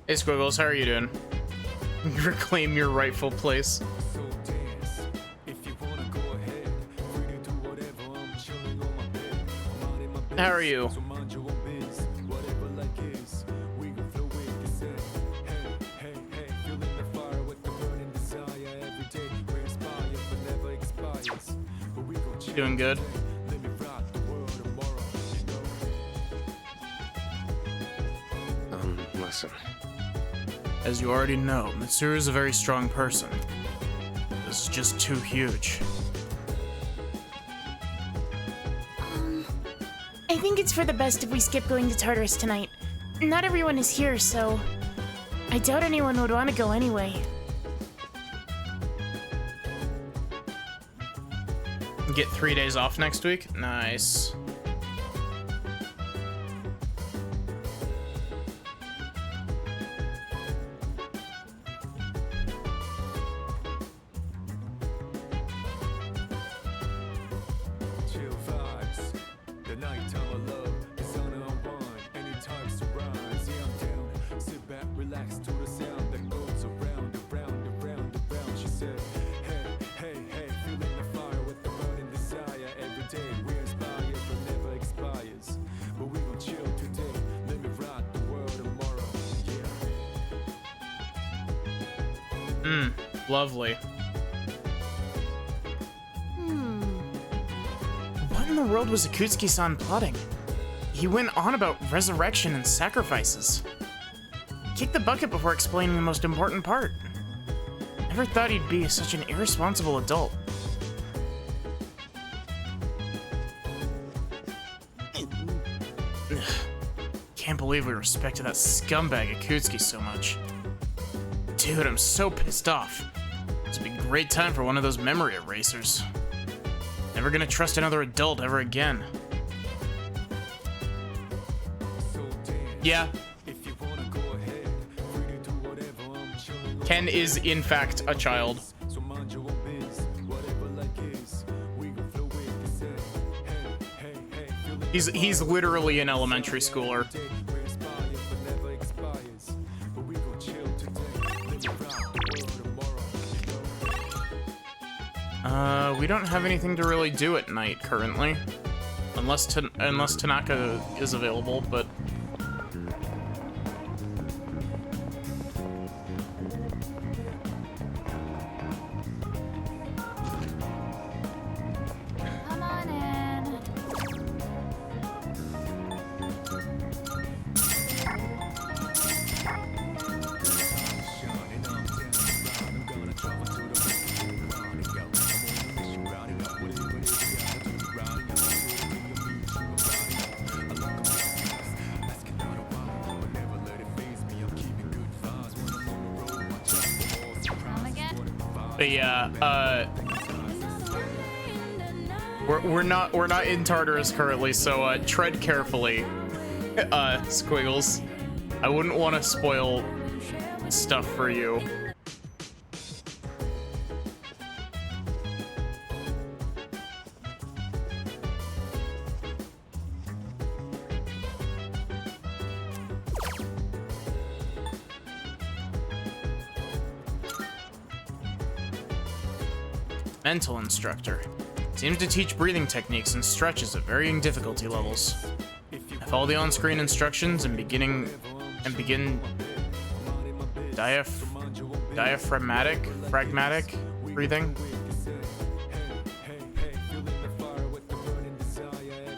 Hey Squiggles, how are you doing? Reclaim your rightful place. How are you? Doing good. Listen. As you already know, Mitsuru is a very strong person. This is just too huge. I think it's for the best if we skip going to Tartarus tonight. Not everyone is here, so I doubt anyone would want to go anyway. Get 3 days off next week? Nice. Lovely. What in the world was Akutsuki-san plotting? He went on about resurrection and sacrifices. Kick the bucket before explaining the most important part. Never thought he'd be such an irresponsible adult. Can't believe we respected that scumbag Akutsuki so much. Dude, I'm so pissed off. This would be a great time for one of those memory erasers. Never gonna trust another adult ever again. Yeah. Ken is, in fact, a child. He's literally an elementary schooler. We don't have anything to really do at night currently, unless Tanaka is available, but Come on in. But yeah, we're not in Tartarus currently, so tread carefully, Squiggles. I wouldn't want to spoil stuff for you. Mental instructor. Seems to teach breathing techniques and stretches at varying difficulty levels. I follow the on-screen instructions and begin pragmatic breathing.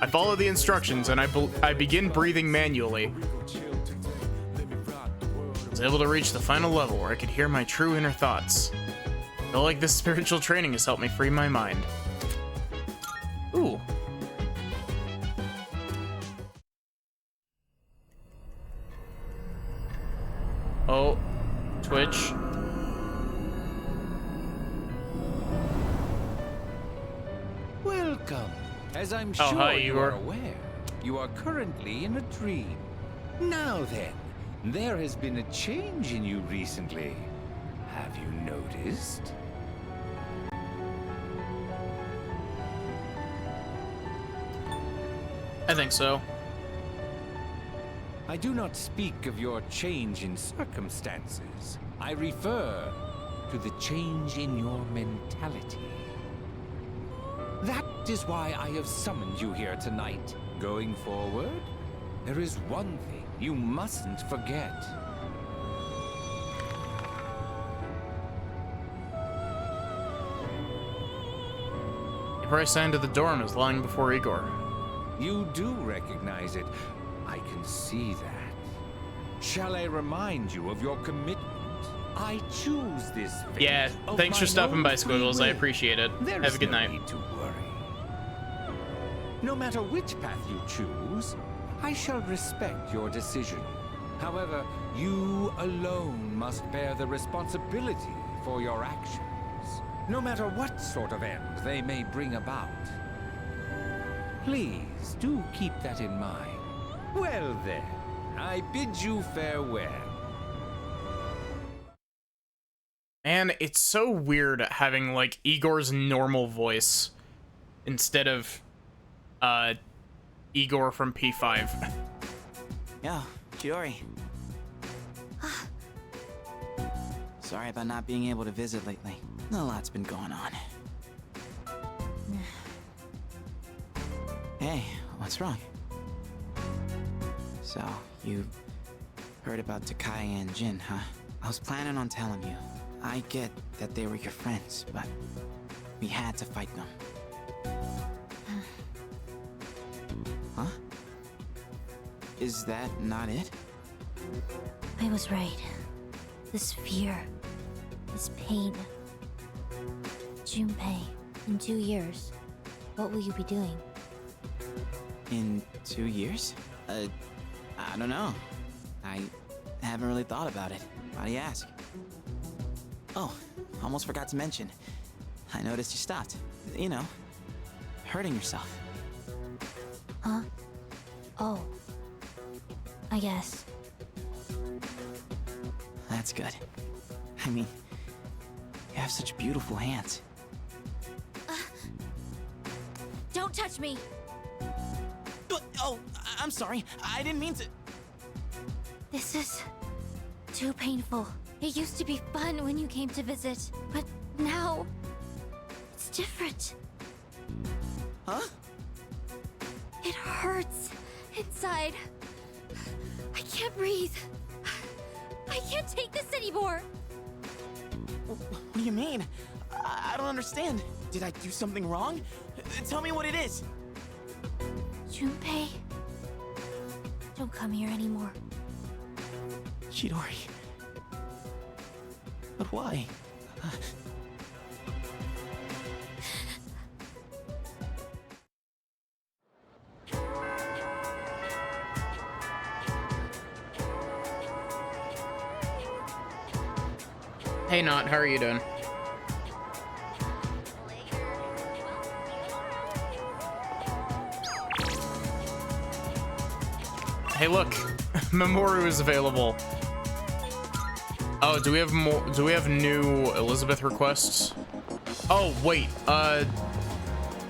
I follow the instructions and I begin breathing manually. I was able to reach the final level where I could hear my true inner thoughts. I feel like this spiritual training has helped me free my mind. Ooh. Oh, Twitch. Welcome. As I'm Oh, sure hi, you are Igor. aware, you are currently in a dream. Now then, there has been a change in you recently. Have you noticed? I think so. I do not speak of your change in circumstances. I refer to the change in your mentality. That is why I have summoned you here tonight. Going forward, there is one thing you mustn't forget. He probably signed to the door and was lying before Igor. You do recognize it. I can see that. Shall I remind you of your commitment? I choose this fate. Yeah, of thanks for mine stopping own by, free Squiggles. I will. appreciate it. There Have is a good no night. need to worry. No matter which path you choose, I shall respect your decision. However, you alone must bear the responsibility for your actions, no matter what sort of end they may bring about. Please do keep that in mind. Well then, I bid you farewell. Man, it's so weird having, like, Igor's normal voice instead of, Igor from P5. Yo, Chiori. Sorry about not being able to visit lately. A lot's been going on. Hey, what's wrong? So, you heard about Takai and Jin, huh? I was planning on telling you. I get that they were your friends, but we had to fight them. Huh? Is that not it? I was right. This fear, this pain. Junpei, in 2 years, what will you be doing? In 2 years? I don't know. I haven't really thought about it. Why do you ask? Oh, almost forgot to mention. I noticed you stopped. You know, hurting yourself. Huh? Oh. I guess. That's good. I mean, you have such beautiful hands. Don't touch me! Oh, I'm sorry. I didn't mean to. This is too painful. It used to be fun when you came to visit, but now it's different. Huh? It hurts inside. I can't breathe. I can't take this anymore. What do you mean? I don't understand. Did I do something wrong? Tell me what it is. Junpei, don't come here anymore. Chidori. But why? Hey, Not, how are you doing? Hey, look, Mamoru is available. Oh, do we have more? Do we have new Elizabeth requests? Oh, wait,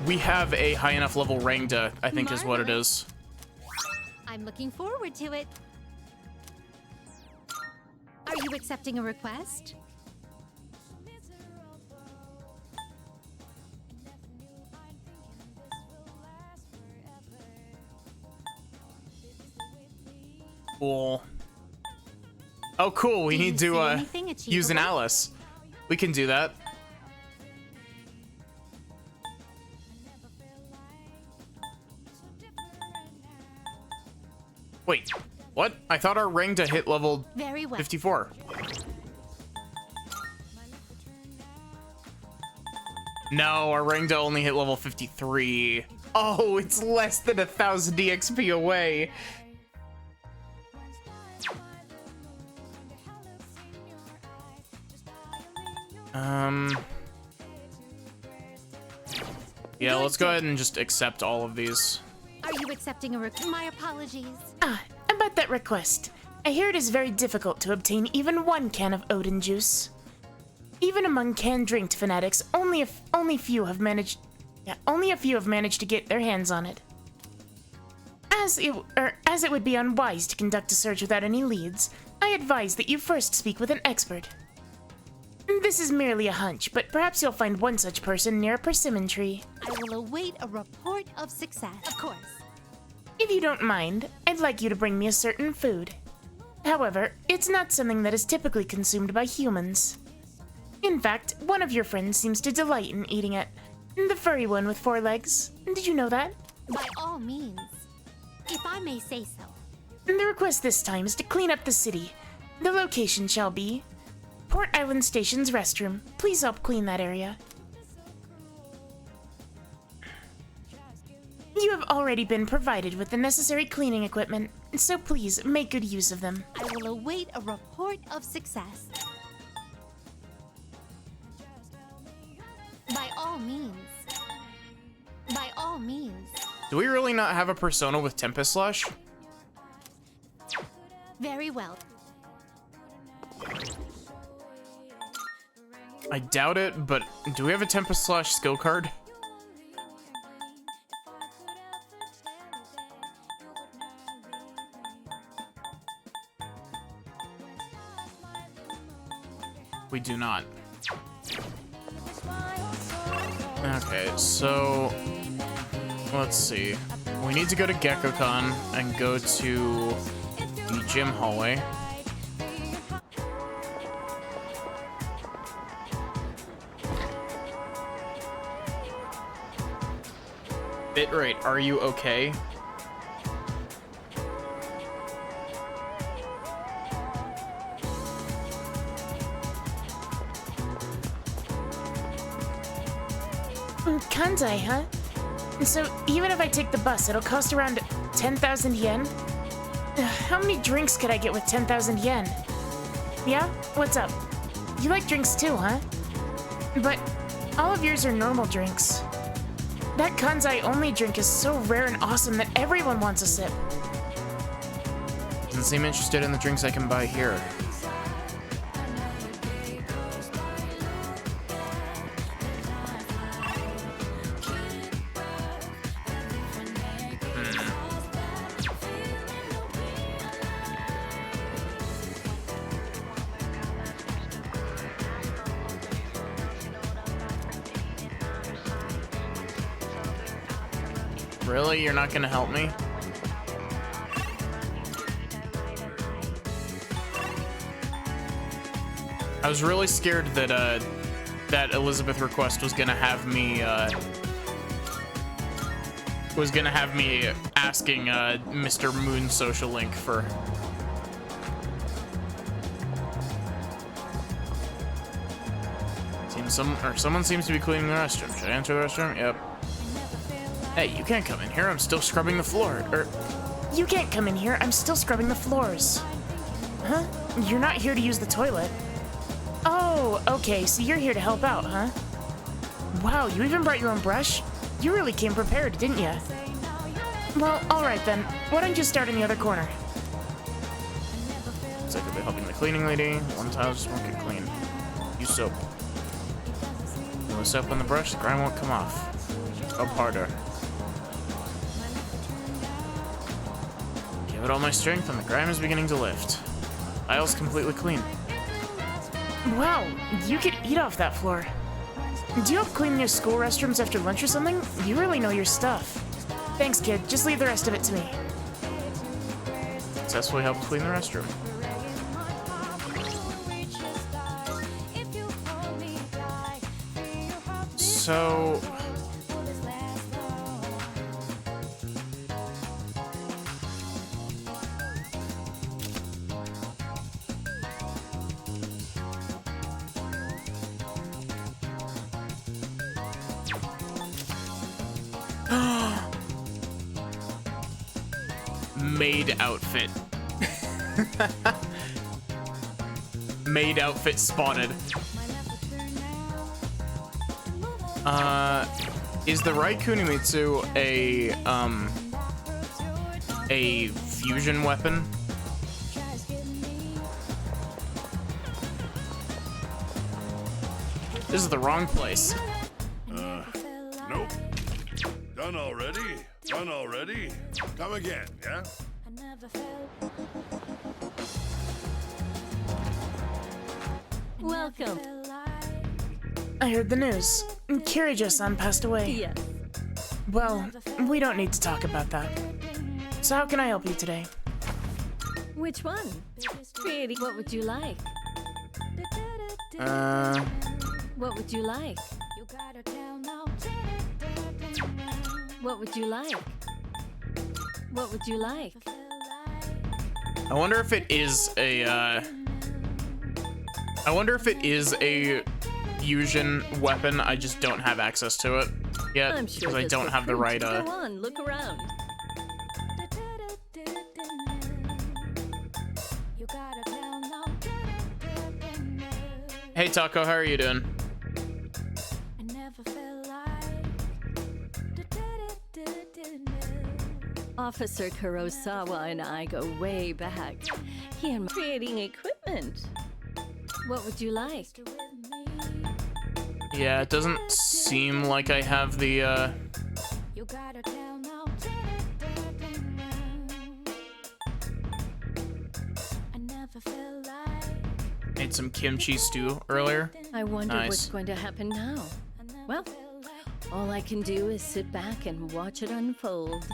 we have a high enough level Rangda, I think is what it is. I'm looking forward to it. Are you accepting a request? Cool. Oh, cool. We Do need you to see anything use an achievable? Alice. We can do that. Wait, what? I thought our Rangda hit level Very well. 54. No, our Rangda only hit level 53. Oh, it's less than 1,000 EXP away. Yeah, let's go ahead and just accept all of these. Are you accepting a request? My apologies. Ah, about that request. I hear it is very difficult to obtain even one can of Odin juice. Even among canned drink fanatics, only a few have managed to get their hands on it. As it would be unwise to conduct a search without any leads, I advise that you first speak with an expert. This is merely a hunch, but perhaps you'll find one such person near a persimmon tree. I will await a report of success. Of course. If you don't mind, I'd like you to bring me a certain food. However, it's not something that is typically consumed by humans. In fact, one of your friends seems to delight in eating it. The furry one with 4 legs. Did you know that? By all means. If I may say so. The request this time is to clean up the city. The location shall be Port Island Station's restroom. Please help clean that area. You have already been provided with the necessary cleaning equipment, so please make good use of them. I will await a report of success. By all means. By all means. Do we really not have a persona with Tempest Slash? Very well. I doubt it, but do we have a Tempest Slash skill card? We do not. Okay, so let's see. We need to go to GeckoCon and go to the gym hallway. Bitrate, are you okay? Kanzai, huh? So even if I take the bus, it'll cost around 10,000 yen? How many drinks could I get with 10,000 yen? Yeah? What's up? You like drinks too, huh? But all of yours are normal drinks. That Kanzai only drink is so rare and awesome that everyone wants a sip. Doesn't seem interested in the drinks I can buy here. Really? You're not gonna help me? I was really scared that that Elizabeth request was gonna have me asking Mr. Moon social link for. Someone seems to be cleaning the restroom. Should I enter the restroom? Yep. Hey, you can't come in here. I'm still scrubbing the floor. You can't come in here. I'm still scrubbing the floors. Huh? You're not here to use the toilet. Oh, okay. So you're here to help out, huh? Wow, you even brought your own brush? You really came prepared, didn't you? Well, alright then. Why don't you start in the other corner? Looks like I'll be helping the cleaning lady. One tile just won't get clean. Use soap. With soap on the brush, the grime won't come off. Up harder. Give it all my strength, and the grime is beginning to lift. Aisle's completely clean. Wow, you could eat off that floor. Do you help clean your school restrooms after lunch or something? You really know your stuff. Thanks, kid. Just leave the rest of it to me. Successfully helped clean the restroom. So... Maid outfit. Maid outfit spotted. Is the Raikunimitsu a fusion weapon? This is the wrong place. Nope. Done already? Done already? Come again, yeah? Welcome. I heard the news. Kirijo-san passed away. Yes. Well, we don't need to talk about that. So how can I help you today? Which one? Pretty. What would you like? What would you like? What would you like? What would you like? I wonder if it is a, I wonder if it is a fusion weapon. I just don't have access to it yet I'm sure because I this don't will have the prove- right, Go on, look around. Hey Taco, how are you doing? Officer Kurosawa and I go way back. He and creating equipment. What would you like? Yeah, it doesn't seem like I have the, made some kimchi stew earlier. I wonder Nice. what's going to happen now. Well, all I can do is sit back and watch it unfold.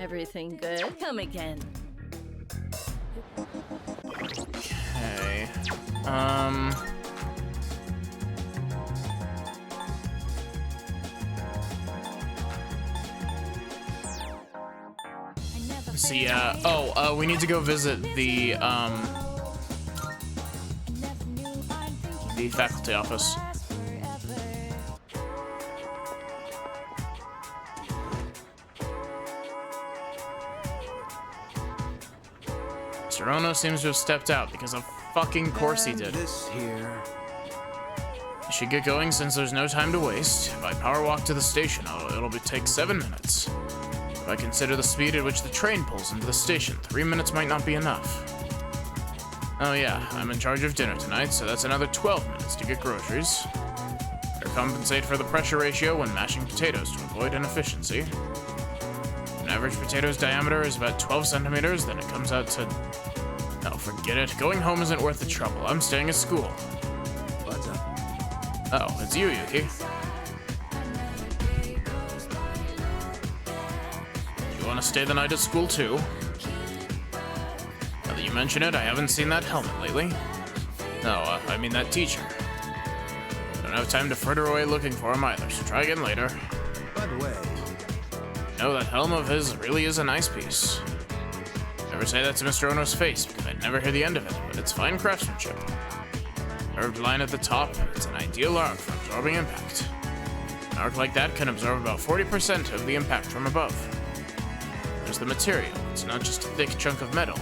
Everything good? Come again. Okay. So yeah. Oh, we need to go visit the faculty office. Mr. Ono seems to have stepped out because of fucking course he did. This here. I should get going since there's no time to waste. If I power walk to the station, it'll take 7 minutes. If I consider the speed at which the train pulls into the station, 3 minutes might not be enough. Oh yeah, I'm in charge of dinner tonight, so that's another 12 minutes to get groceries. Or compensate for the pressure ratio when mashing potatoes to avoid inefficiency. If an average potato's diameter is about 12 centimeters, then it comes out to... Oh, forget it. Going home isn't worth the trouble. I'm staying at school. What's up? Oh, it's you, Yuki. You want to stay the night at school, too? Now that you mention it, I haven't seen that helmet lately. No, I mean that teacher. Don't have time to fritter away looking for him either, so try again later. By the way, No, that helm of his really is a nice piece. Never say that to Mr. Ono's face, because I'd never hear the end of it, but it's fine craftsmanship. Curved line at the top, it's an ideal arc for absorbing impact. An arc like that can absorb about 40% of the impact from above. There's the material. It's not just a thick chunk of metal.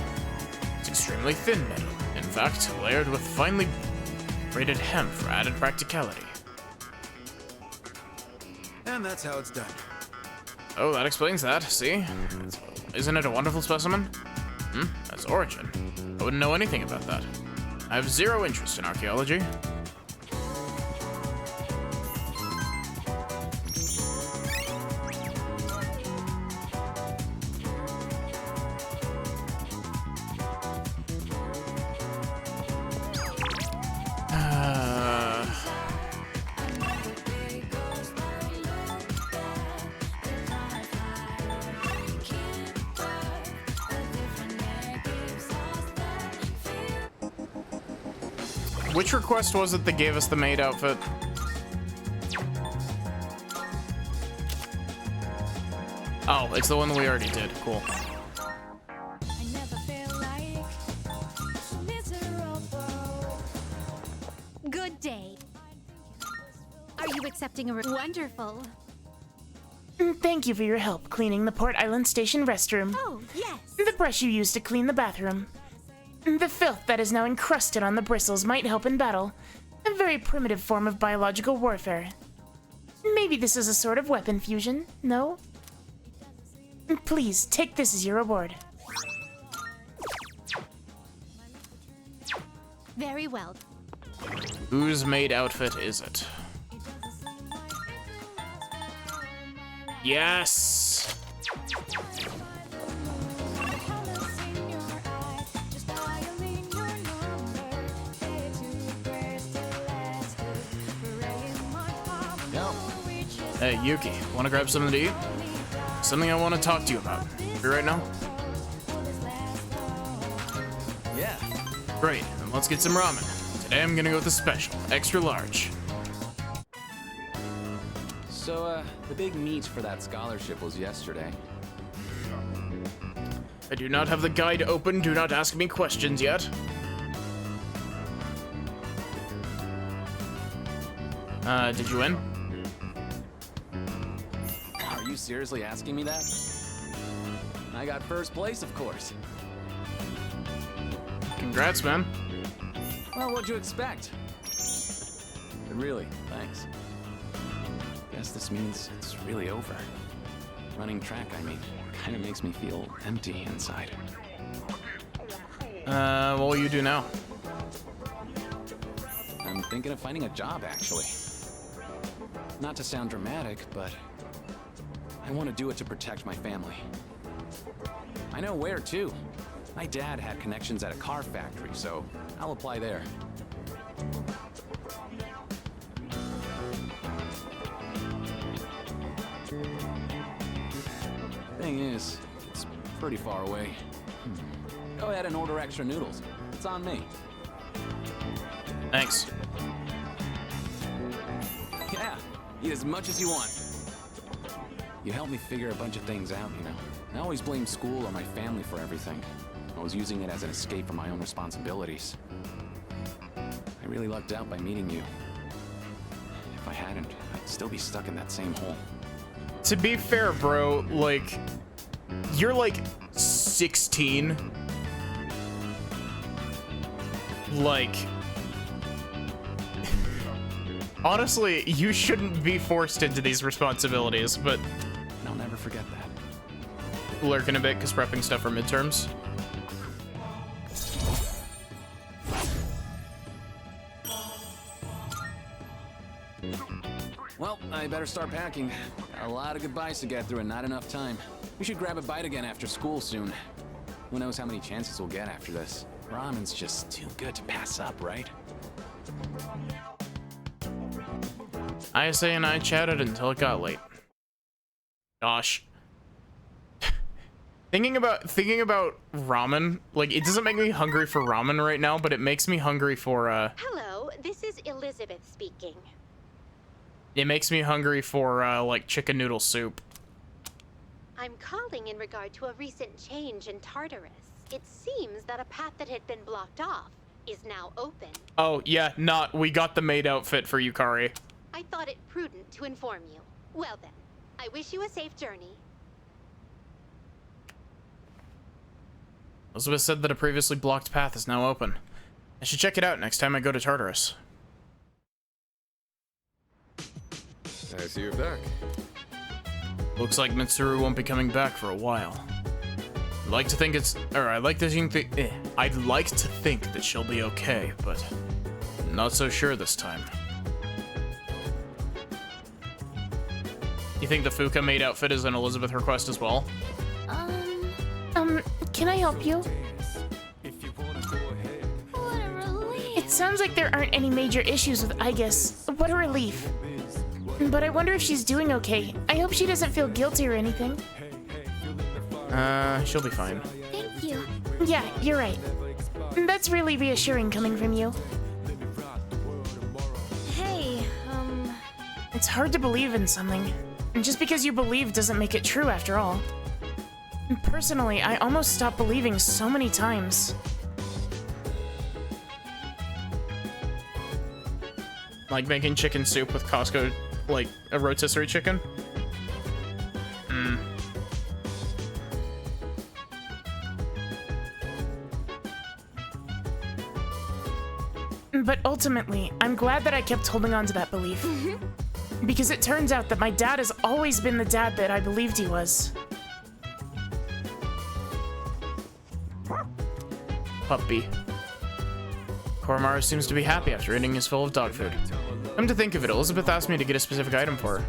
It's extremely thin metal. In fact, layered with finely braided hemp for added practicality. and that's how it's done. Oh, that explains that. See? Isn't it a wonderful specimen? That's origin. I wouldn't know anything about that. I have zero interest in archaeology. Which request was it that gave us the maid outfit? Oh, it's the one that we already did. Cool. Good day. Are you accepting a wonderful? Thank you for your help cleaning the Port Island Station restroom. Oh, yes. The brush you used to clean the bathroom. The filth that is now encrusted on the bristles might help in battle. A very primitive form of biological warfare. Maybe this is a sort of weapon fusion, no? Please, take this as your reward. Very well. Whose maid outfit is it? Yes! Yo. Hey, Yuki, wanna grab something to eat? Something I wanna talk to you about. Free right now? Yeah. Great, then let's get some ramen. Today I'm gonna go with the special, extra large. So, the big meet for that scholarship was yesterday. I do not have the guide open, do not ask me questions yet. Did you win? Are you seriously asking me that? I got first place, of course. Congrats, man. Well, what'd you expect? But really, thanks. Guess this means it's really over. Running track, I mean, kind of makes me feel empty inside. What will you do now? I'm thinking of finding a job, actually. Not to sound dramatic, but I want to do it to protect my family. I know where, too. My dad had connections at a car factory, so I'll apply there. Thing is, it's pretty far away. Go ahead and order extra noodles. It's on me. Thanks. Yeah, eat as much as you want. You helped me figure a bunch of things out, you know. I always blame school or my family for everything. I was using it as an escape from my own responsibilities. I really lucked out by meeting you. If I hadn't, I'd still be stuck in that same hole. To be fair, bro, like, you're like 16. Like, honestly, you shouldn't be forced into these responsibilities, but I'll never forget that. lurking a bit because prepping stuff for midterms. Well, I better start packing. Got a lot of goodbyes to get through and not enough time. We should grab a bite again after school soon. Who knows how many chances we'll get after this. Ramen's just too good to pass up, right? ISA and I chatted until it got late. Gosh. Thinking about ramen, like, it doesn't make me hungry for ramen right now, but it makes me hungry for Hello, this is Elizabeth speaking. it makes me hungry for like chicken noodle soup. I'm calling in regard to a recent change in Tartarus. It seems that a path that had been blocked off is now open. Oh, yeah, we got the maid outfit for Yukari. I thought it prudent to inform you. Well then, I wish you a safe journey. Elizabeth said that a previously blocked path is now open. I should check it out next time I go to Tartarus. I see you're back. Looks like Mitsuru won't be coming back for a while. I'd like to think that she'll be okay, but not so sure this time. You think the Fuka maid outfit is an Elizabeth request as well? Can I help you? What a relief. It sounds like there aren't any major issues with Igus. What a relief. But I wonder if she's doing okay. I hope she doesn't feel guilty or anything. She'll be fine. Thank you. Yeah, you're right. That's really reassuring coming from you. Hey, It's hard to believe in something. And just because you believe doesn't make it true after all. Personally, I almost stopped believing so many times. Like making chicken soup with Costco, like a rotisserie chicken? But ultimately, I'm glad that I kept holding on to that belief. Because it turns out that my dad has always been the dad that I believed he was. Puppy. Koromaru seems to be happy after eating his fill of dog food. Come to think of it, Elizabeth asked me to get a specific item for her.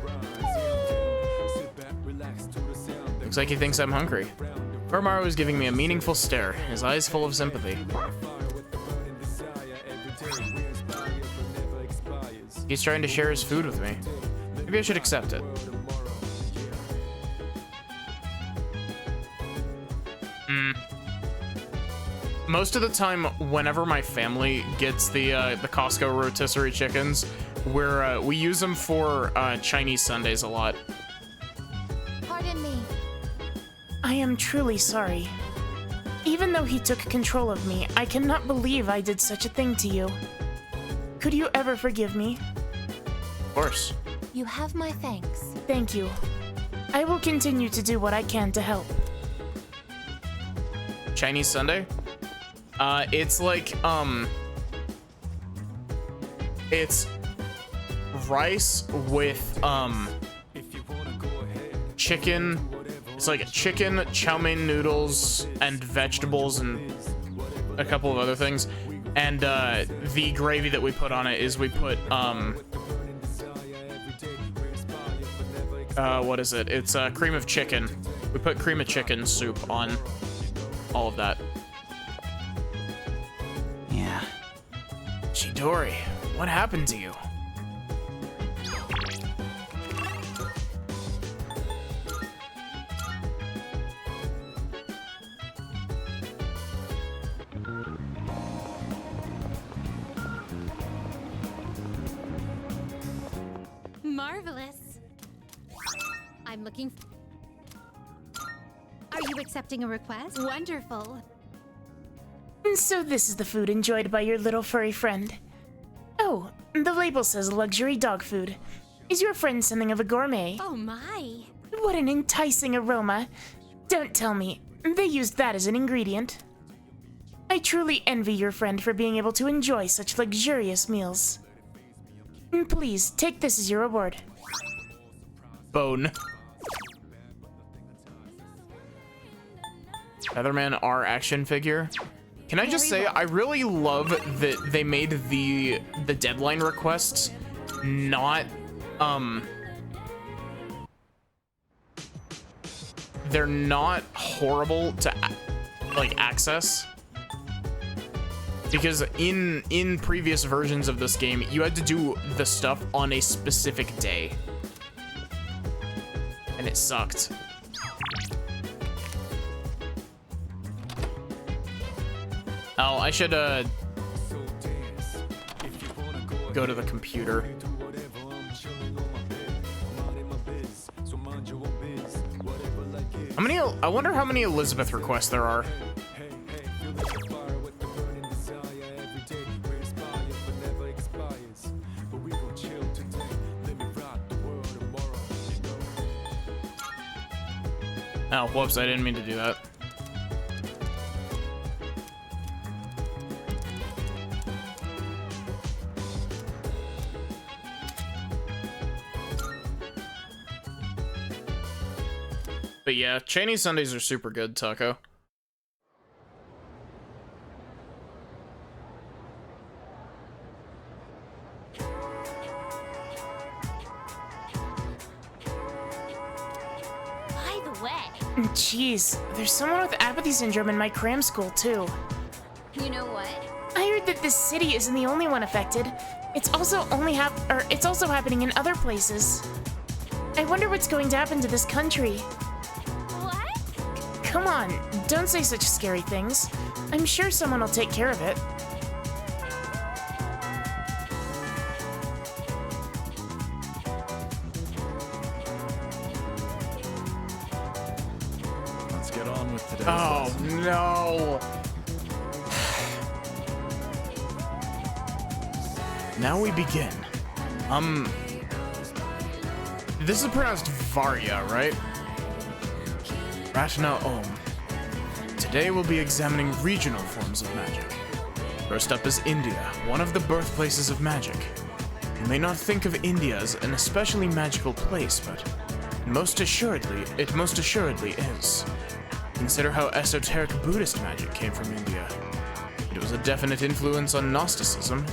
Looks like he thinks I'm hungry. Oromaru is giving me a meaningful stare, his eyes full of sympathy. He's trying to share his food with me. Maybe I should accept it. Most of the time, whenever my family gets the Costco rotisserie chickens, we use them for Chinese Sundays a lot. Pardon me. I am truly sorry. Even though he took control of me, I cannot believe I did such a thing to you. Could you ever forgive me? Of course. You have my thanks. Thank you. I will continue to do what I can to help. Chinese Sunday? It's like, it's rice with, chicken. It's like chicken, chow mein noodles, and vegetables, and a couple of other things. And, the gravy that we put on it is we put, what is it? It's, cream of chicken. We put cream of chicken soup on all of that. Yeah. Chidori, what happened to you? Marvelous. I'm looking. Are you accepting a request? Wonderful. So this is the food enjoyed by your little furry friend. Oh, the label says luxury dog food. Is your friend something of a gourmet? Oh my. What an enticing aroma. Don't tell me, they used that as an ingredient. I truly envy your friend for being able to enjoy such luxurious meals. Please, take this as your reward. Bone. Featherman R action figure. Can I just say, I really love that they made the deadline requests not, they're not horrible to, like, access. Because in previous versions of this game, you had to do the stuff on a specific day. And it sucked. Oh, I should, go to the computer. How many, I wonder how many Elizabeth requests there are. Oh, whoops, I didn't mean to do that. But yeah, Chinese Sundays are super good, Taco. By the way. Jeez, there's someone with apathy syndrome in my cram school too. You know what? I heard that this city isn't the only one affected. It's also it's also happening in other places. I wonder what's going to happen to this country. What? Come on, don't say such scary things. I'm sure someone will take care of it. Let's get on with today's Oh, lesson. no. Now we begin. This is pronounced Varya, right? Ratna Om. Today we'll be examining regional forms of magic. First up is India, one of the birthplaces of magic. You may not think of India as an especially magical place, but it most assuredly is. Consider how esoteric Buddhist magic came from India. It was a definite influence on Gnosticism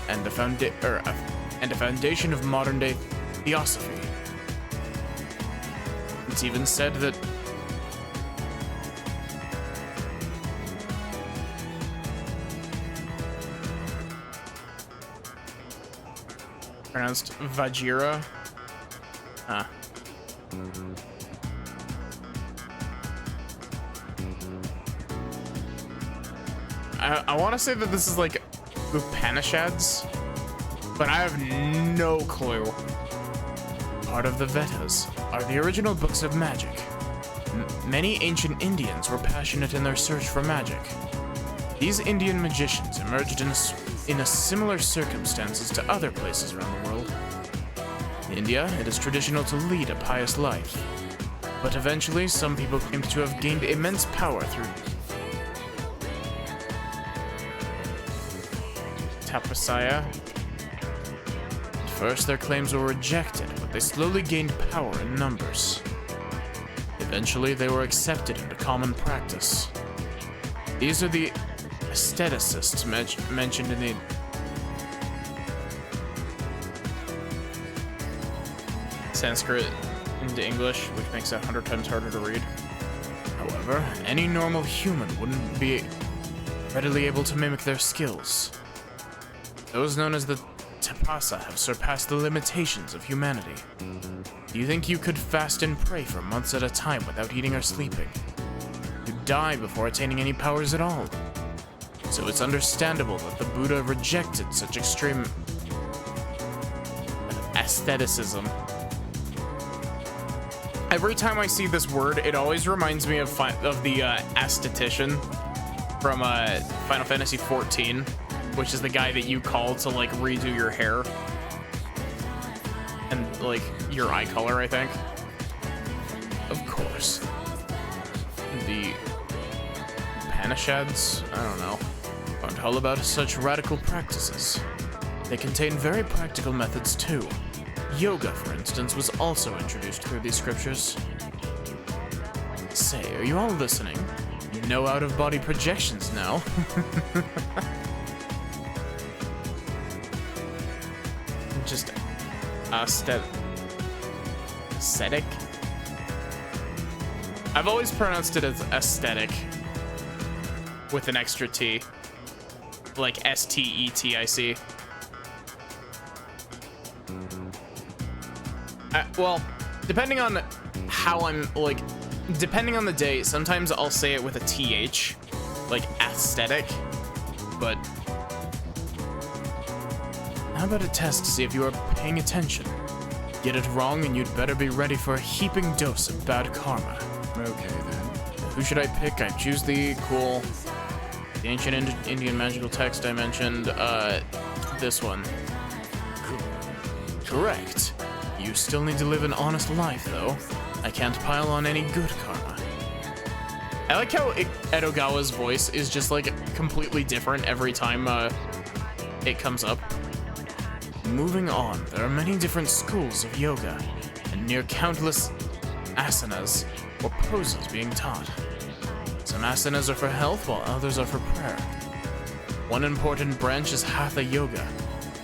and a foundation of modern-day theosophy. It's even said that pronounced Vajira. Huh. I want to say that this is like Upanishads, but I have no clue. Part of the Vedas are the original books of magic. Many ancient Indians were passionate in their search for magic. These Indian magicians emerged in a similar circumstances to other places around the world. In India, it is traditional to lead a pious life, but eventually some people claimed to have gained immense power through tapasya. At first, their claims were rejected, but they slowly gained power in numbers. Eventually, they were accepted into common practice. These are the aestheticists mentioned in the Sanskrit into English, which makes it 100 times harder to read. However, any normal human wouldn't be readily able to mimic their skills. Those known as the Tapasa have surpassed the limitations of humanity. Do you think you could fast and pray for months at a time without eating or sleeping? You'd die before attaining any powers at all. So it's understandable that the Buddha rejected such extreme aestheticism. Every time I see this word, it always reminds me of the aesthetician from Final Fantasy XIV, which is the guy that you call to like redo your hair and like your eye color, I think. Of course. The Upanishads, I don't know, aren't all about such radical practices. They contain very practical methods too. Yoga, for instance, was also introduced through these scriptures. Say, are you all listening? You know out-of-body projections now. Just aesthetic? I've always pronounced it as aesthetic with an extra T. Like S-T-E-T-I-C. Well, depending on how I'm, like, depending on the day, sometimes I'll say it with a TH, like aesthetic, but how about a test to see if you are paying attention? Get it wrong and you'd better be ready for a heaping dose of bad karma. Okay, then. Who should I pick? I choose the cool, the ancient Indian magical text I mentioned, this one. Correct. You still need to live an honest life, though. I can't pile on any good karma. I like how Edogawa's voice is just, like, completely different every time it comes up. Moving on, there are many different schools of yoga, and near countless asanas, or poses being taught. Some asanas are for health, while others are for prayer. One important branch is Hatha Yoga,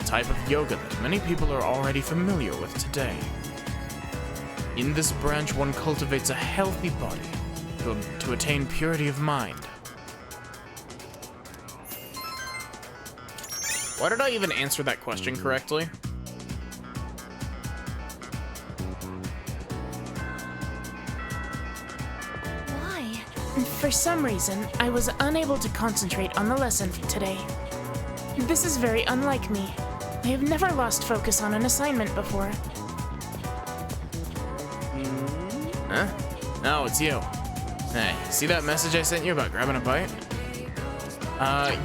a type of yoga that many people are already familiar with today. In this branch, one cultivates a healthy body to attain purity of mind. Why did I even answer that question correctly? Why? For some reason, I was unable to concentrate on the lesson today. This is very unlike me. I have never lost focus on an assignment before. Huh? No, it's you. Hey, see that message I sent you about grabbing a bite?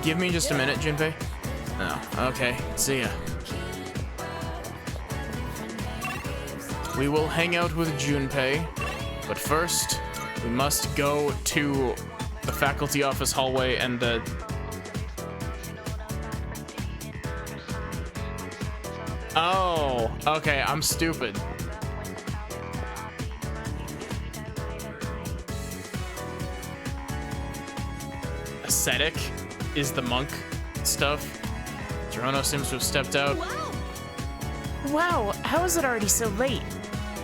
Give me just a minute, Junpei. Oh, okay. See ya. We will hang out with Junpei, but first, we must go to the faculty office hallway and, Oh, okay, I'm stupid. Ascetic is the monk stuff. Gerono seems to have stepped out. Wow, how is it already so late?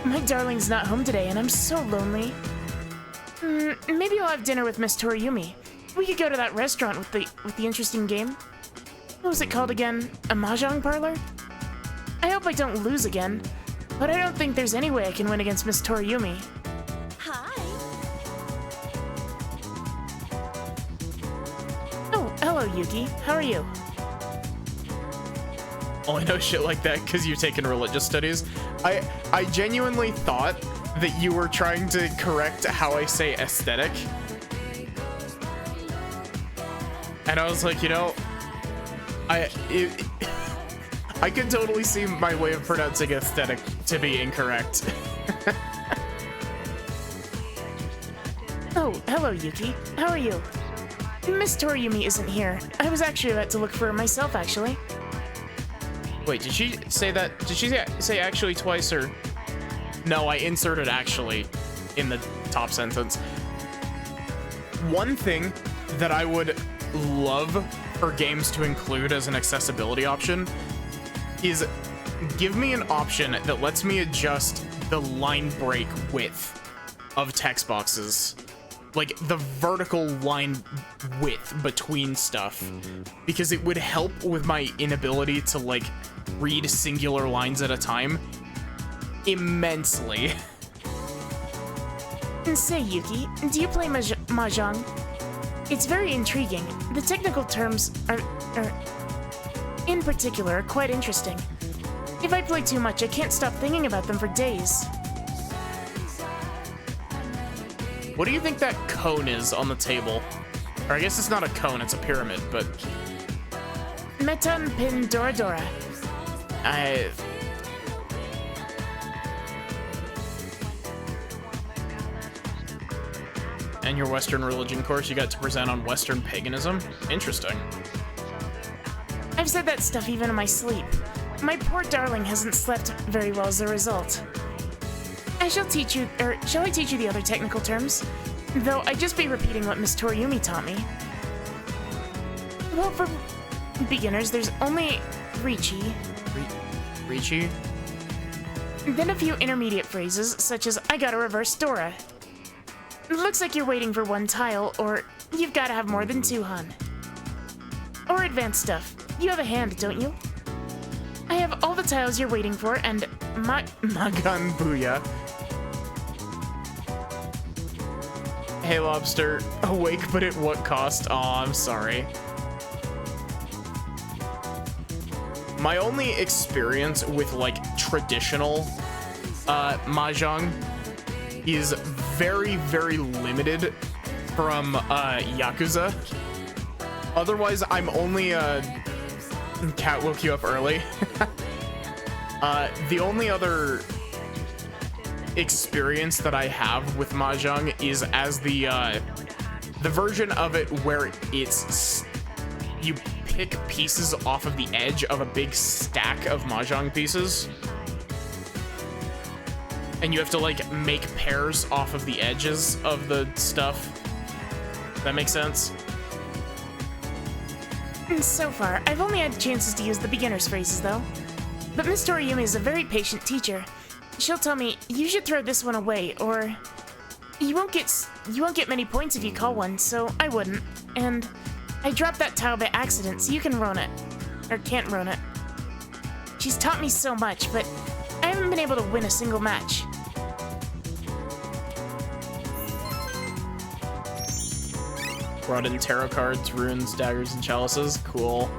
My darling's not home today and I'm so lonely. Maybe I'll have dinner with Miss Toriumi. We could go to that restaurant with the interesting game. What was it called again? A mahjong parlor? I hope I don't lose again, but I don't think there's any way I can win against Miss Toriumi. Hi. Oh, hello, Yuki. How are you? Oh, I know shit like that because you've taken religious studies. I genuinely thought that you were trying to correct how I say aesthetic. And I was like, you know, I could totally see my way of pronouncing aesthetic to be incorrect. Oh, hello, Yuki. How are you? Miss Toriumi isn't here. I was actually about to look for her myself, actually. Wait, did she say that? Did she say actually twice, or? No, I inserted actually in the top sentence. One thing that I would love for games to include as an accessibility option is give me an option that lets me adjust the line break width of text boxes. Like the vertical line width between stuff, because it would help with my inability to like read singular lines at a time immensely. And say, Yuki, do you play Mahjong? It's very intriguing. The technical terms are in particular, quite interesting. If I play too much, I can't stop thinking about them for days. What do you think that cone is on the table? Or I guess it's not a cone, it's a pyramid, but... Meton Pin Dora Dora. And your Western religion course you got to present on Western paganism? Interesting. I've said that stuff even in my sleep. My poor darling hasn't slept very well as a result. Shall I teach you the other technical terms? Though I'd just be repeating what Miss Toriumi taught me. Well, for beginners, there's only Richi. Richi? Then a few intermediate phrases, such as, I got a reverse Dora. Looks like you're waiting for one tile, or you've got to have more than two, hun. Or advanced stuff. You have a hand, don't you? I have all the tiles you're waiting for, and Magan Booyah. Hey, Lobster. Awake, but at what cost? Aw, I'm sorry. My only experience with, like, traditional Mahjong is very, very limited from Yakuza. Otherwise, I'm only Cat woke you up early. The only other experience that I have with Mahjong is as the version of it where it's you pick pieces off of the edge of a big stack of Mahjong pieces, and you have to like make pairs off of the edges of the stuff. That makes sense? So far, I've only had chances to use the beginner's phrases, though. But Miss Toriumi is a very patient teacher. She'll tell me, you should throw this one away, or you won't get many points if you call one, so I wouldn't. And I dropped that tile by accident, so you can roan it. Or can't roan it. She's taught me so much, but I haven't been able to win a single match. Brought in tarot cards, runes, daggers, and chalices. Cool.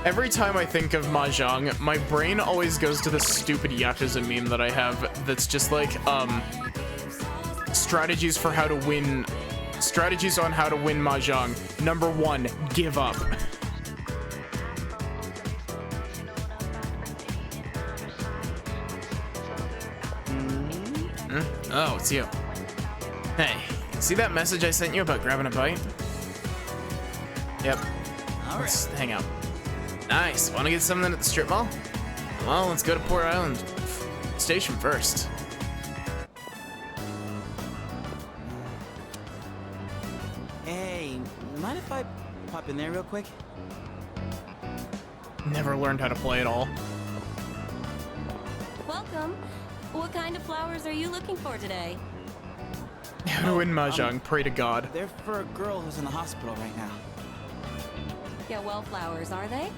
Every time I think of Mahjong, my brain always goes to the stupid Yakuza meme that I have that's just like, strategies on how to win Mahjong. Number 1, give up. Oh, it's you. Hey, see that message I sent you about grabbing a bite? Yep. Let's hang out. Nice. Want to get something at the strip mall? Well, let's go to Port Island Station first. Hey, mind if I pop in there real quick? Never learned how to play at all. Welcome. What kind of flowers are you looking for today? How to win Mahjong, pray to God. They're for a girl who's in the hospital right now. Yeah, wallflowers, are they?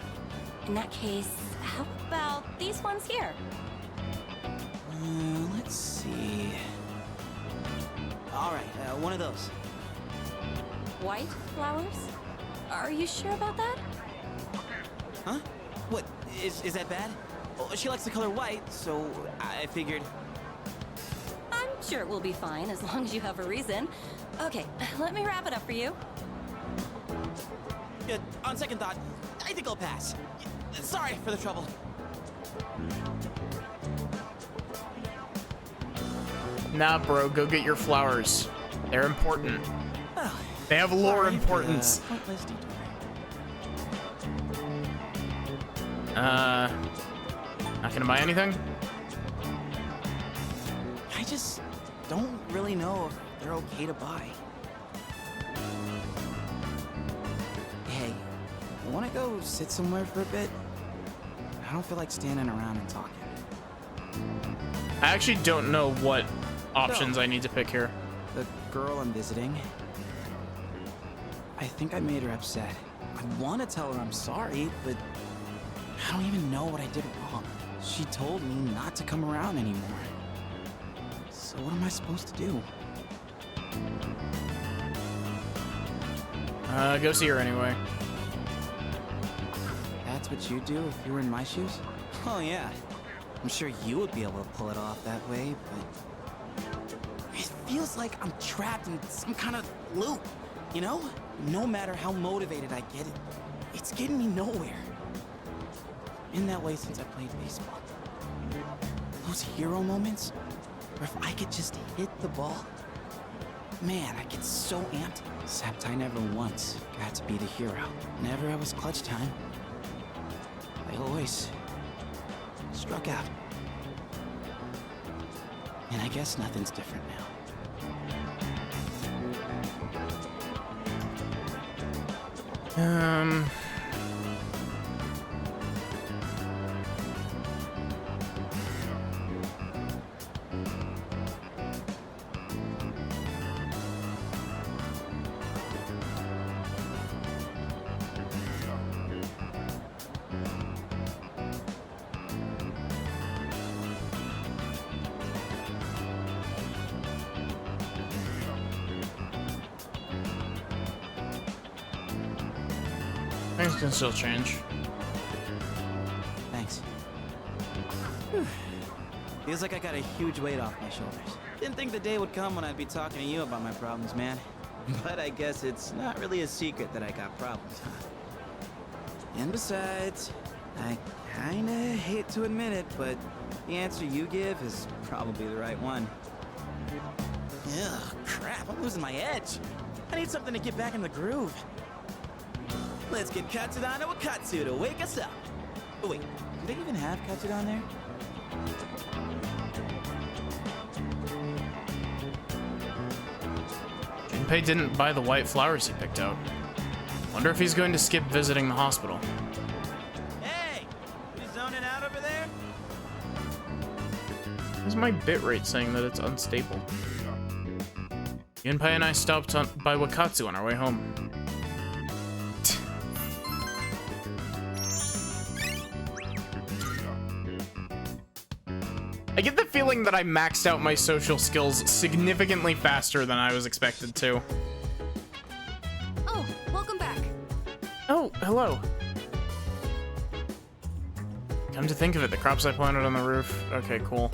In that case, how about these ones here? Let's see. All right, one of those. White flowers? Are you sure about that? Huh? What? Is that bad? Oh, she likes the color white, so I figured. I'm sure it will be fine as long as you have a reason. Okay, let me wrap it up for you. On second thought, I think I'll pass. Sorry for the trouble. Nah, bro, go get your flowers. They're important. They have lore importance. Pointless detour. Not gonna buy anything? I just don't really know if they're okay to buy. Hey, wanna go sit somewhere for a bit? I don't feel like standing around and talking. I actually don't know what options I need to pick here. The girl I'm visiting, I think I made her upset. I want to tell her I'm sorry, but I don't even know what I did wrong. She told me not to come around anymore. So what am I supposed to do? Go see her anyway. That's what you'd do if you were in my shoes? Oh yeah. I'm sure you would be able to pull it off that way, but it feels like I'm trapped in some kind of loop, you know? No matter how motivated I get, it's getting me nowhere. Been that way since I played baseball. Those hero moments, where if I could just hit the ball, man, I get so amped. Except I never once got to be the hero. Whenever it was clutch time, I always struck out. And I guess nothing's different now. Things can still change. Thanks. Whew. Feels like I got a huge weight off my shoulders. Didn't think the day would come when I'd be talking to you about my problems, man. But I guess it's not really a secret that I got problems, huh? And besides, I kinda hate to admit it, but the answer you give is probably the right one. Ugh, crap, I'm losing my edge. I need something to get back in the groove. Let's get Katsudan to Wakatsu to wake us up. Oh wait, do they even have Katsudan there? Junpei didn't buy the white flowers he picked out. Wonder if he's going to skip visiting the hospital. Hey! You zoning out over there? Where's my bitrate saying that it's unstable? Junpei and I stopped by Wakatsu on our way home. I get the feeling that I maxed out my social skills significantly faster than I was expected to. Oh, welcome back. Oh, hello. Come to think of it, the crops I planted on the roof. Okay, cool.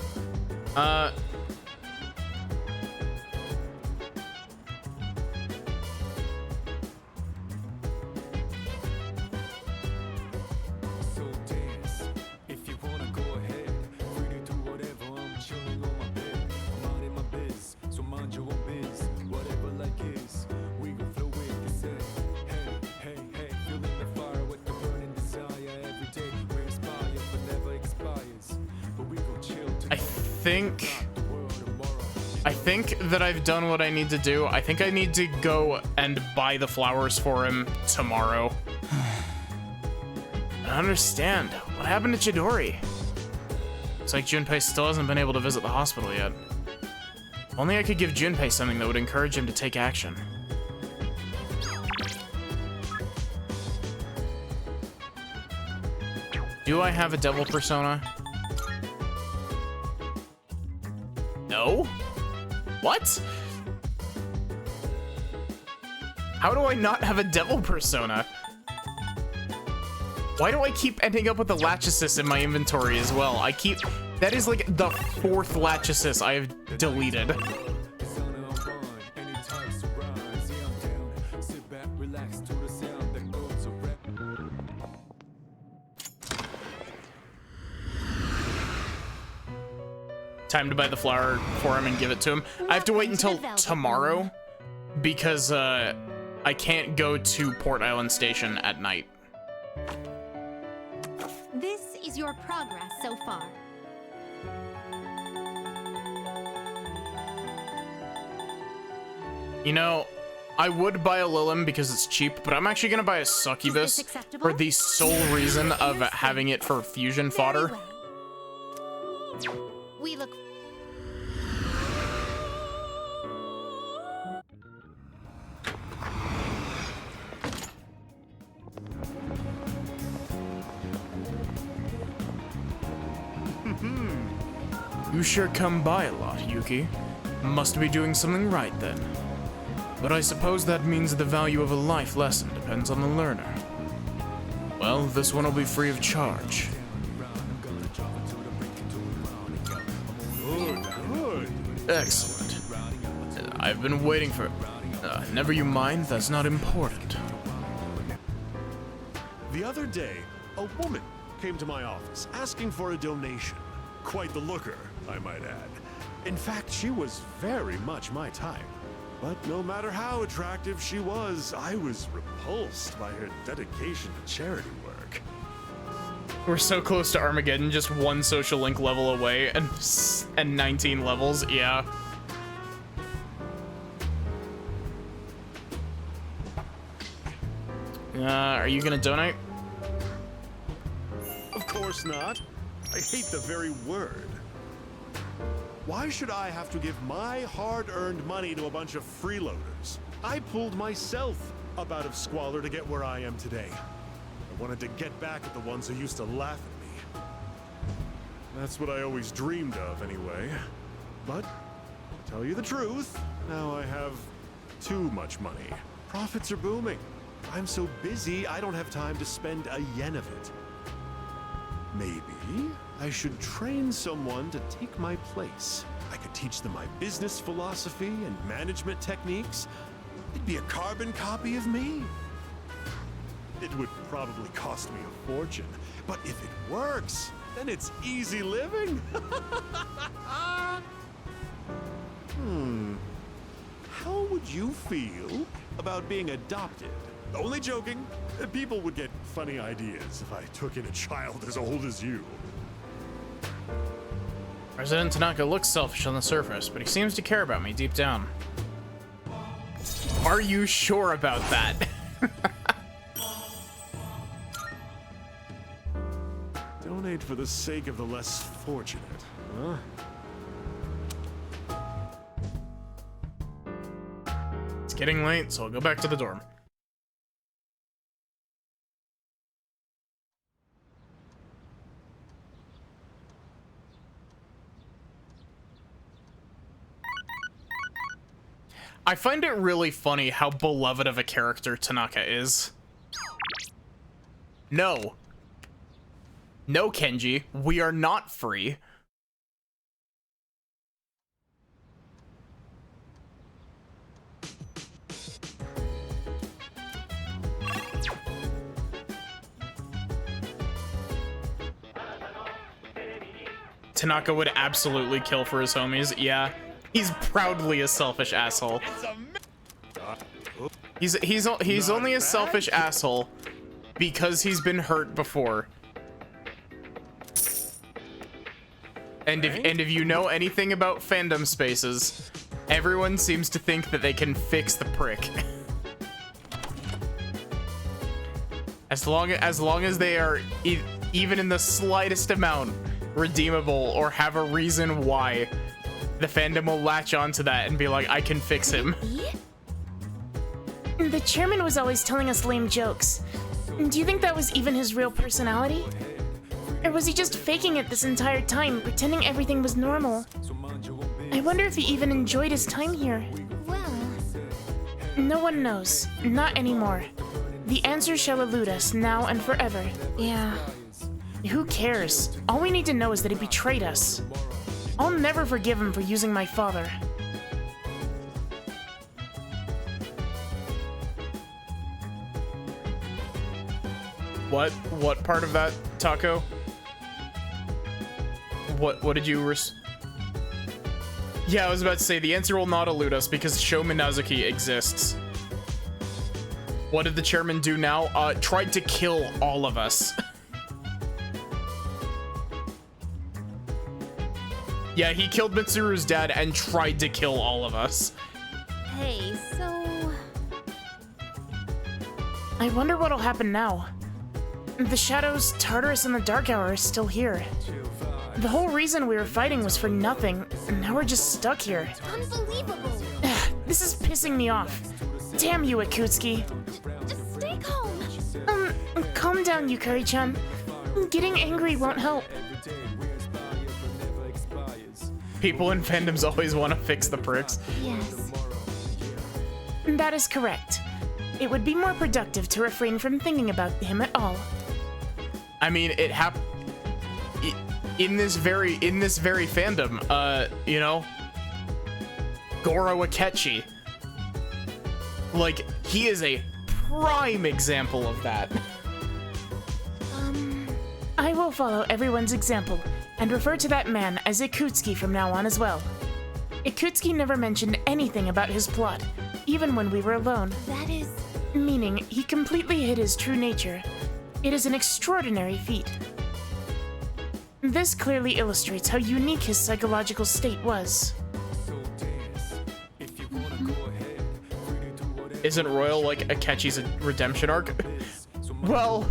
I think that I've done what I need to do. I think I need to go and buy the flowers for him tomorrow. I don't understand. What happened to Chidori? Looks like Junpei still hasn't been able to visit the hospital yet. Only I could give Junpei something that would encourage him to take action. Do I have a devil persona? No? What? How do I not have a devil persona? Why do I keep ending up with a latch assist in my inventory as well? That is like the 4th latch assist I have deleted. Time to buy the flower for him and give it to him. I have to wait until tomorrow because I can't go to Port Island Station at night. This is your progress so far. You know, I would buy a Lilim because it's cheap, but I'm actually gonna buy a Succubus for the sole reason of having it for fusion fodder. We look. You sure come by a lot, Yuki. Must be doing something right then. But I suppose that means the value of a life lesson depends on the learner. Well, this one will be free of charge. Good. Excellent. I've been waiting for... never you mind, that's not important. The other day, a woman came to my office asking for a donation. Quite the looker, I might add. In fact, she was very much my type. But no matter how attractive she was, I was repulsed by her dedication to charity work. We're so close to Armageddon, just 1 social link level away, and 19 levels, yeah. Are you gonna donate? Of course not. I hate the very word. Why should I have to give my hard-earned money to a bunch of freeloaders? I pulled myself up out of squalor to get where I am today. I wanted to get back at the ones who used to laugh at me. That's what I always dreamed of, anyway. But, to tell you the truth, now I have too much money. Profits are booming. I'm so busy, I don't have time to spend a yen of it. Maybe I should train someone to take my place. I could teach them my business philosophy and management techniques. It'd be a carbon copy of me. It would probably cost me a fortune, but if it works, then it's easy living. How would you feel about being adopted? Only joking. People would get funny ideas if I took in a child as old as you. President Tanaka looks selfish on the surface, but he seems to care about me deep down. Are you sure about that? Donate for the sake of the less fortunate, huh? It's getting late, so I'll go back to the dorm. I find it really funny how beloved of a character Tanaka is. No. No, Kenji, we are not free. Tanaka would absolutely kill for his homies, yeah. He's proudly a selfish asshole. He's only a selfish asshole because he's been hurt before. And if you know anything about fandom spaces, everyone seems to think that they can fix the prick. As long as they are even in the slightest amount redeemable or have a reason why the fandom will latch onto that and be like, I can fix him. The chairman was always telling us lame jokes. Do you think that was even his real personality? Or was he just faking it this entire time, pretending everything was normal? I wonder if he even enjoyed his time here. Well, No one knows. Not anymore. The answer shall elude us now and forever. yeah. Who cares? All we need to know is that he betrayed us. I'll never forgive him for using my father. What part of that, Taco? What did you Yeah, I was about to say, the answer will not elude us because Sho Minazuki exists. What did the chairman do now? Tried to kill all of us. Yeah, he killed Mitsuru's dad and tried to kill all of us. Hey, so... I wonder what'll happen now. The Shadows, Tartarus, and the Dark Hour are still here. The whole reason we were fighting was for nothing, and now we're just stuck here. Unbelievable! This is pissing me off. Damn you, Akutsuki. Just stay calm. Calm down, Yukari-chan. Getting angry won't help. People in fandoms always want to fix the pricks. Yes. That is correct. It would be more productive to refrain from thinking about him at all. I mean, it happened in this very fandom. You know, Goro Akechi. Like, he is a prime example of that. I will follow everyone's example and refer to that man as Ikutsuki from now on as well. Ikutsuki never mentioned anything about his plot, even when we were alone. That is... Meaning, he completely hid his true nature. It is an extraordinary feat. This clearly illustrates how unique his psychological state was. Isn't Royal like Akechi's redemption arc? Well,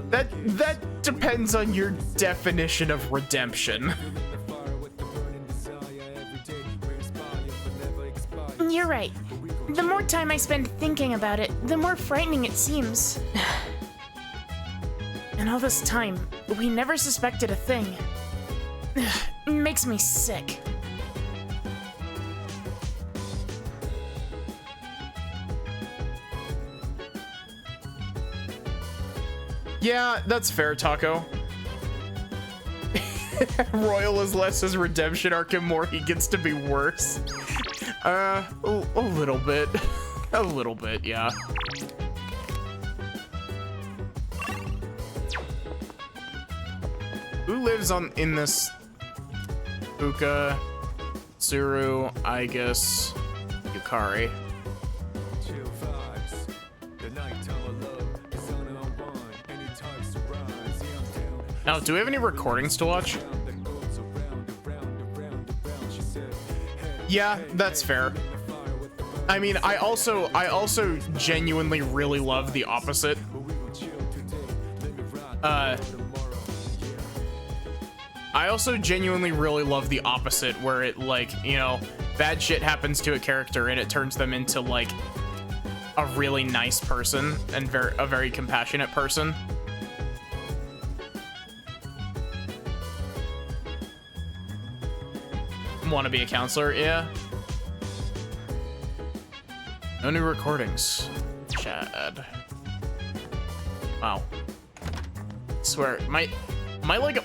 that depends on your definition of redemption. You're right. The more time I spend thinking about it, the more frightening it seems. And all this time, we never suspected a thing. It makes me sick. Yeah, that's fair, Taco. Royal is less his redemption arc and more he gets to be worse. A little bit. A little bit, yeah. Who lives in this? Uka, Tsuru, Igus, Yukari. Now, do we have any recordings to watch? Yeah, that's fair. I mean, I also genuinely really love the opposite. I also genuinely really love the opposite, where it, like, you know, bad shit happens to a character and it turns them into, like, a really nice person and a very compassionate person. Want to be a counselor? Yeah. No new recordings. Chad. Wow. I swear, my like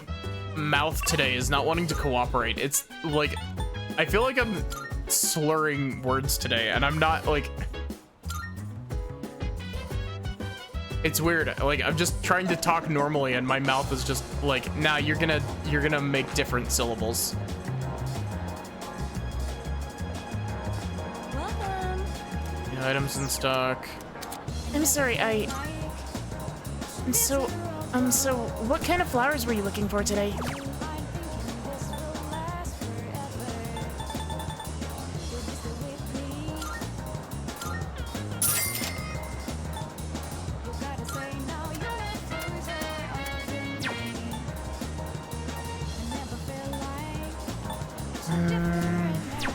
mouth today is not wanting to cooperate. It's like, I feel like I'm slurring words today, and I'm not like. It's weird. Like, I'm just trying to talk normally, and my mouth is just like, nah, you're gonna make different syllables. Items in stock. I'm sorry, So what kind of flowers were you looking for today?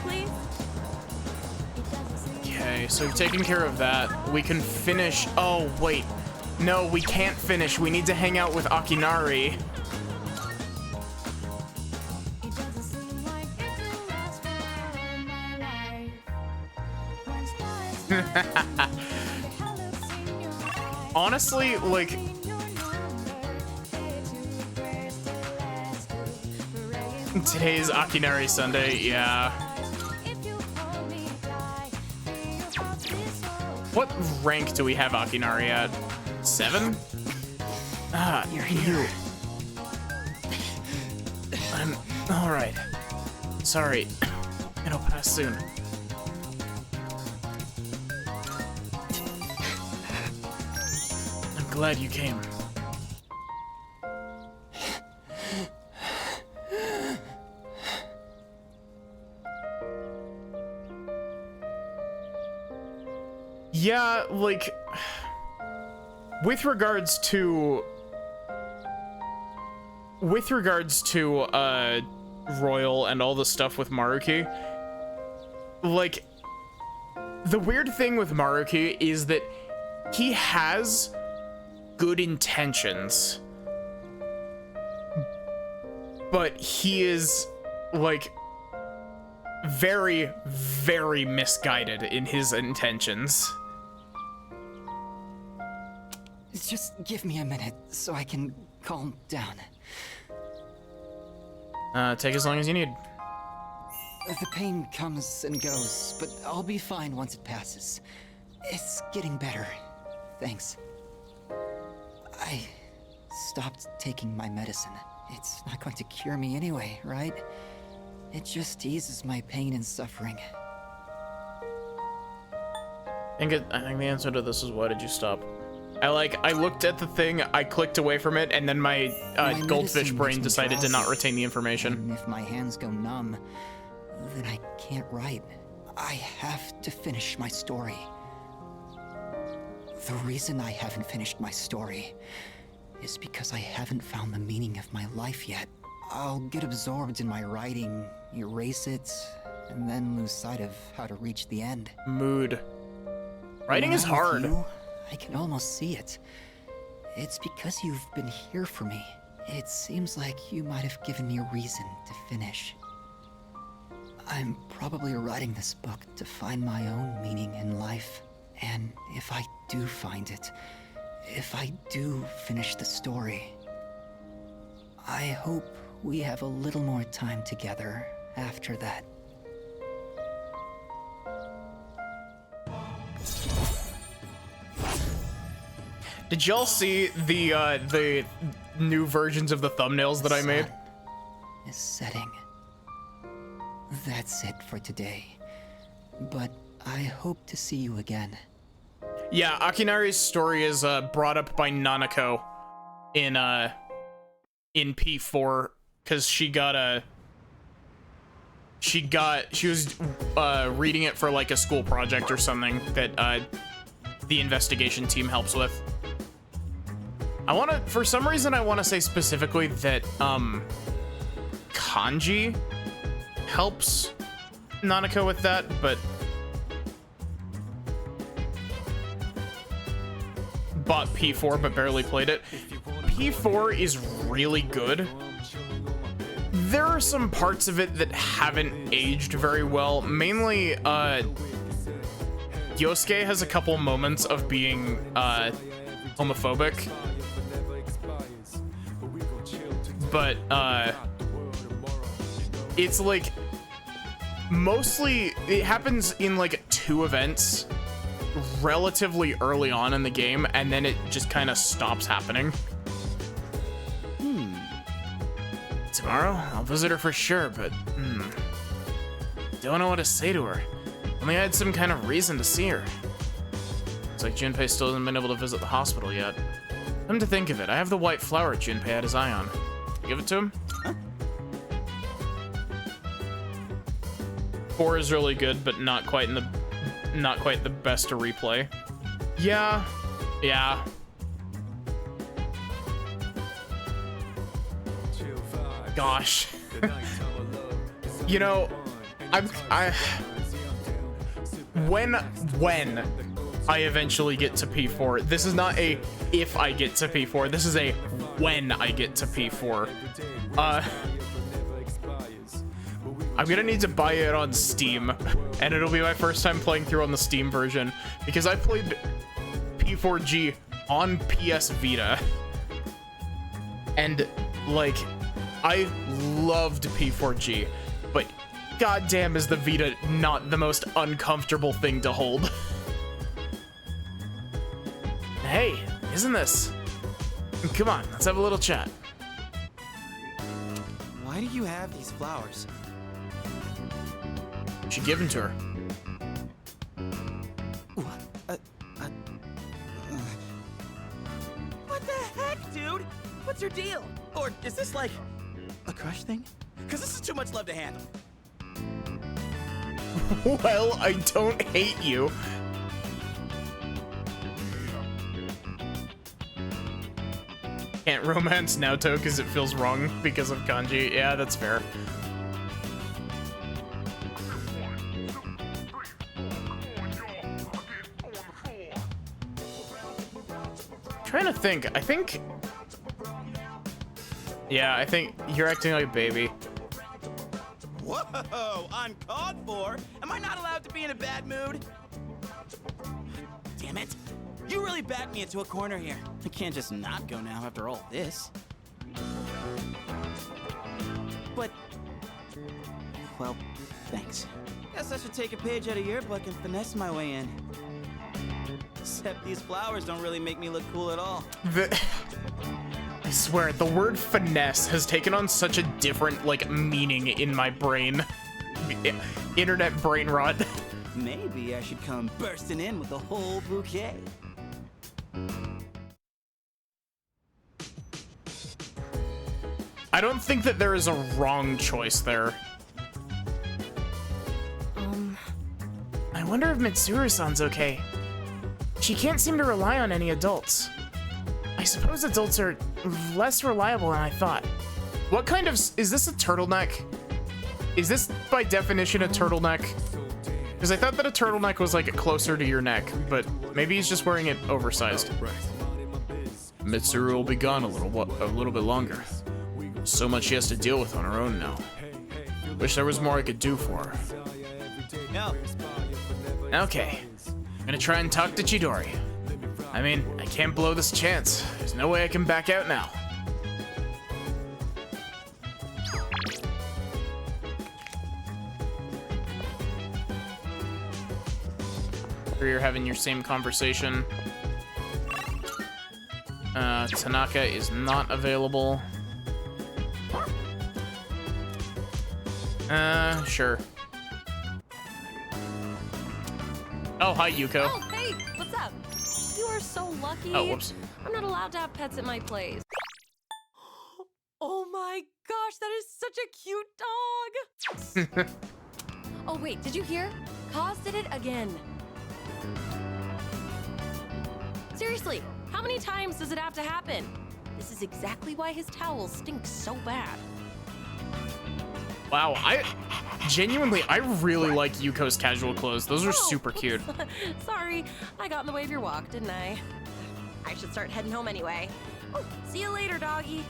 Please? Okay, so we've taken care of that. We can finish. Oh, wait. No, we can't finish. We need to hang out with Akinari. Honestly, like, today's Akinari Sunday, yeah. What rank do we have Akinari at? 7? Ah, you're here. I'm alright. Sorry. It'll pass soon. I'm glad you came. Yeah, like, with regards to Royal and all the stuff with Maruki, like, the weird thing with Maruki is that he has good intentions, but he is, like, very, very misguided in his intentions. Just give me a minute so I can calm down. Take as long as you need. The pain comes and goes, but I'll be fine once it passes. It's getting better. Thanks. I stopped taking my medicine. It's not going to cure me anyway, right? It just eases my pain and suffering. I think the answer to this is, why did you stop? I looked at the thing, I clicked away from it, and then my goldfish brain decided to not retain the information. And if my hands go numb, then I can't write. I have to finish my story. The reason I haven't finished my story is because I haven't found the meaning of my life yet. I'll get absorbed in my writing, erase it, and then lose sight of how to reach the end. Mood. Writing is When I'm with hard. you, I can almost see it. It's because you've been here for me. It seems like you might have given me a reason to finish. I'm probably writing this book to find my own meaning in life. And if I do find it, if I do finish the story, I hope we have a little more time together after that. Did y'all see the new versions of the thumbnails that I made? Sun is setting. That's it for today. But I hope to see you again. Yeah, Akinari's story is brought up by Nanako in P4, because she was reading it for like a school project or something that the investigation team helps with. For some reason I want to say specifically that Kanji helps Nanako with that, but bought P4 but barely played it. P4 is really good. There are some parts of it that haven't aged very well. Mainly, Yosuke has a couple moments of being homophobic. But it's like mostly it happens in like 2 events relatively early on in the game, and then it just kind of stops happening. Tomorrow I'll visit her for sure, but don't know what to say to her. Only I had some kind of reason to see her. It's like Junpei still hasn't been able to visit the hospital yet. Come to think of it, I have the white flower Junpei had his eye on. Give it to him? Huh? 4 is really good, but not quite the best to replay. Yeah. Gosh. You know, when I eventually get to P4, this is not a if I get to P4, this is a when I get to P4. I'm gonna need to buy it on Steam, and it'll be my first time playing through on the Steam version, because I played P4G on PS Vita, and like, I loved P4G, but goddamn is the Vita not the most uncomfortable thing to hold. Hey, isn't this? Come on, let's have a little chat. Why do you have these flowers? You should give them to her. What the heck, dude? What's your deal? Or is this like a crush thing? Because this is too much love to handle. Well, I don't hate you. Can't romance Naoto because it feels wrong because of kanji. Yeah, that's fair. Trying to think. Yeah, I think you're acting like a baby. Whoa, uncalled for? Am I not allowed to be in a bad mood? Damn it. You really backed me into a corner here. I can't just not go now after all this. But, well, thanks. Guess I should take a page out of your book and finesse my way in. Except these flowers don't really make me look cool at all. I swear, the word finesse has taken on such a different, like, meaning in my brain. Internet brain rot. Maybe I should come bursting in with a whole bouquet. I don't think that there is a wrong choice there. I wonder if Mitsuru-san's okay. She can't seem to rely on any adults. I suppose adults are less reliable than I thought. What kind of... is this a turtleneck? Is this, by definition, a turtleneck? Because I thought that a turtleneck was, like, closer to your neck, but maybe he's just wearing it oversized. Mitsuru will be gone a little bit longer. So much she has to deal with on her own now. Wish there was more I could do for her. No. Okay. I'm gonna try and talk to Chidori. I mean, I can't blow this chance. There's no way I can back out now. Or you're having your same conversation. Tanaka is not available. Sure. Oh, hi, Yuko. Oh, hey, what's up? You are so lucky. Oh, whoops. I'm not allowed to have pets at my place. Oh my gosh, that is such a cute dog. Oh, wait, did you hear? Kaz did it again. Seriously, how many times does it have to happen? This is exactly why his towels stink so bad. Wow, I really like Yuko's casual clothes. Those are super cute. Sorry, I got in the way of your walk, didn't I? I should start heading home anyway. Oh, see you later, doggy.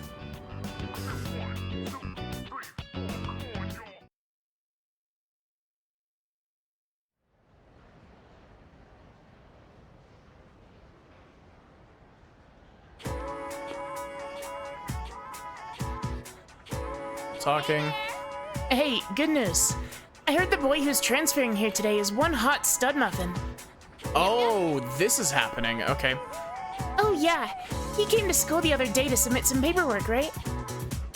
Talking. Hey, good news. I heard the boy who's transferring here today is one hot stud muffin. Oh, this is happening. Okay. Oh yeah, he came to school the other day to submit some paperwork, right?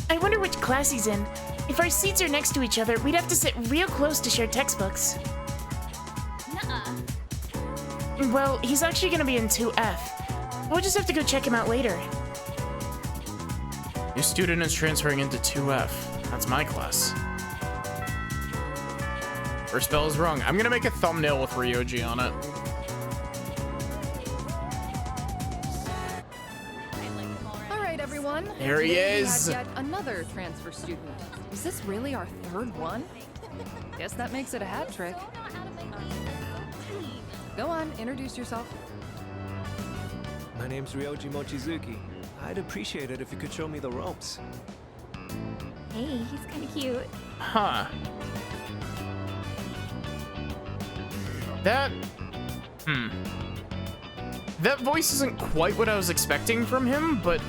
I wonder which class he's in. If our seats are next to each other, we'd have to sit real close to share textbooks. Nuh-uh. Well, he's actually gonna be in 2F. We'll just have to go check him out later. New student is transferring into 2F. That's my class. First spell is wrong. I'm gonna make a thumbnail with Ryoji on it. All right, everyone. There he Today we is. had yet another transfer student. Is this really our third one? Guess that makes it a hat trick. Go on, introduce yourself. My name's Ryoji Mochizuki. I'd appreciate it if you could show me the ropes. Hey, he's kind of cute. Huh. That... That voice isn't quite what I was expecting from him, but...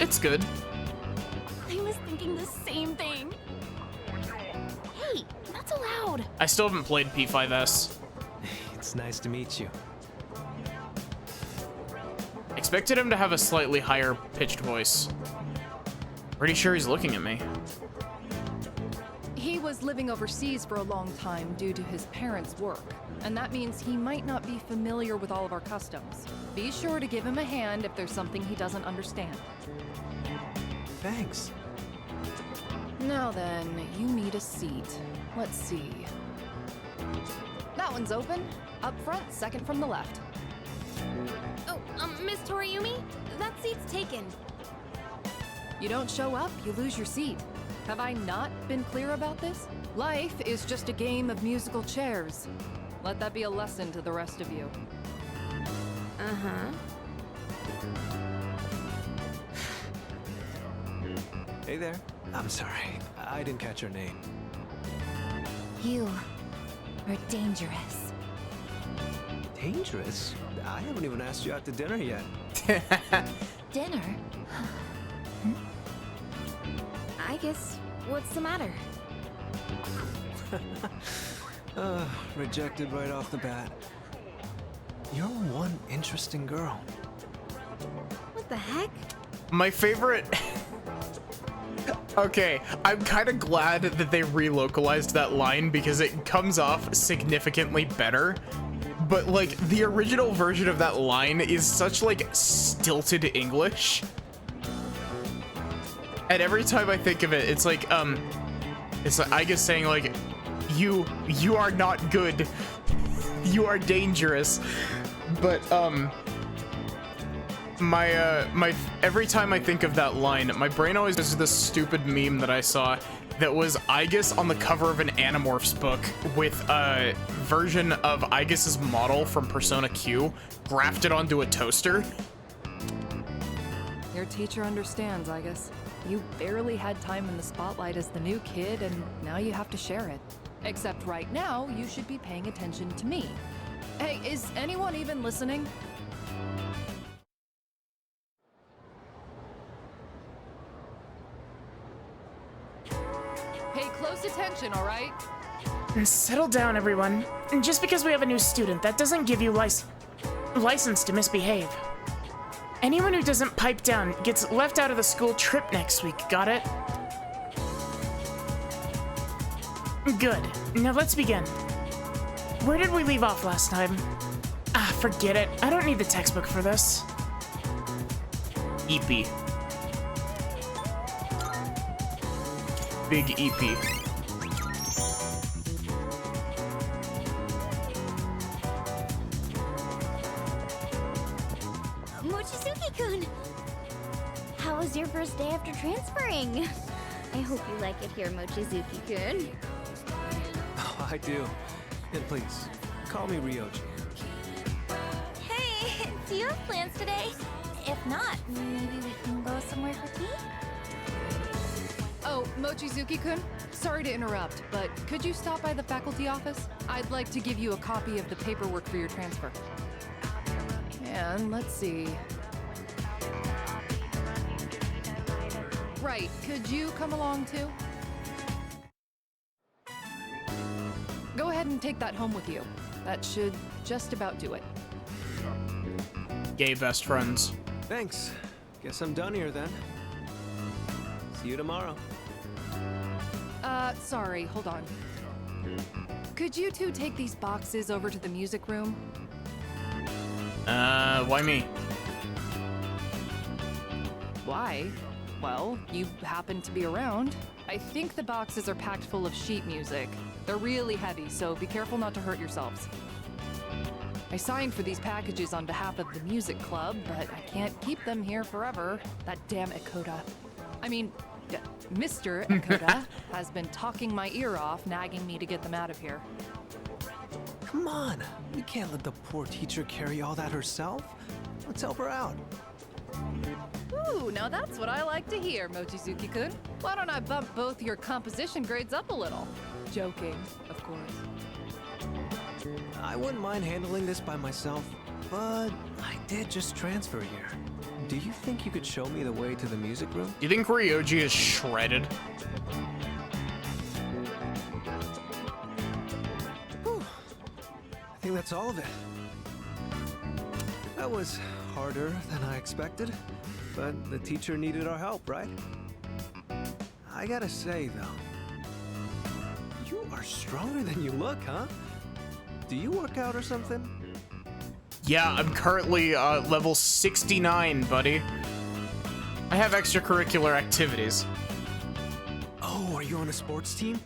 it's good. I was thinking the same thing. Hey, not so loud. I still haven't played P5S. It's nice to meet you. Expected him to have a slightly higher pitched voice. Pretty sure he's looking at me. He was living overseas for a long time due to his parents' work, and that means he might not be familiar with all of our customs. Be sure to give him a hand if there's something he doesn't understand. Thanks. Now then, you need a seat. Let's see. That one's open. Up front, second from the left. Oh, Miss Toriumi, that seat's taken. You don't show up, you lose your seat. Have I not been clear about this? Life is just a game of musical chairs. Let that be a lesson to the rest of you. Uh-huh. Hey there. I'm sorry. I didn't catch your name. You are dangerous. Dangerous? I haven't even asked you out to dinner yet. Dinner? I guess, what's the matter? Rejected right off the bat. You're one interesting girl. What the heck? My favorite... Okay, I'm kind of glad that they relocalized that line because it comes off significantly better. But, like, the original version of that line is such, like, stilted English. And every time I think of it, it's like I guess saying, like, you are not good. You are dangerous. But, every time I think of that line, my brain always does this stupid meme that I saw that was Aigis on the cover of an Animorphs book with a version of Aigis' model from Persona Q grafted onto a toaster. Your teacher understands, I guess. You barely had time in the spotlight as the new kid, and now you have to share it. Except right now, you should be paying attention to me. Hey, is anyone even listening? Pay close attention, all right? Settle down, everyone. Just because we have a new student, that doesn't give you license to misbehave. Anyone who doesn't pipe down gets left out of the school trip next week, got it? Good. Now let's begin. Where did we leave off last time? Ah, forget it. I don't need the textbook for this. EP. Big EP. Mochizuki-kun! How was your first day after transferring? I hope you like it here, Mochizuki-kun. Oh, I do. And please, call me Ryoji. Hey, do you have plans today? If not, maybe we can go somewhere for tea? Oh, Mochizuki-kun, sorry to interrupt, but could you stop by the faculty office? I'd like to give you a copy of the paperwork for your transfer. And let's see. Right, could you come along too? Go ahead and take that home with you. That should just about do it. Gay best friends. Thanks. Guess I'm done here then. See you tomorrow. Sorry, hold on. Could you two take these boxes over to the music room? Why me? Why? Well, you happen to be around. I think the boxes are packed full of sheet music. They're really heavy, so be careful not to hurt yourselves. I signed for these packages on behalf of the music club, but I can't keep them here forever. That damn Ekota. I mean, Mr. Ekota has been talking my ear off, nagging me to get them out of here. Come on, we can't let the poor teacher carry all that herself. Let's help her out. Ooh, now that's what I like to hear, Mochizuki-kun. Why don't I bump both your composition grades up a little? Joking, of course. I wouldn't mind handling this by myself, but I did just transfer here. Do you think you could show me the way to the music room? You think Ryoji is shredded? Whew. I think that's all of it. That was harder than I expected, but the teacher needed our help, right? I gotta say, though, you are stronger than you look, huh? Do you work out or something? Yeah, I'm currently level 69, buddy. I have extracurricular activities. Oh, are you on a sports team?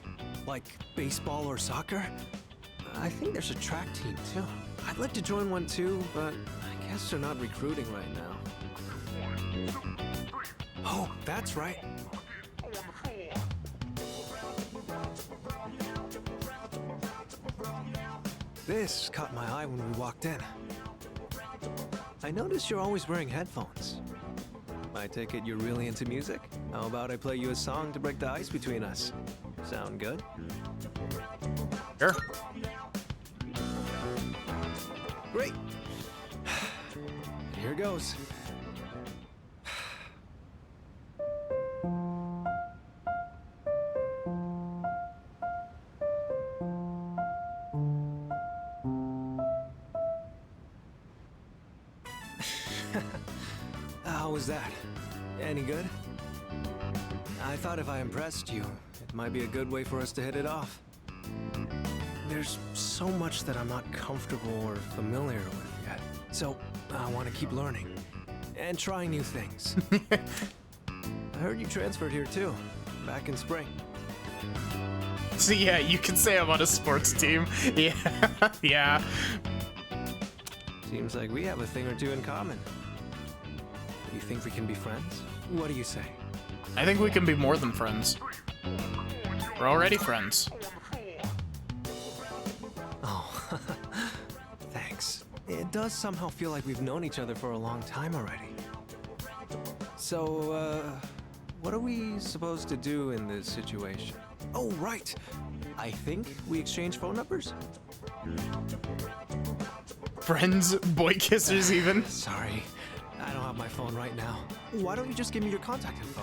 Like baseball or soccer? I think there's a track team, too. I'd like to join one, too, but I guess they're not recruiting right now. Oh, that's right. This caught my eye when we walked in. I noticed you're always wearing headphones. I take it you're really into music? How about I play you a song to break the ice between us? Sound good? Sure. Great. Here goes. How was that? Any good? I thought if I impressed you, it might be a good way for us to hit it off. There's so much that I'm not comfortable or familiar with yet, so I want to keep learning and trying new things. I heard you transferred here too, back in spring. So yeah, you can say I'm on a sports team. Yeah, yeah. Seems like we have a thing or two in common. You think we can be friends? What do you say? I think we can be more than friends. We're already friends. Oh, thanks. It does somehow feel like we've known each other for a long time already. So, what are we supposed to do in this situation? Oh, right. I think we exchange phone numbers? Friends? Boy kissers even? Sorry. I don't have my phone right now. Why don't you just give me your contact info?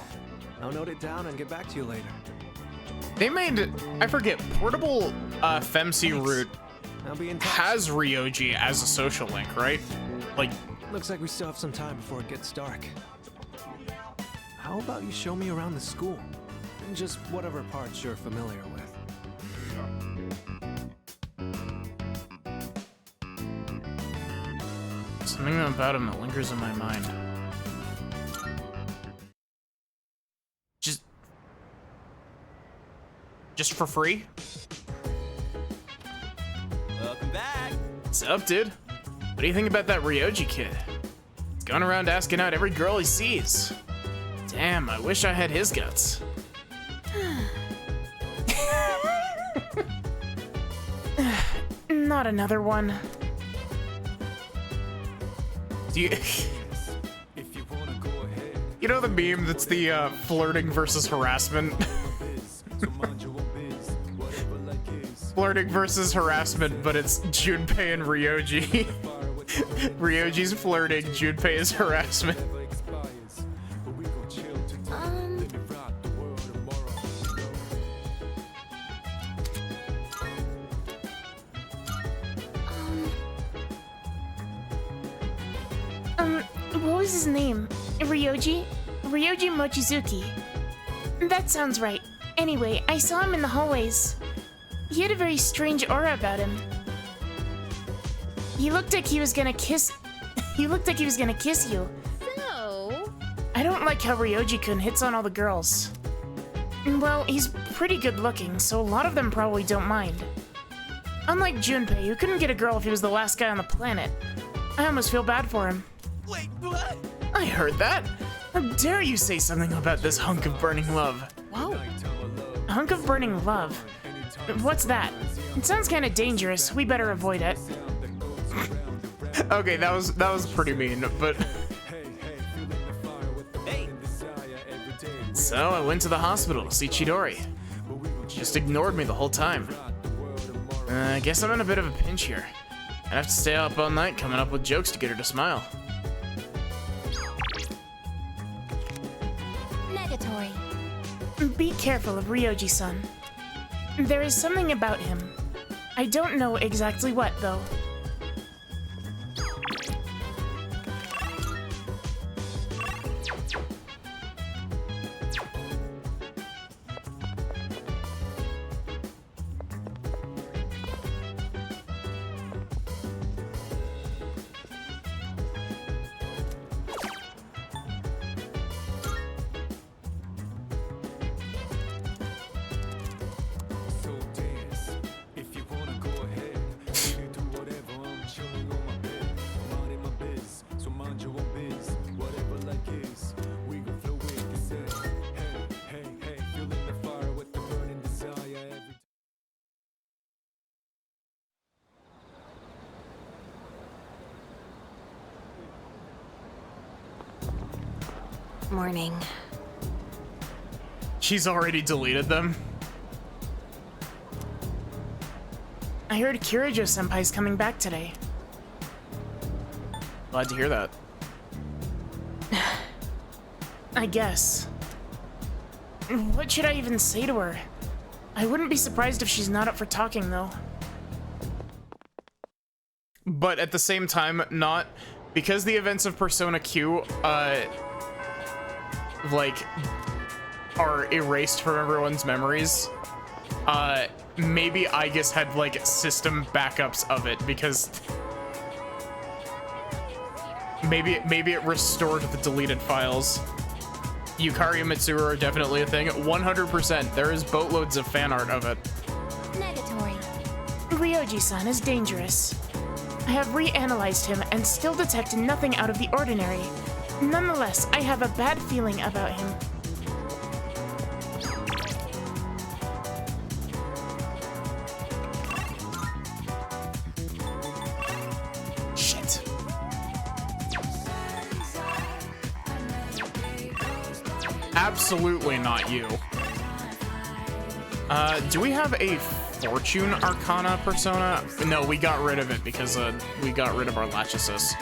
I'll note it down and get back to you later. They made, I forget, portable FemC route I'll be in touch. has Ryoji as a social link, right? Like, looks like we still have some time before it gets dark. How about you show me around the school? Just whatever parts you're familiar with. something about him that lingers in my mind. Just for free? Welcome back. What's up, dude? What do you think about that Ryoji kid? He's going around asking out every girl he sees. Damn, I wish I had his guts. Not another one. Do you... You know the meme that's the flirting versus harassment? Flirting versus harassment, but it's Junpei and Ryoji. Ryoji's flirting, Junpei is harassment. What was his name? Ryoji? Ryoji Mochizuki. That sounds right. Anyway, I saw him in the hallways. He had a very strange aura about him. He looked like he was gonna kiss... He looked like he was gonna kiss you. So? I don't like how Ryoji-kun hits on all the girls. Well, he's pretty good looking, so a lot of them probably don't mind. Unlike Junpei, who couldn't get a girl if he was the last guy on the planet. I almost feel bad for him. Wait, what? I heard that. How dare you say something about this hunk of burning love? Whoa. A hunk of burning love? What's that? It sounds kind of dangerous. We better avoid it. Okay, that was pretty mean, but... So I went to the hospital to see Chidori. She just ignored me the whole time. I guess I'm in a bit of a pinch here. I'd have to stay up all night coming up with jokes to get her to smile. Negatory. Be careful of Ryoji-san. There is something about him. I don't know exactly what, though. Morning. She's already deleted them. I heard Kirijo-senpai's coming back today. Glad to hear that. I guess. What should I even say to her? I wouldn't be surprised if she's not up for talking, though. But at the same time, not, because the events of Persona Q, like, are erased from everyone's memories. Maybe Aegis had, like, system backups of it, because maybe it restored the deleted files. Yukari and Mitsuru are definitely a thing. 100%. There is boatloads of fan art of it. Negatory. Ryoji-san is dangerous. I have reanalyzed him and still detect nothing out of the ordinary. Nonetheless, I have a bad feeling about him. Shit. Absolutely not you. Do we have a Fortune Arcana persona? No, we got rid of it because we got rid of our Lachesis.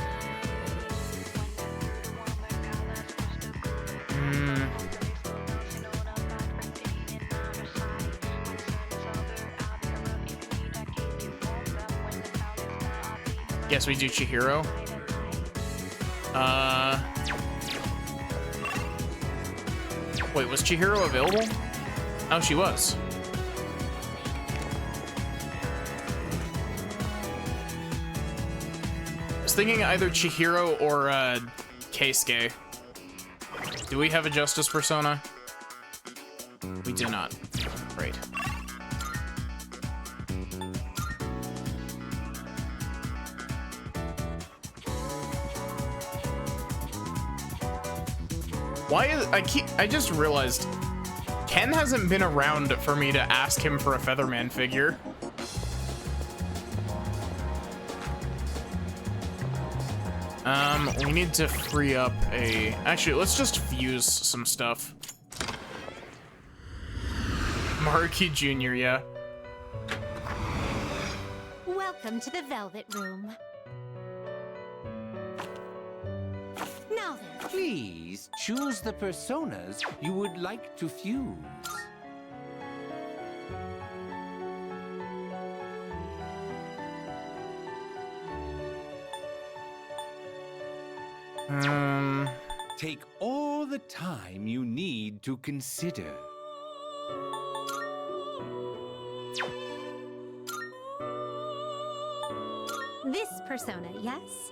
Guess we do Chihiro. Wait, was Chihiro available? Oh, she was. I was thinking either Chihiro or Keisuke. Do we have a Justice persona? We do not. Great. Why is I just realized Ken hasn't been around for me to ask him for a Featherman figure. We need to free up a... Actually, let's just fuse some stuff. Maruki Jr., yeah. Welcome to the Velvet Room. Now then. Please choose the personas you would like to fuse. Take all the time you need to consider. This persona, yes?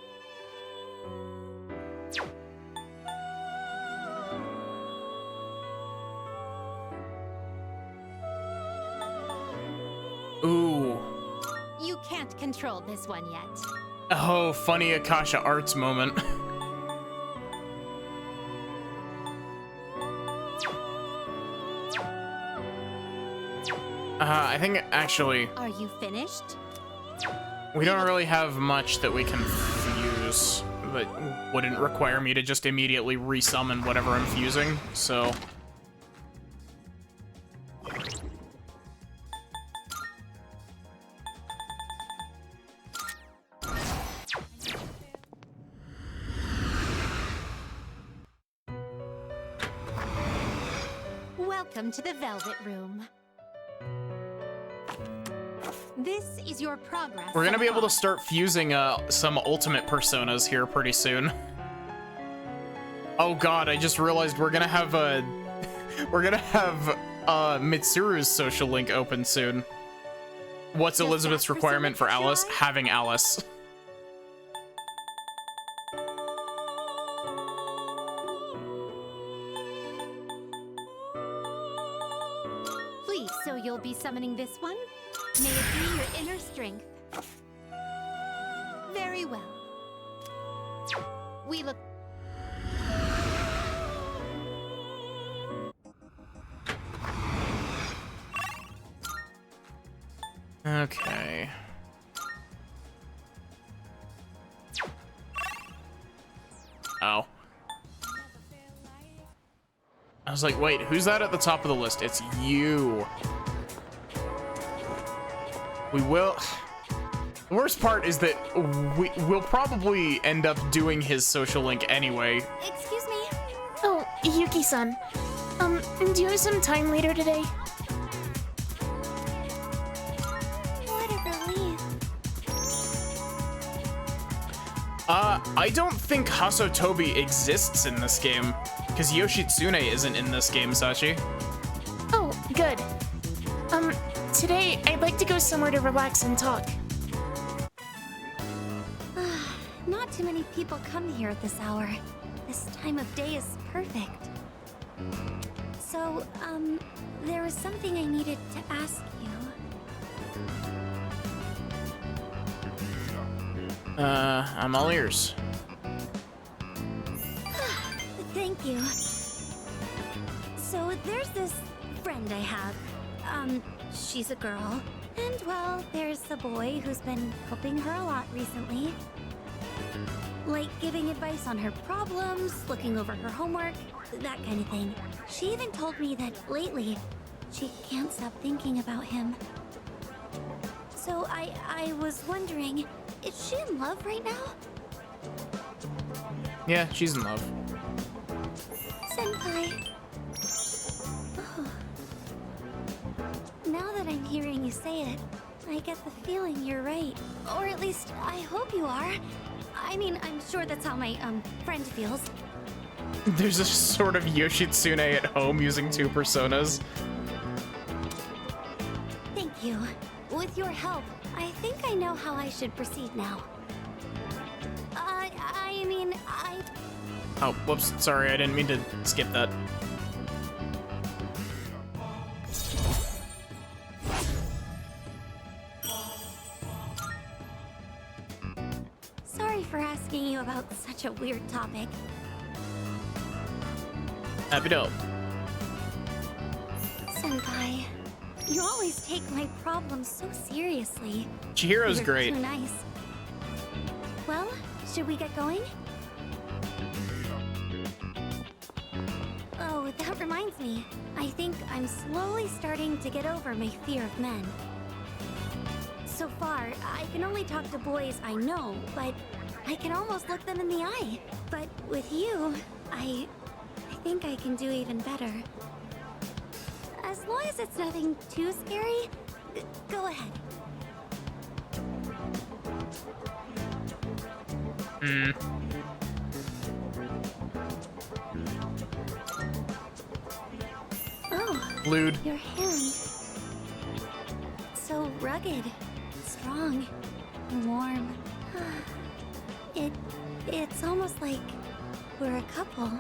Ooh. You quite controlled this one yet. Oh, funny Akasha Arts moment. I think actually Are you finished? we don't really have much that we can fuse that wouldn't require me to just immediately resummon whatever I'm fusing, so. Welcome to the Velvet Room. This is your progress. We're gonna be able to start fusing some ultimate personas here pretty soon. Oh god, I just realized we're gonna have Mitsuru's social link open soon. What's Elizabeth's requirement for Alice? Having Alice. Please, so you'll be summoning this one? May it be your inner strength. Very well. We look... Okay. Oh. I was like, wait, who's that at the top of the list? It's you. We will... The worst part is that we'll probably end up doing his social link anyway. Excuse me? Oh, Yuki-san. Do you have some time later today? What a relief. I don't think Hasotobi exists in this game, because Yoshitsune isn't in this game, Sachi. Oh, good. Today, I'd like to go somewhere to relax and talk. Not too many people come here at this hour. This time of day is perfect. So, there was something I needed to ask you. I'm all ears. Thank you. So, there's this friend I have. She's a girl. And, well, there's a boy who's been helping her a lot recently. Like giving advice on her problems, looking over her homework, that kind of thing. She even told me that lately, she can't stop thinking about him. So I was wondering, is she in love right now? Yeah, she's in love. Senpai. Oh. Now that I'm hearing you say it, I get the feeling you're right. Or at least, I hope you are. I mean, I'm sure that's how my, friend feels. There's a sort of Yoshitsune at home using two personas. Thank you. With your help, I think I know how I should proceed now. I mean, Oh, whoops, sorry, I didn't mean to skip that. Sorry for asking you about such a weird topic. Happy to help. Senpai, you always take my problems so seriously. Chihiro's You're great. too nice. Well, should we get going? Oh, that reminds me. I think I'm slowly starting to get over my fear of men. So far, I can only talk to boys I know, but I can almost look them in the eye. But with you, I think I can do even better. As long as it's nothing too scary, go ahead. Oh, Lewd. your hand. So rugged, strong, warm. It's almost like we're a couple.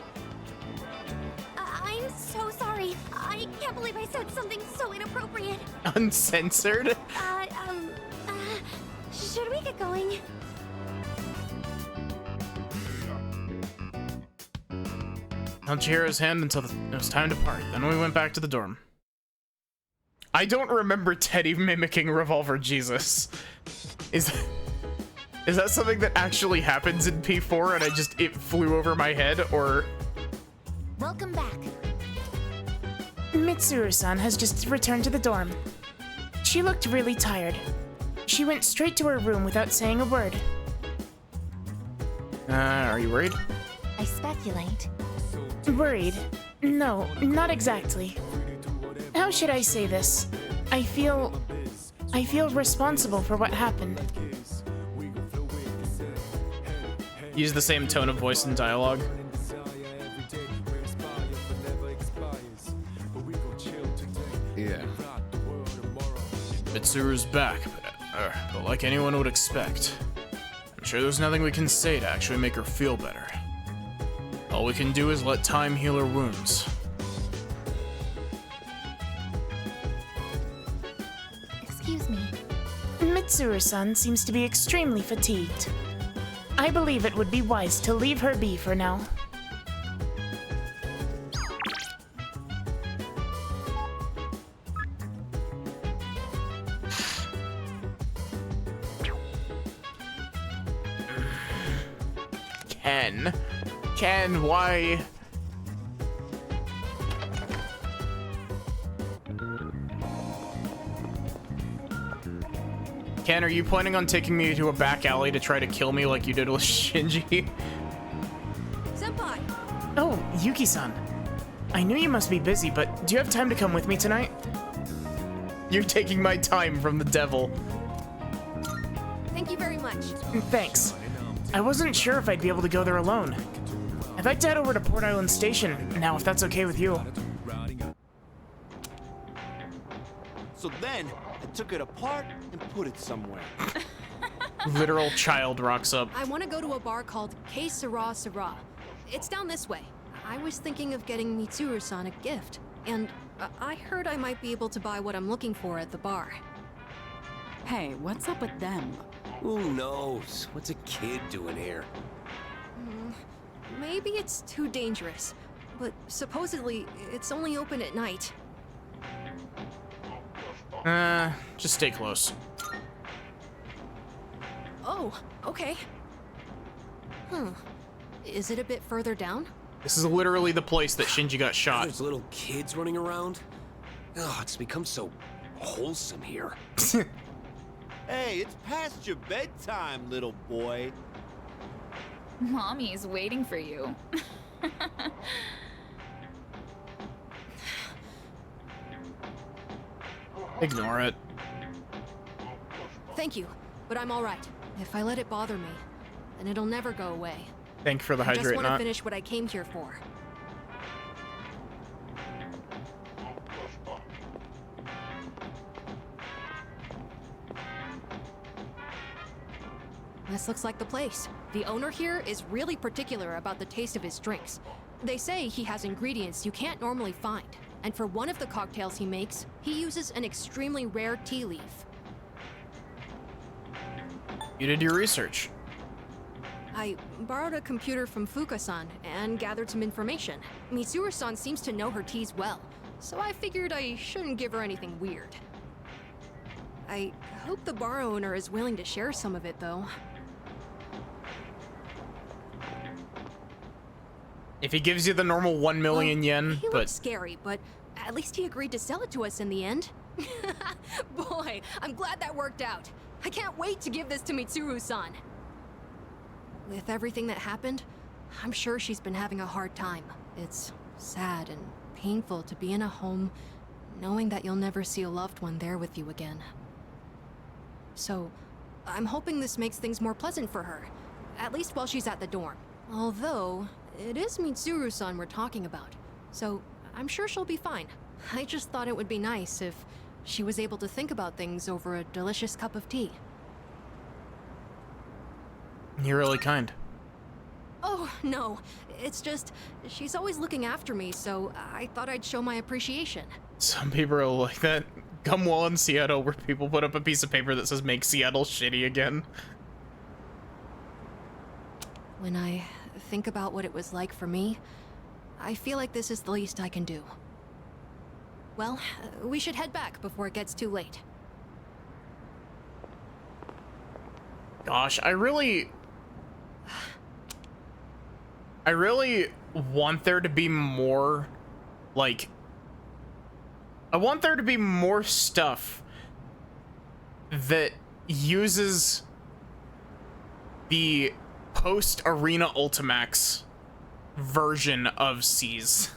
I'm so sorry. I can't believe I said something so inappropriate. Uncensored? get going. Held Chihiro's hand until it was time to part. Then we went back to the dorm. I don't remember Teddy mimicking Revolver Jesus. Is that something that actually happens in P4 and it flew over my head, or? Welcome back. Mitsuru-san has just returned to the dorm. She looked really tired. She went straight to her room without saying a word. Are you worried? I speculate. Worried? No, not exactly. How should I say this? I feel responsible for what happened. Use the same tone of voice and dialogue. Yeah. Mitsuru's back, but like anyone would expect, I'm sure there's nothing we can say to actually make her feel better. All we can do is let time heal her wounds. Excuse me. Mitsuru-san seems to be extremely fatigued. I believe it would be wise to leave her be for now. Ken, why? Ken, are you planning on taking me to a back alley to try to kill me like you did with Shinji? Senpai! Oh, Yuki-san. I knew you must be busy, but do you have time to come with me tonight? You're taking my time from the devil. Thank you very much. Thanks. I wasn't sure if I'd be able to go there alone. I'd like to head over to Port Island Station now, if that's okay with you. So then, I took it apart and put it somewhere. Literal child rocks up. I want to go to a bar called Que Sera Sera. It's down this way. I was thinking of getting Mitsuru-san a gift, and I heard I might be able to buy what I'm looking for at the bar. Hey, what's up with them? Who knows? What's a kid doing here? Maybe it's too dangerous, but supposedly it's only open at night. Just stay close. Oh, okay. Is it a bit further down? This is literally the place that Shinji got shot. There's little kids running around. Oh, it's become so wholesome here. Hey, it's past your bedtime, little boy. Mommy's waiting for you. Ignore it. Thank you, but I'm all right. If I let it bother me, then it'll never go away. Thank you for the I just hydrate want to knot. finish what I came here for. This looks like the place. The owner here is really particular about the taste of his drinks. They say he has ingredients you can't normally find, and for one of the cocktails he makes, he uses an extremely rare tea leaf. You did your research. I borrowed a computer from Fuka-san and gathered some information. Mitsuru-san seems to know her teas well, so I figured I shouldn't give her anything weird. I hope the bar owner is willing to share some of it, though. If he gives you the normal 1 million yen, He but looked scary, but at least he agreed to sell it to us in the end. Boy, I'm glad that worked out. I can't wait to give this to Mitsuru-san. With everything that happened, I'm sure she's been having a hard time. It's sad and painful to be in a home knowing that you'll never see a loved one there with you again. So, I'm hoping this makes things more pleasant for her, at least while she's at the dorm. Although, it is Mitsuru-san we're talking about, so I'm sure she'll be fine. I just thought it would be nice if she was able to think about things over a delicious cup of tea. you're really kind. Oh, no. It's just, she's always looking after me, so I thought I'd show my appreciation. Some people are like that Gumwall in Seattle where people put up a piece of paper that says make Seattle shitty again. When I think about what it was like for me, I feel like this is the least I can do. Well, we should head back before it gets too late. Gosh, I really want there to be more, like, I want there to be more stuff that uses the post-Arena Ultimax version of Seas.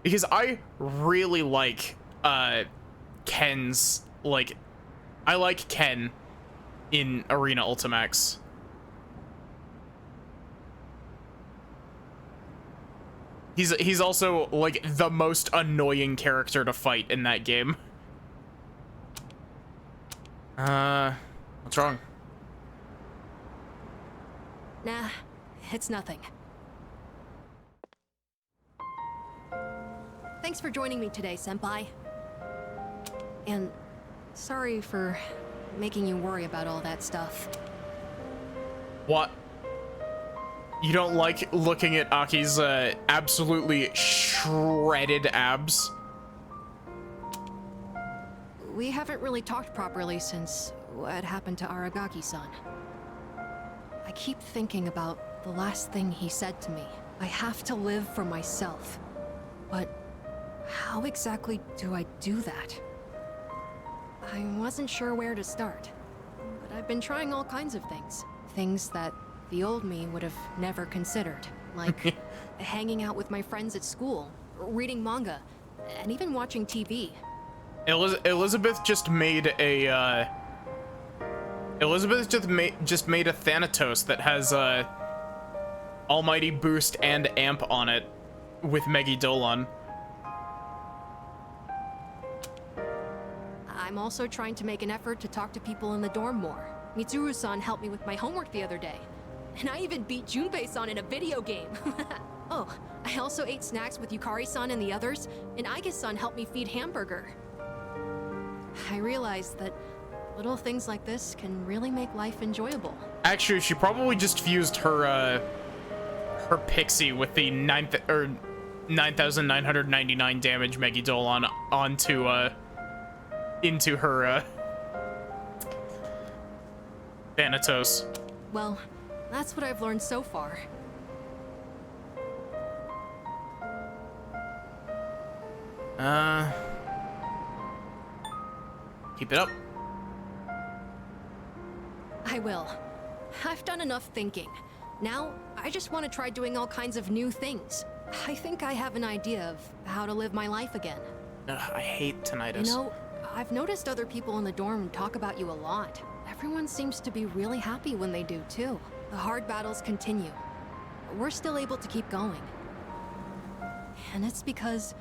Because I really like Ken's, like, I like Ken in Arena Ultimax. He's also like the most annoying character to fight in that game. What's wrong? Nah, it's nothing. Thanks for joining me today, Senpai. And sorry for making you worry about all that stuff. What? You don't like looking at Aki's absolutely shredded abs? We haven't really talked properly since what happened to Aragaki-san. I keep thinking about the last thing he said to me. I have to live for myself. But how exactly do I do that? I wasn't sure where to start. But I've been trying all kinds of things. Things that the old me would have never considered. Like hanging out with my friends at school, reading manga, and even watching TV. Elizabeth just made a just made a Thanatos that has Almighty Boost and Amp on it with Megi Dolan. I'm also trying to make an effort to talk to people in the dorm more. Mitsuru-san helped me with my homework the other day. And I even beat Junpei-san in a video game. Oh, I also ate snacks with Yukari-san and the others, and Aige-san helped me feed Hamburger. I realized that little things like this can really make life enjoyable. Actually, she probably just fused her her Pixie with the 9,999 damage Megi Dolan onto into her Thanatos. Well, that's what I've learned so far. Keep it up. I will. I've done enough thinking. Now, I just want to try doing all kinds of new things. I think I have an idea of how to live my life again. I hate tinnitus. You know, I've noticed other people in the dorm talk about you a lot. Everyone seems to be really happy when they do, too. The hard battles continue. We're still able to keep going. And it's because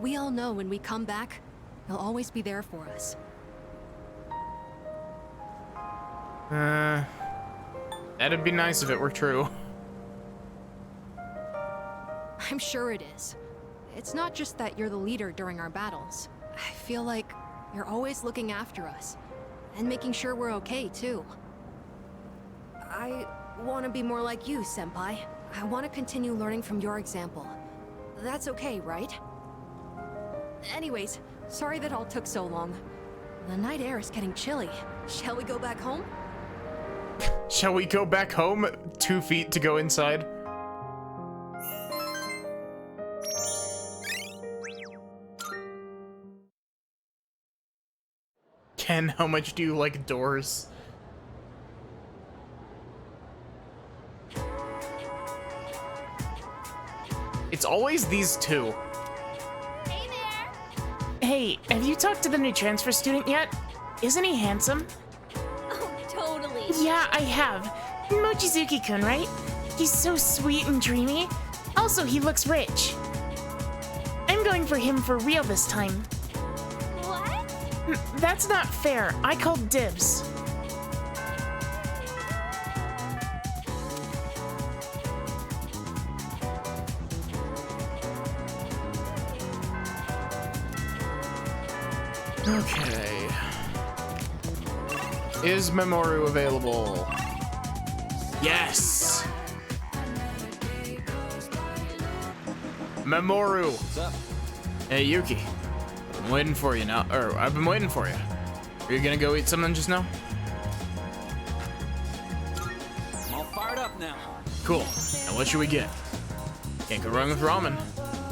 we all know when we come back, you'll always be there for us. That'd be nice if it were true. I'm sure it is. It's not just that you're the leader during our battles. I feel like you're always looking after us. And making sure we're okay, too. I want to be more like you, Senpai. I want to continue learning from your example. That's okay, right? Anyways, sorry that all took so long. The night air is getting chilly. Shall we go back home? Shall we go back home? 2 feet to go inside. Ken, how much do you like doors? It's always these two. Hey there! Hey, have you talked to the new transfer student yet? Isn't he handsome? Oh, totally. Yeah, I have. Mochizuki-kun, right? He's so sweet and dreamy. Also, he looks rich. I'm going for him for real this time. What? That's not fair. I called dibs. Okay. Is Memoru available? Yes! Mamoru. What's up? Hey, Yuki. I'm waiting for you now. Or, I've been waiting for you. Are you gonna go eat something just now? I'm all fired up now. Cool. Now what should we get? Can't go wrong with ramen.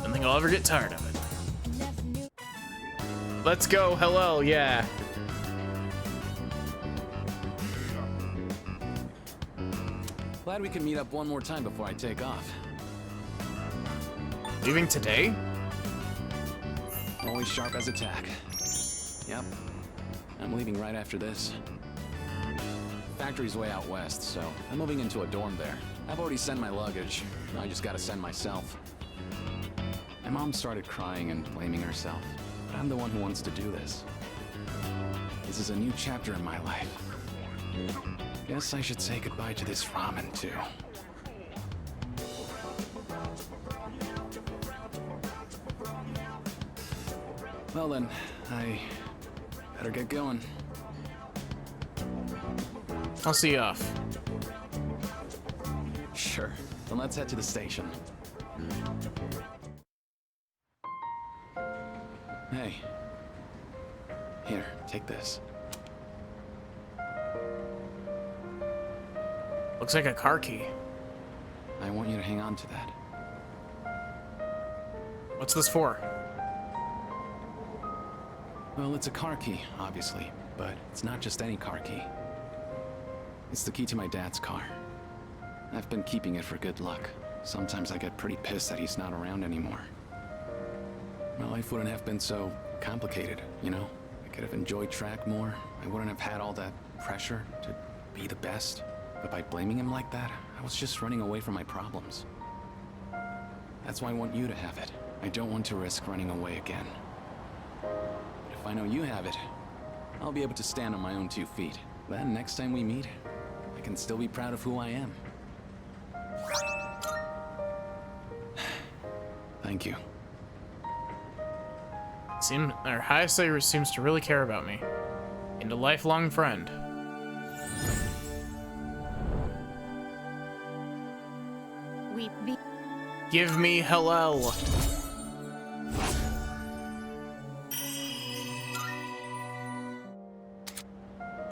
Don't think I'll ever get tired of it. Let's go, hello, yeah. Glad we can meet up one more time before I take off. Leaving today? Always sharp as a tack. Yep. I'm leaving right after this. Factory's way out west, so I'm moving into a dorm there. I've already sent my luggage. Now I just gotta send myself. My mom started crying and blaming herself. But I'm the one who wants to do this. This is a new chapter in my life. Guess I should say goodbye to this ramen, too. Well then, I better get going. I'll see you off. Sure. Then let's head to the station. Hey. Here, take this. Looks like a car key. I want you to hang on to that. What's this for? Well, it's a car key, obviously, but it's not just any car key. It's the key to my dad's car. I've been keeping it for good luck. Sometimes I get pretty pissed that he's not around anymore. My life wouldn't have been so complicated, you know? I could have enjoyed track more. I wouldn't have had all that pressure to be the best. But by blaming him like that, I was just running away from my problems. That's why I want you to have it. I don't want to risk running away again. But if I know you have it, I'll be able to stand on my own 2 feet. Then, next time we meet, I can still be proud of who I am. Thank you. Hayase seems to really care about me. And a lifelong friend. Give me Hillel.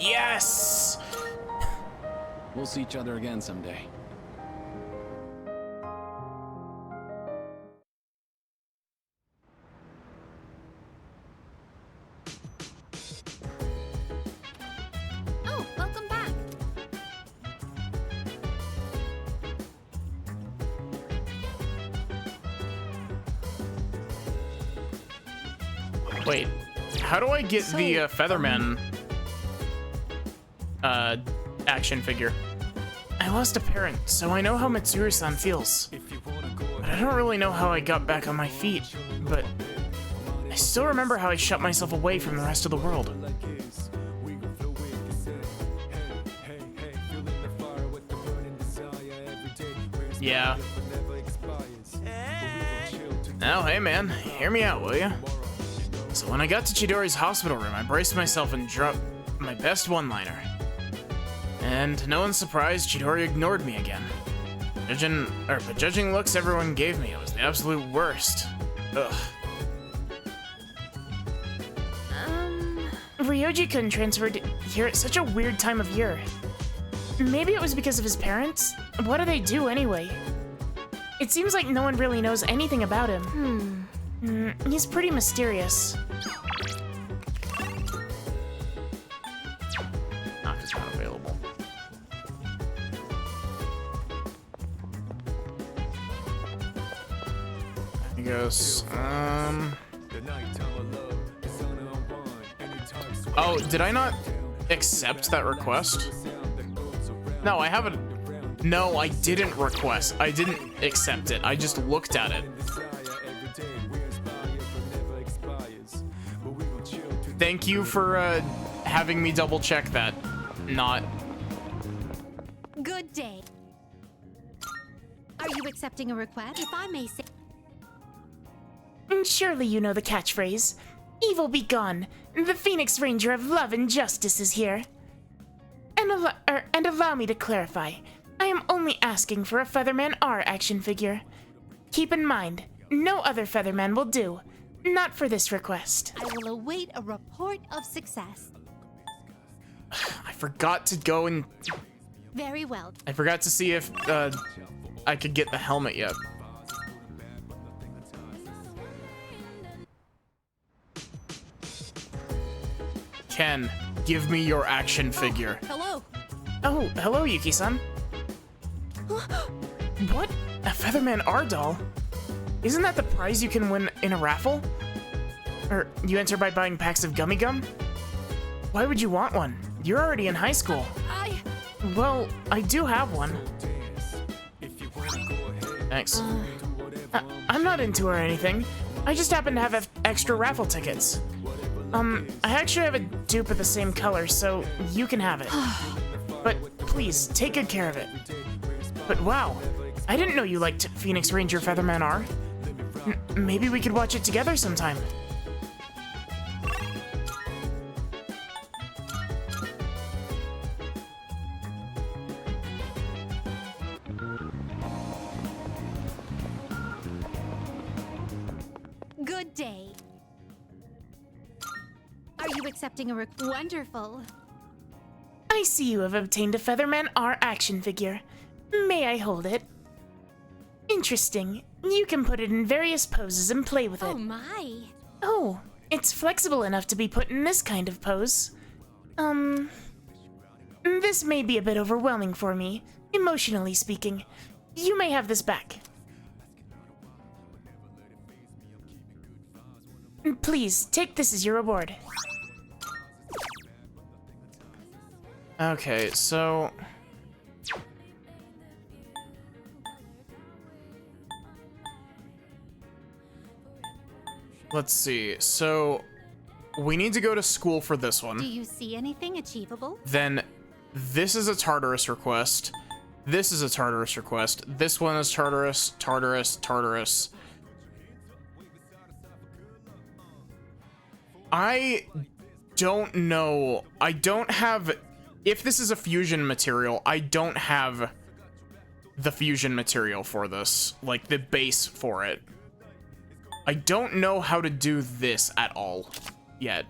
Yes! We'll see each other again someday. Oh, welcome back. Wait, how do I get the Featherman action figure? I lost a parent, so I know how Mitsuru-san feels. But I don't really know how I got back on my feet, but I still remember how I shut myself away from the rest of the world. Yeah. Now, hey man, hear me out, will ya? So when I got to Chidori's hospital room, I braced myself and dropped my best one-liner. And to no one's surprise, Chidori ignored me again. Judging looks everyone gave me, it was the absolute worst. Ugh. Ryoji-kun transferred here at such a weird time of year. Maybe it was because of his parents? What do they do anyway? It seems like no one really knows anything about him. He's pretty mysterious. Knock is not available. He goes, Oh, did I not accept that request? No, I haven't. No, I didn't request. I didn't accept it. I just looked at it. Thank you for having me double check that. Not. Good day. Are you accepting a request? If I may say. Surely you know the catchphrase. Evil be gone. The Phoenix Ranger of Love and Justice is here. And allow me to clarify. I am only asking for a Featherman R action figure. Keep in mind, No other Featherman will do. Not for this request. I will await a report of success. I forgot to go and... Very well. I forgot to see if I could get the helmet yet. Ken, give me your action figure. Hello. Oh, hello, Yuki-san. What? A Featherman R doll? Isn't that the prize you can win in a raffle? Or you enter by buying packs of gummy gum? Why would you want one? You're already in high school. Well, I do have one. Thanks. I'm not into her or anything. I just happen to have extra raffle tickets. I actually have a dupe of the same color, so you can have it. But please, take good care of it. But wow, I didn't know you liked Phoenix Ranger Featherman R. Maybe we could watch it together sometime. Good day. Are you accepting a Wonderful. I see you have obtained a Featherman R action figure. May I hold it? Interesting. You can put it in various poses and play with it. Oh my. Oh, it's flexible enough to be put in this kind of pose. This may be a bit overwhelming for me, emotionally speaking. You may have this back. Please, take this as your reward. Okay, so... Let's see, so... We need to go to school for this one. Do you see anything achievable? Then this is a Tartarus request. This is a Tartarus request. This one is Tartarus, Tartarus, Tartarus. I don't know. I don't have... If this is a fusion material, I don't have the fusion material for this. Like, the base for it. I don't know how to do this at all yet.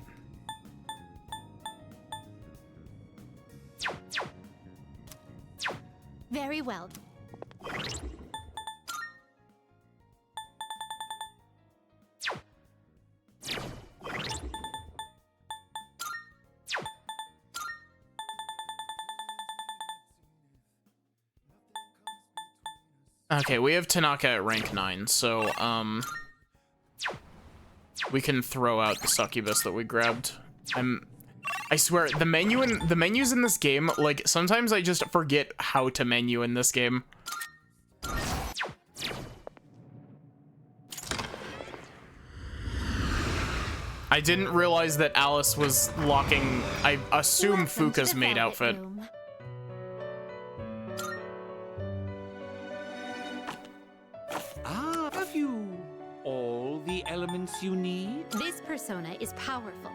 Very well. Okay, we have Tanaka at rank 9, so, we can throw out the succubus that we grabbed. I swear, the menus in this game, like, sometimes I just forget how to menu in this game. I didn't realize that Alice was locking, I assume, Fuka's maid outfit. Ah, have you all the elements you need? This persona is powerful.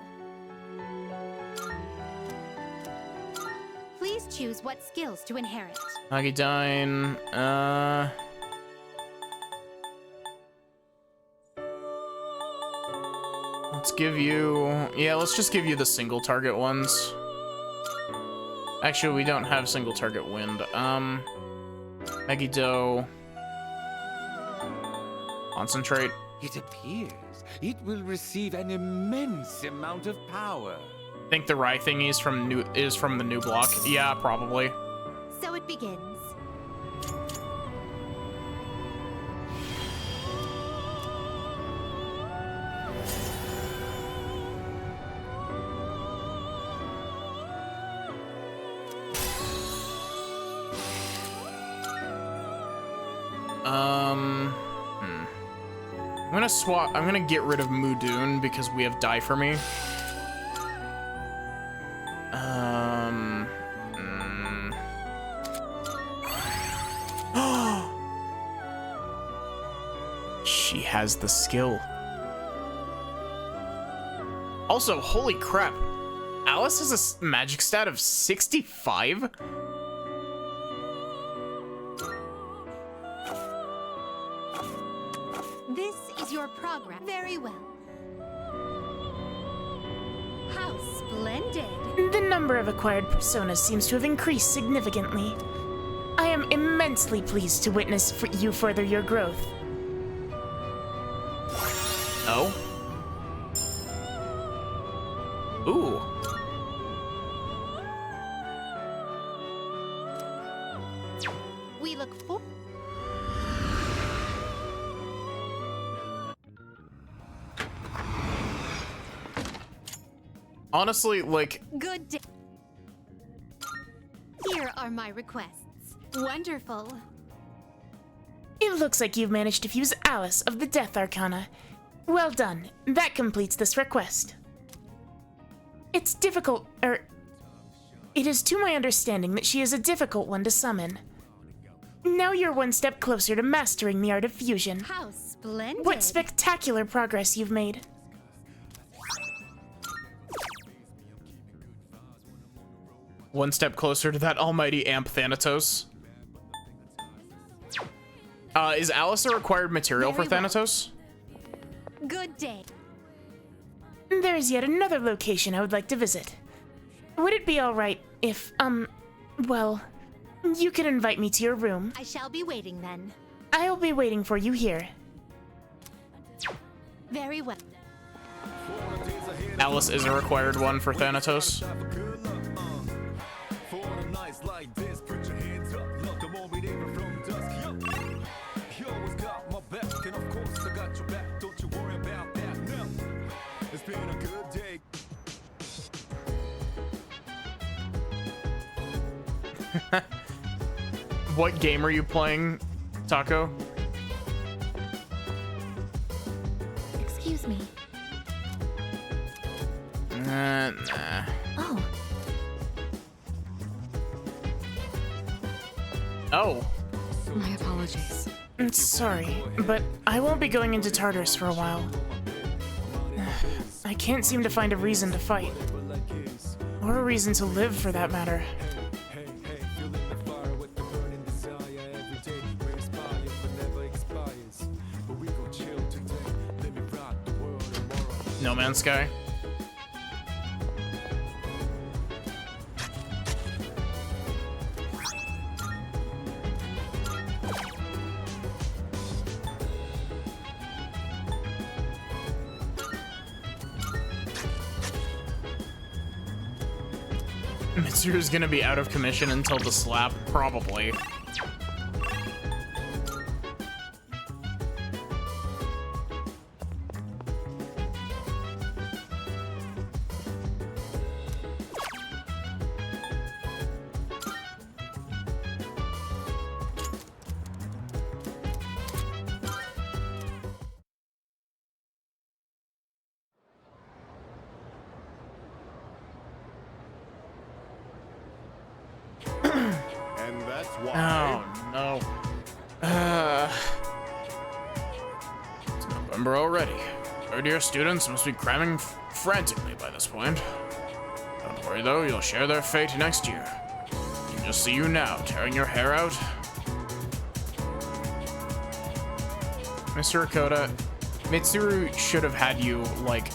Please choose what skills to inherit. Nagidine, let's give you... Yeah, let's just give you the single target ones. Actually, we don't have single target wind. Megiddo. Concentrate. It appears it will receive an immense amount of power. Think the Rai thingy is from the new block. Yeah, probably. So it begins. I'm gonna get rid of Mudun because we have Die for Me. She has the skill. Also, holy crap. Alice has a magic stat of 65? This well. How splendid. The number of acquired personas seems to have increased significantly. I am immensely pleased to witness you further your growth. Oh? Ooh. We look for. Honestly, like... Good day. Here are my requests. Wonderful. It looks like you've managed to fuse Alice of the Death Arcana. Well done. That completes this request. It's difficult, it is to my understanding that she is a difficult one to summon. Now you're one step closer to mastering the art of fusion. How splendid. What spectacular progress you've made. One step closer to that almighty amp Thanatos. Is Alice a required material for Thanatos? Good day. There is yet another location I would like to visit. Would it be alright if, well, you could invite me to your room? I shall be waiting then. I'll be waiting for you here. Very well. Alice is a required one for Thanatos. What game are you playing, Taco? Excuse me. Nah. Oh. Oh. My apologies. Sorry, but I won't be going into Tartarus for a while. I can't seem to find a reason to fight. Or a reason to live, for that matter. No Man's Sky. Mitsuru's gonna be out of commission until the slap, probably. And that's why. Oh, no. It's November already. Third-year students must be cramming frantically by this point. Don't worry, though. You'll share their fate next year. I can just see you now, tearing your hair out. Mr. Akota, Mitsuru should have had you, like,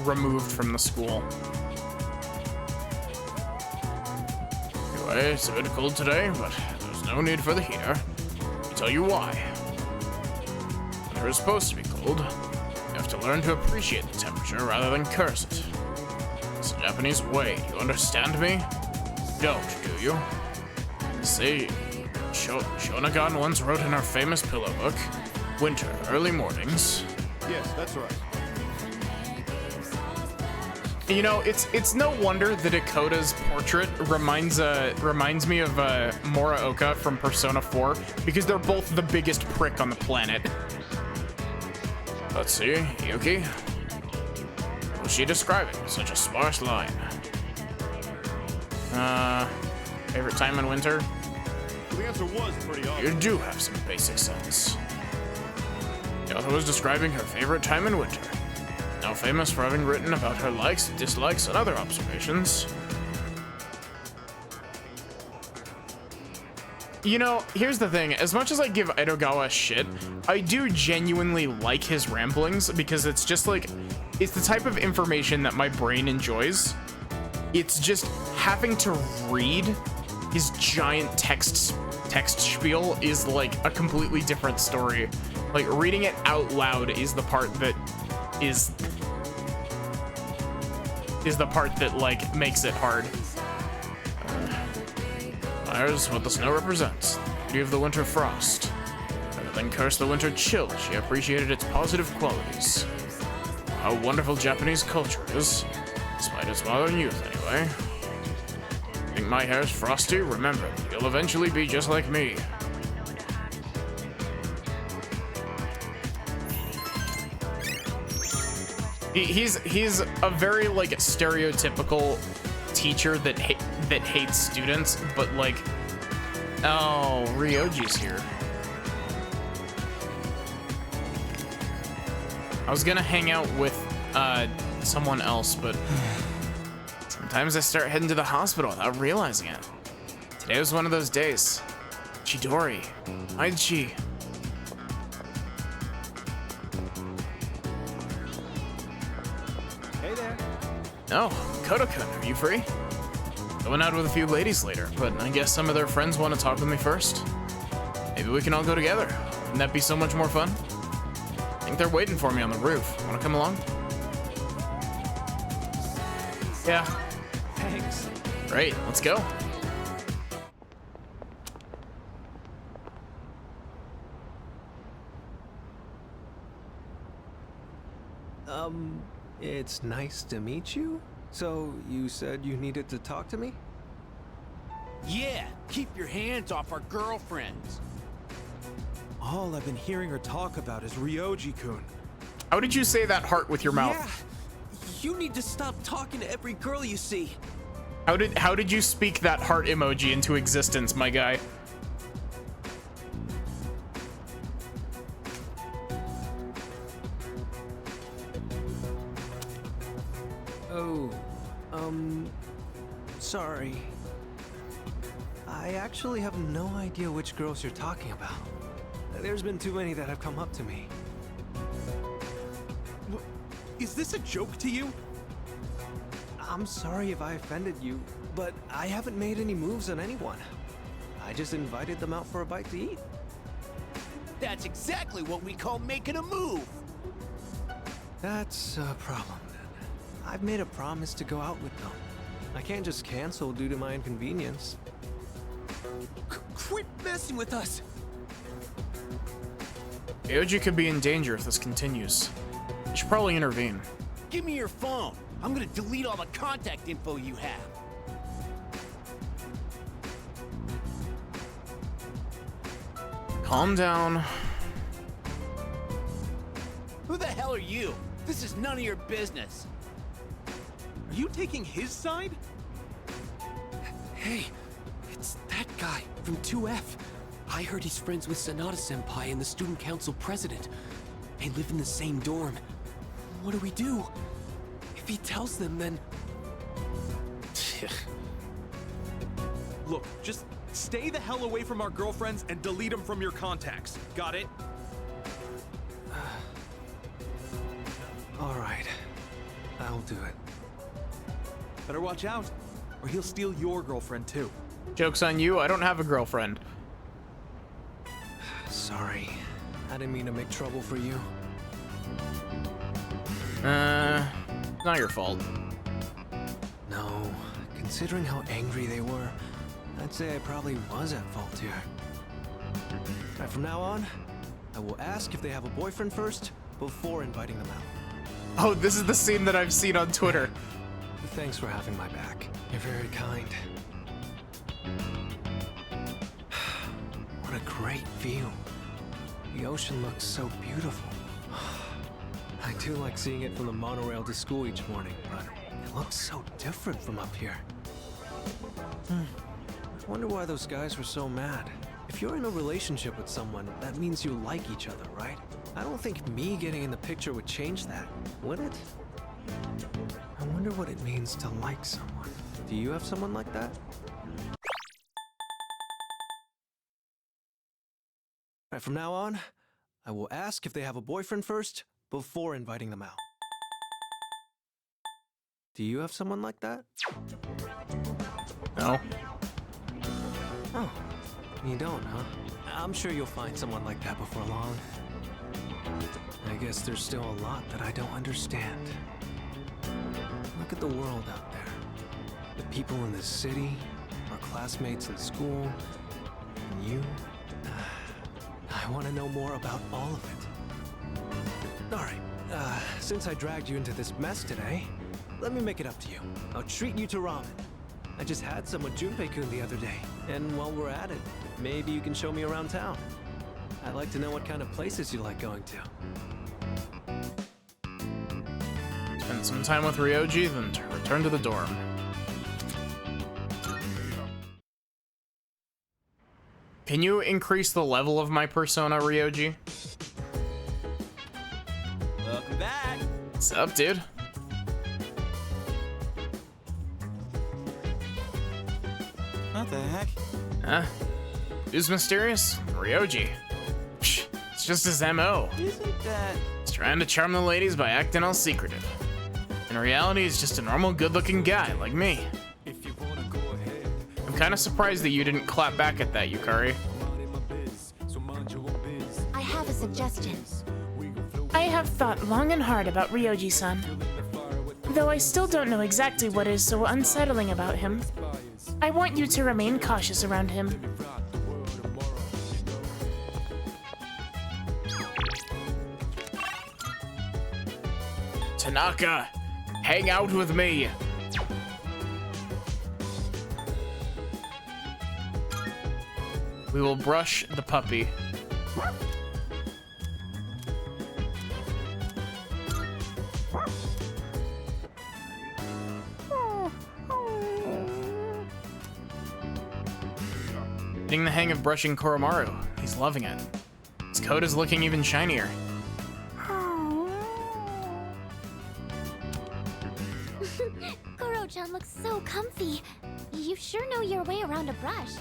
removed from the school. Anyway, it's a bit cold today, but there's no need for the heater. I'll tell you why. Winter is supposed to be cold. You have to learn to appreciate the temperature rather than curse it. It's a Japanese way. Do you understand me? Don't, do you? See, Shonagon once wrote in her famous pillow book, "Winter, early mornings." Yes, that's right. You know, it's no wonder that Dakota's portrait reminds me of Moraoka from Persona 4, because they're both the biggest prick on the planet. Let's see, Yuki. What was she describing? Such a sparse line. Favorite time in winter? The answer was pretty obvious. You do have some basic sense. The author was describing her favorite time in winter. Now famous for having written about her likes, dislikes, and other observations. You know, here's the thing. As much as I give Edogawa shit, I do genuinely like his ramblings because it's just like, it's the type of information that my brain enjoys. It's just having to read his giant text spiel is like a completely different story. Like reading it out loud is the part that is the part that like makes it hard. There's what the snow represents. The beauty of the winter frost. Rather than curse the winter chill, she appreciated its positive qualities. How wonderful Japanese culture is, despite its modern youth anyway. Think my hair's frosty? Remember, you'll eventually be just like me. He's a very like stereotypical teacher that hates students, but like, oh, Ryoji's here. I was gonna hang out with someone else, but sometimes I start heading to the hospital without realizing it. Today was one of those days. Chidori, hi Chi. Hey there. Oh, Koto-kun, are you free? Going out with a few ladies later, but I guess some of their friends want to talk with me first. Maybe we can all go together. Wouldn't that be so much more fun? I think they're waiting for me on the roof. Want to come along? Yeah. Thanks. Great, let's go. It's nice to meet you. So, you said you needed to talk to me? Yeah, keep your hands off our girlfriends. All I've been hearing her talk about is Ryoji-kun. How did you say that heart with your mouth? Yeah, you need to stop talking to every girl you see. How did you speak that heart emoji into existence, my guy? Oh, sorry. I actually have no idea which girls you're talking about. There's been too many that have come up to me. Is this a joke to you? I'm sorry if I offended you, but I haven't made any moves on anyone. I just invited them out for a bite to eat. That's exactly what we call making a move. That's a problem then. I've made a promise to go out with them. I can't just cancel due to my inconvenience. Quit messing with us! Ryoji could be in danger if this continues. You should probably intervene. Give me your phone. I'm gonna delete all the contact info you have. Calm down. Who the hell are you? This is none of your business. Are you taking his side? Hey, it's that guy from 2F. I heard he's friends with Sanada-senpai and the student council president. They live in the same dorm. What do we do? If he tells them, then... Look, just stay the hell away from our girlfriends and delete them from your contacts. Got it? All right, I'll do it. Better watch out, or he'll steal your girlfriend too. Joke's on you, I don't have a girlfriend. Sorry, I didn't mean to make trouble for you. Not your fault. No, considering how angry they were, I'd say I probably was at fault here. And from now on, I will ask if they have a boyfriend first, before inviting them out. Oh, this is the scene that I've seen on Twitter. Thanks for having my back. You're very kind. What a great view. The ocean looks so beautiful. I do like seeing it from the monorail to school each morning, but it looks so different from up here. I wonder why those guys were so mad. If you're in a relationship with someone, that means you like each other, right? I don't think me getting in the picture would change that, would it? I wonder what it means to like someone. Do you have someone like that? Right, from now on, I will ask if they have a boyfriend first before inviting them out. Do you have someone like that? No. Oh, you don't, huh? I'm sure you'll find someone like that before long. I guess there's still a lot that I don't understand. Look at the world out there. The people in this city, our classmates in school, and you. I want to know more about all of it. All right, since I dragged you into this mess today, let me make it up to you. I'll treat you to ramen. I just had some with Junpei-kun the other day, and while we're at it, maybe you can show me around town. I'd like to know what kind of places you like going to. Spend some time with Ryoji, then return to the dorm. Can you increase the level of my persona, Ryoji? Welcome back. What's up, dude? What the heck? Huh? Who's mysterious? Ryoji. Psh, it's just his MO. Isn't that... He's trying to charm the ladies by acting all secretive. In reality, he's just a normal, good-looking guy like me. I'm kind of surprised that you didn't clap back at that, Yukari. I have a suggestion. I have thought long and hard about Ryoji-san. Though I still don't know exactly what is so unsettling about him. I want you to remain cautious around him. Tanaka, hang out with me. We will brush the puppy. Getting the hang of brushing Koromaru. He's loving it. His coat is looking even shinier. Koro-chan looks so comfy. You sure know your way around a brush.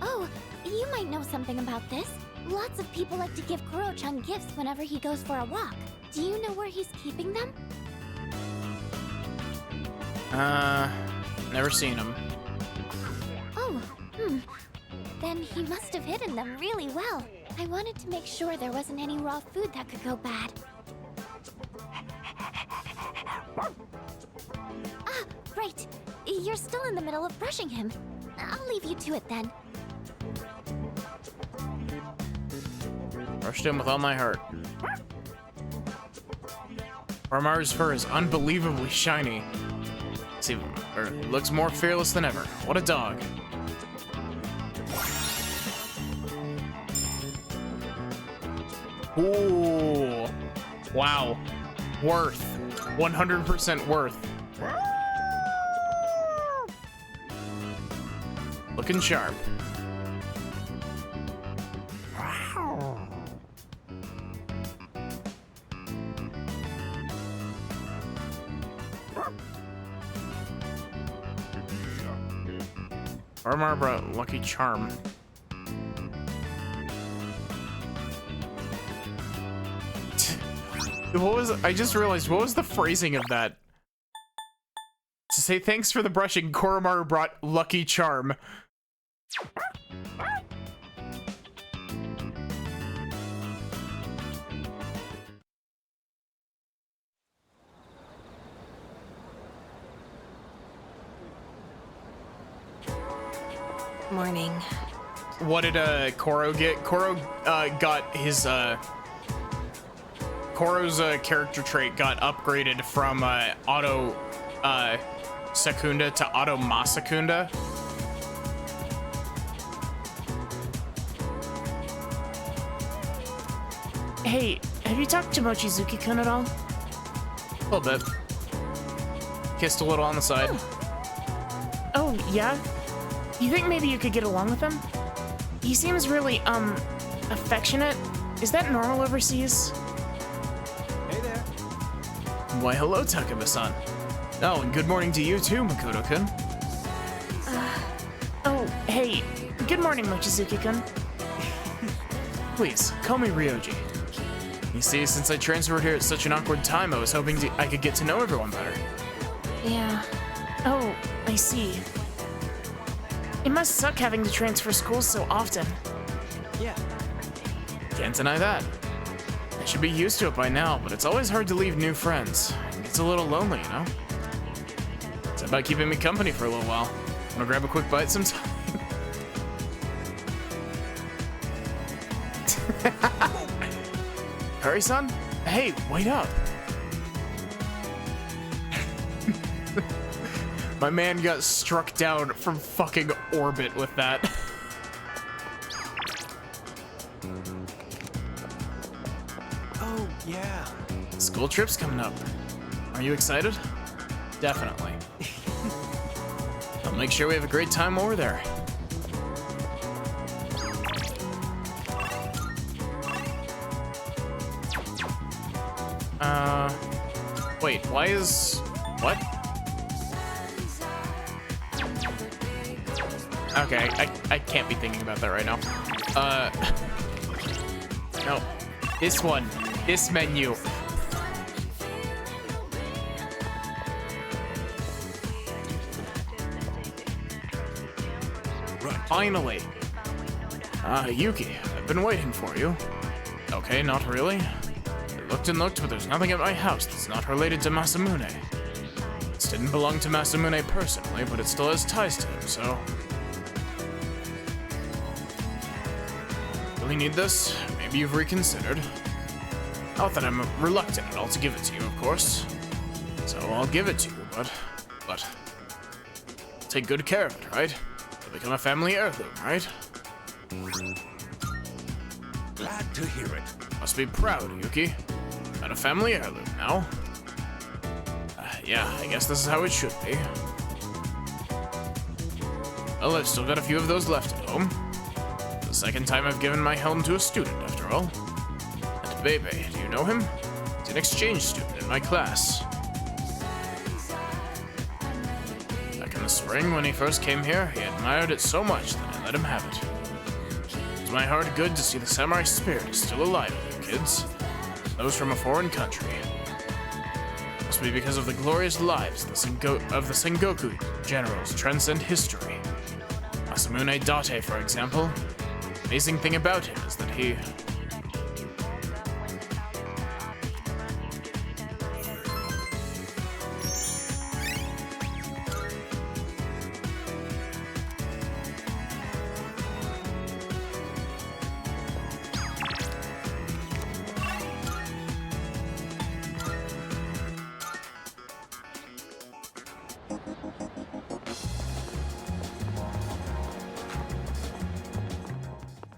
Oh, you might know something about this. Lots of people like to give Koro-chan gifts whenever he goes for a walk. Do you know where he's keeping them? Never seen him. Oh, Then he must have hidden them really well. I wanted to make sure there wasn't any raw food that could go bad. Ah, right. You're still in the middle of brushing him. I'll leave you to it then. Brushed him with all my heart. Koromaru's fur is unbelievably shiny. Looks more fearless than ever. What a dog. Ooh. Wow. Worth. 100% worth. Looking sharp. Koromaru, Lucky Charm. I just realized, what was the phrasing of that? To say thanks for the brushing, Koromaru brought Lucky Charm. Morning. What did Koro get? Koro got his Koro's character trait got upgraded from Auto Secunda to Auto Masakunda. Hey, have you talked to Mochizuki-kun at all? A little bit. Kissed a little on the side. Oh, yeah? You think maybe you could get along with him? He seems really, affectionate. Is that normal overseas? Hey there. Why, hello, Takeba-san. Oh, and good morning to you too, Makoto-kun. Oh, hey. Good morning, Mochizuki-kun. Please, call me Ryoji. You see, since I transferred here at such an awkward time, I was hoping I could get to know everyone better. Yeah. Oh, I see. It must suck having to transfer schools so often. Yeah. Can't deny that. I should be used to it by now, but it's always hard to leave new friends. It's a little lonely, you know? It's about keeping me company for a little while. Wanna grab a quick bite sometime? Hurry-san? Hey, wait up! My man got struck down from fucking orbit with that. Oh, yeah. School trip's coming up. Are you excited? Definitely. I'll make sure we have a great time while we're there. Wait, why is... what? Okay, I can't be thinking about that right now. No. This one. This menu. Finally. Yuki, I've been waiting for you. Okay, not really. I looked and looked, but there's nothing at my house that's not related to Masamune. This didn't belong to Masamune personally, but it still has ties to him, so... Really need this? Maybe you've reconsidered. Not that I'm reluctant at all to give it to you, of course. So I'll give it to you, but... take good care of it, right? It'll become a family heirloom, right? Glad to hear it. Must be proud, Yuki. Got a family heirloom now. Yeah, I guess this is how it should be. Well, I've still got a few of those left at home. The second time I've given my helm to a student, after all. And Bebe, do you know him? He's an exchange student in my class. Back in the spring, when he first came here, he admired it so much that I let him have it. It was my heart good to see the samurai spirit is still alive in you kids. Those from a foreign country. Must be because of the glorious lives of the Sengoku generals transcend history. Masamune Date, for example. The amazing thing about him is that he...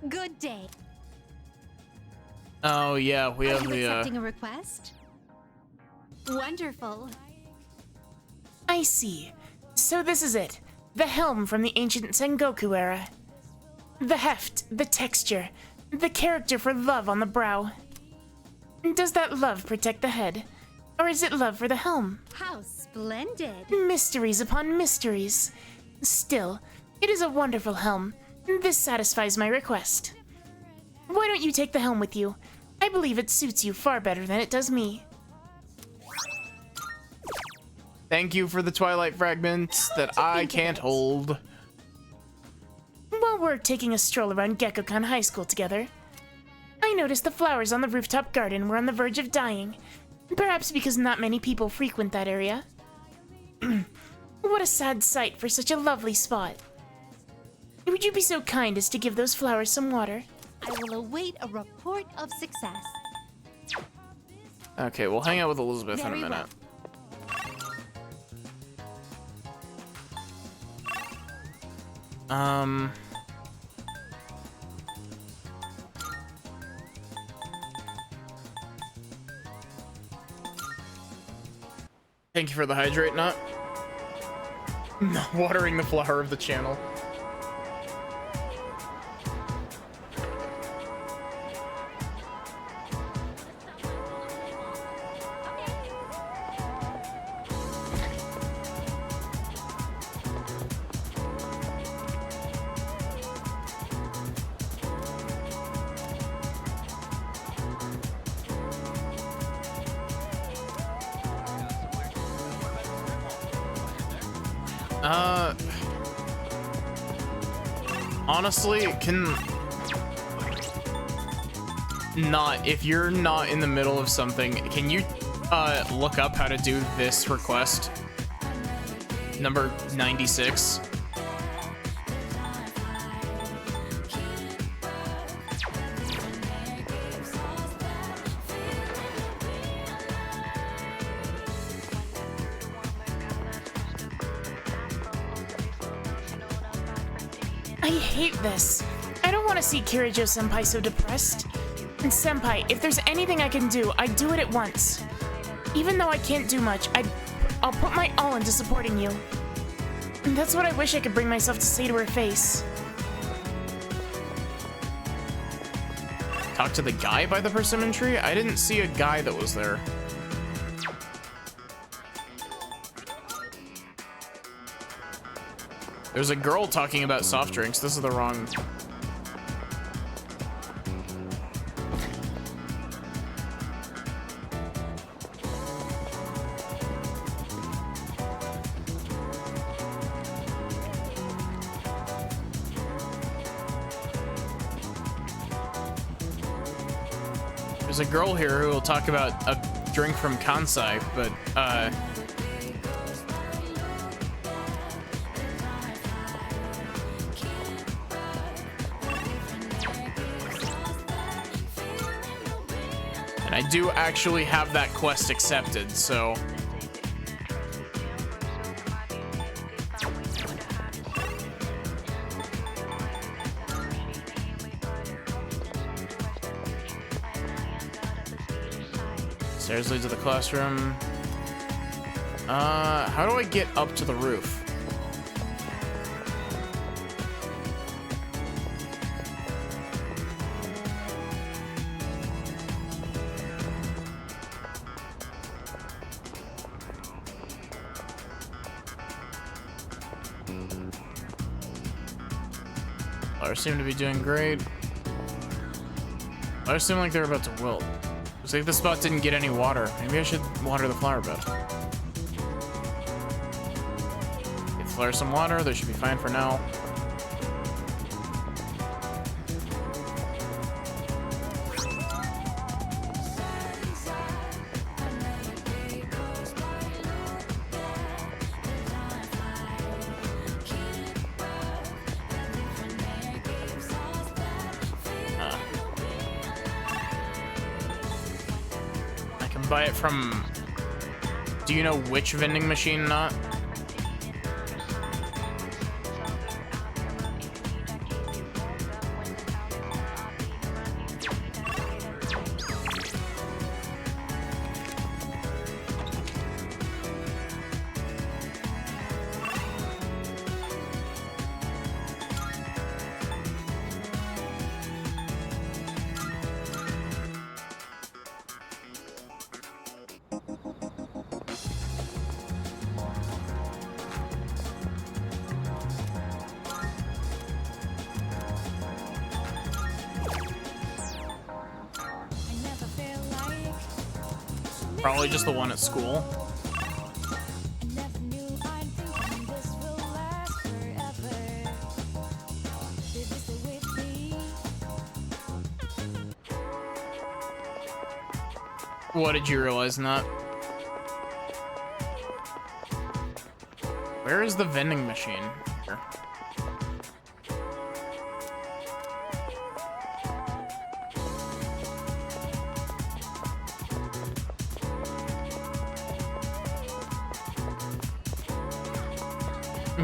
Good day. Oh yeah, we have the Accepting a request? Wonderful. I see. So this is it. The helm from the ancient Sengoku era. The heft, the texture, the character for love on the brow. Does that love protect the head? Or is it love for the helm? How splendid. Mysteries upon mysteries. Still, it is a wonderful helm. This satisfies my request. Why don't you take the helm with you? I believe it suits you far better than it does me. Thank you for the Twilight fragments that I can't hold. While we're taking a stroll around Gekkokan High School together, I noticed the flowers on the rooftop garden were on the verge of dying. Perhaps because not many people frequent that area. What a sad sight for such a lovely spot. Would you be so kind as to give those flowers some water? I will await a report of success. Okay, we'll hang out with Elizabeth in a Very minute. Thank you for the hydrate, not watering the flower of the channel. Honestly, if you're not in the middle of something, can you look up how to do this request? Number 96. I hate this. I don't want to see Kirijo-senpai so depressed. And Senpai, if there's anything I can do, I'd do it at once. Even though I can't do much, I'll put my all into supporting you. And that's what I wish I could bring myself to say to her face. Talk to the guy by the persimmon tree? I didn't see a guy that was there. There's a girl talking about soft drinks. This is the wrong... There's a girl here who will talk about a drink from Kansai, but, and I do actually have that quest accepted, so... Stairs lead to the classroom. How do I get up to the roof? Flowers seem to be doing great. Flowers seem like they're about to wilt. Looks like this spot didn't get any water. Maybe I should water the flower bed. Give the flowers some water. They should be fine for now. Buy it from... Do you know which vending machine not? Probably just the one at school. What did you realize in that? Where is the vending machine here?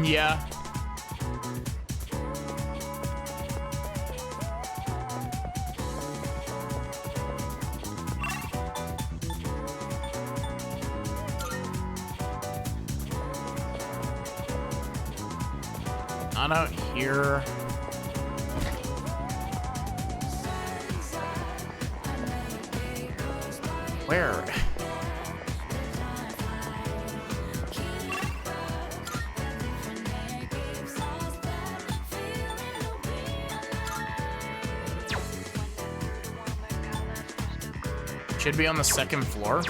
Yeah. Not out here. Where? Should be on the second floor.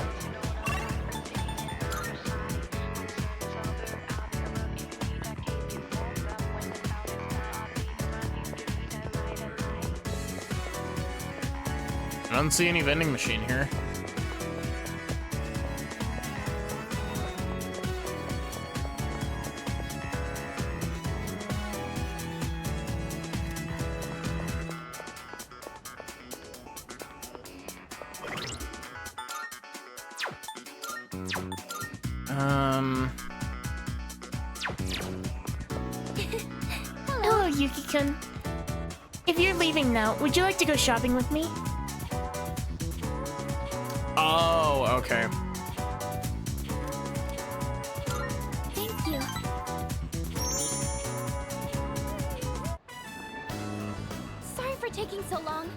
I don't see any vending machine here. Hello, Yuki-kun. If you're leaving now, would you like to go shopping with me? Oh, okay. Thank you. Sorry for taking so long.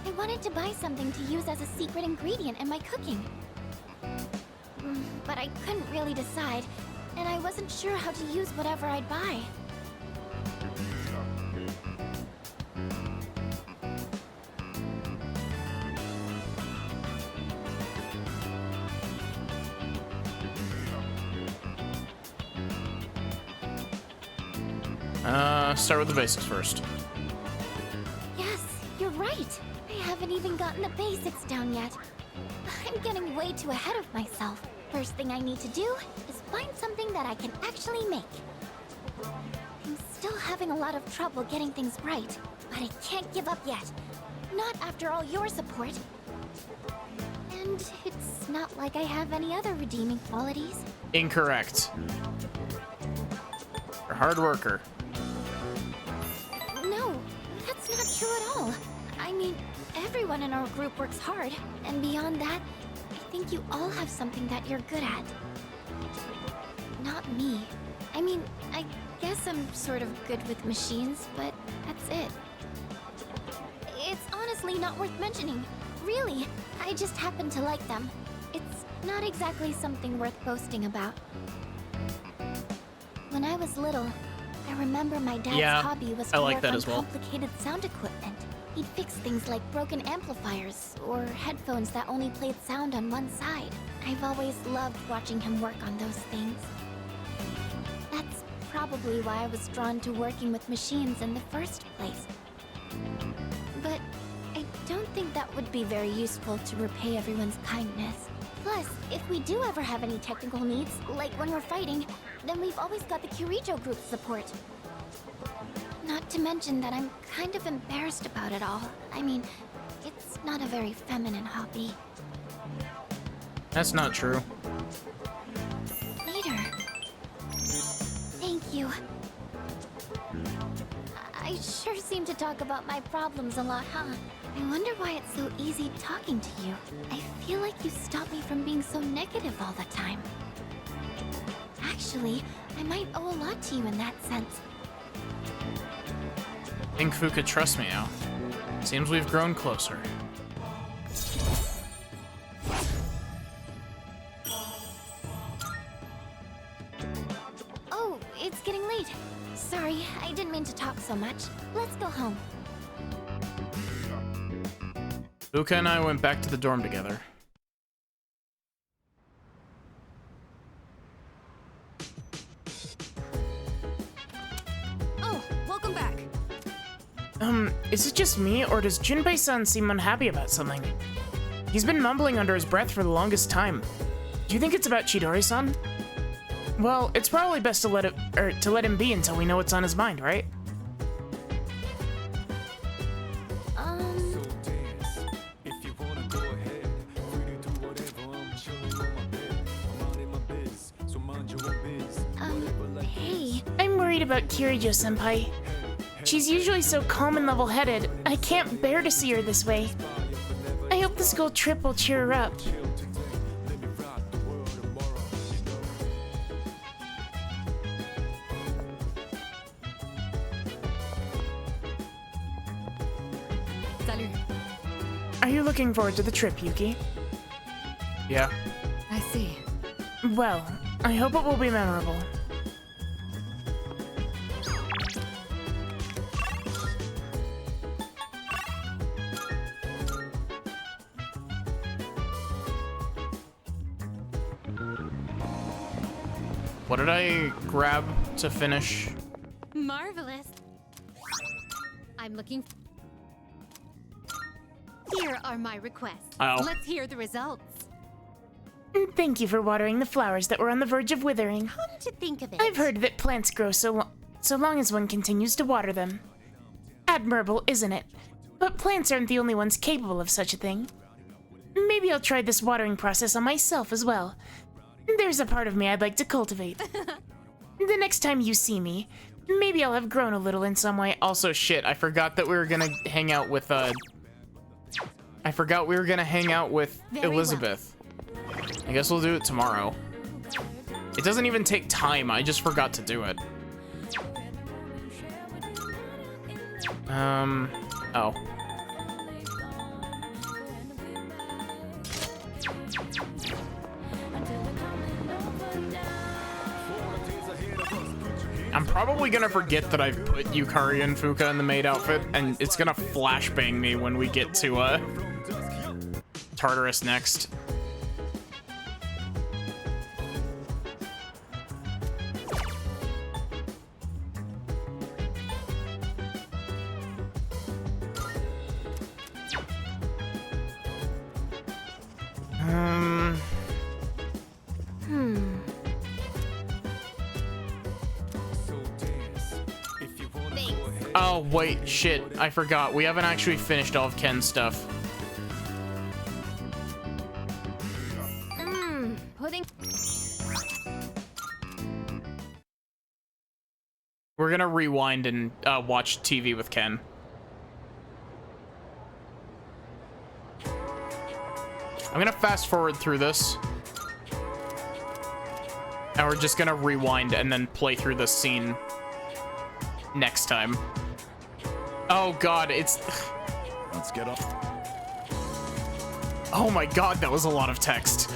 I wanted to buy something to use as a secret ingredient in my cooking. But I couldn't really decide, and I wasn't sure how to use whatever I'd buy. Start with the basics first. Yes, you're right. I haven't even gotten the basics down yet. I'm getting way too ahead of myself. First thing I need to do is find something that I can actually make. I'm still having a lot of trouble getting things right, but I can't give up yet. Not after all your support. And it's not like I have any other redeeming qualities. Incorrect. You're a hard worker. No, that's not true at all. I mean, everyone in our group works hard, and beyond that, I think you all have something that you're good at. Not me. I mean, I guess I'm sort of good with machines, but that's it. It's honestly not worth mentioning. Really, I just happen to like them. It's not exactly something worth boasting about. When I was little, I remember my dad's hobby was to work on complicated sound equipment. He'd fix things like broken amplifiers or headphones that only played sound on one side. I've always loved watching him work on those things. That's probably why I was drawn to working with machines in the first place. But I don't think that would be very useful to repay everyone's kindness. Plus, if we do ever have any technical needs, like when we're fighting, then we've always got the Kirijo group's support. Not to mention that I'm kind of embarrassed about it all. I mean, it's not a very feminine hobby. That's not true. Later. Thank you. I sure seem to talk about my problems a lot, huh? I wonder why it's so easy talking to you. I feel like you stop me from being so negative all the time. Actually, I might owe a lot to you in that sense. I think Fu could trust me now. Seems we've grown closer. Oh, it's getting late. Sorry, I didn't mean to talk so much. Let's go home. Fuka and I went back to the dorm together. Oh, welcome back. Is it just me, or does Junpei-san seem unhappy about something? He's been mumbling under his breath for the longest time. Do you think it's about Chidori-san? Well, it's probably best to let him be until we know what's on his mind, right? Hey. I'm worried about Kirijo-senpai. She's usually so calm and level-headed. I can't bear to see her this way. I hope the school trip will cheer her up. Salut. Are you looking forward to the trip, Yuki? Yeah. I see. Well, I hope it will be memorable. What did I grab to finish? Marvelous. I'm looking. Here are my requests. Oh. Let's hear the results. Thank you for watering the flowers that were on the verge of withering. Come to think of it, I've heard that plants grow so long as one continues to water them. Admirable, isn't it? But plants aren't the only ones capable of such a thing. Maybe I'll try this watering process on myself as well. There's a part of me I'd like to cultivate. The next time you see me, maybe I'll have grown a little in some way. Also, shit, I forgot that we were gonna hang out with, I forgot we were gonna hang out with Elizabeth. I guess we'll do it tomorrow. It doesn't even take time, I just forgot to do it. Oh. I'm probably gonna forget that I've put Yukari and Fuka in the maid outfit, and it's gonna flashbang me when we get to, Tartarus next. Oh, wait, shit, I forgot. We haven't actually finished all of Ken's stuff. Pudding. We're gonna rewind and watch TV with Ken. I'm gonna fast forward through this. And we're just gonna rewind and then play through the scene next time. Oh god, it's... Let's get off. Oh my god, that was a lot of text.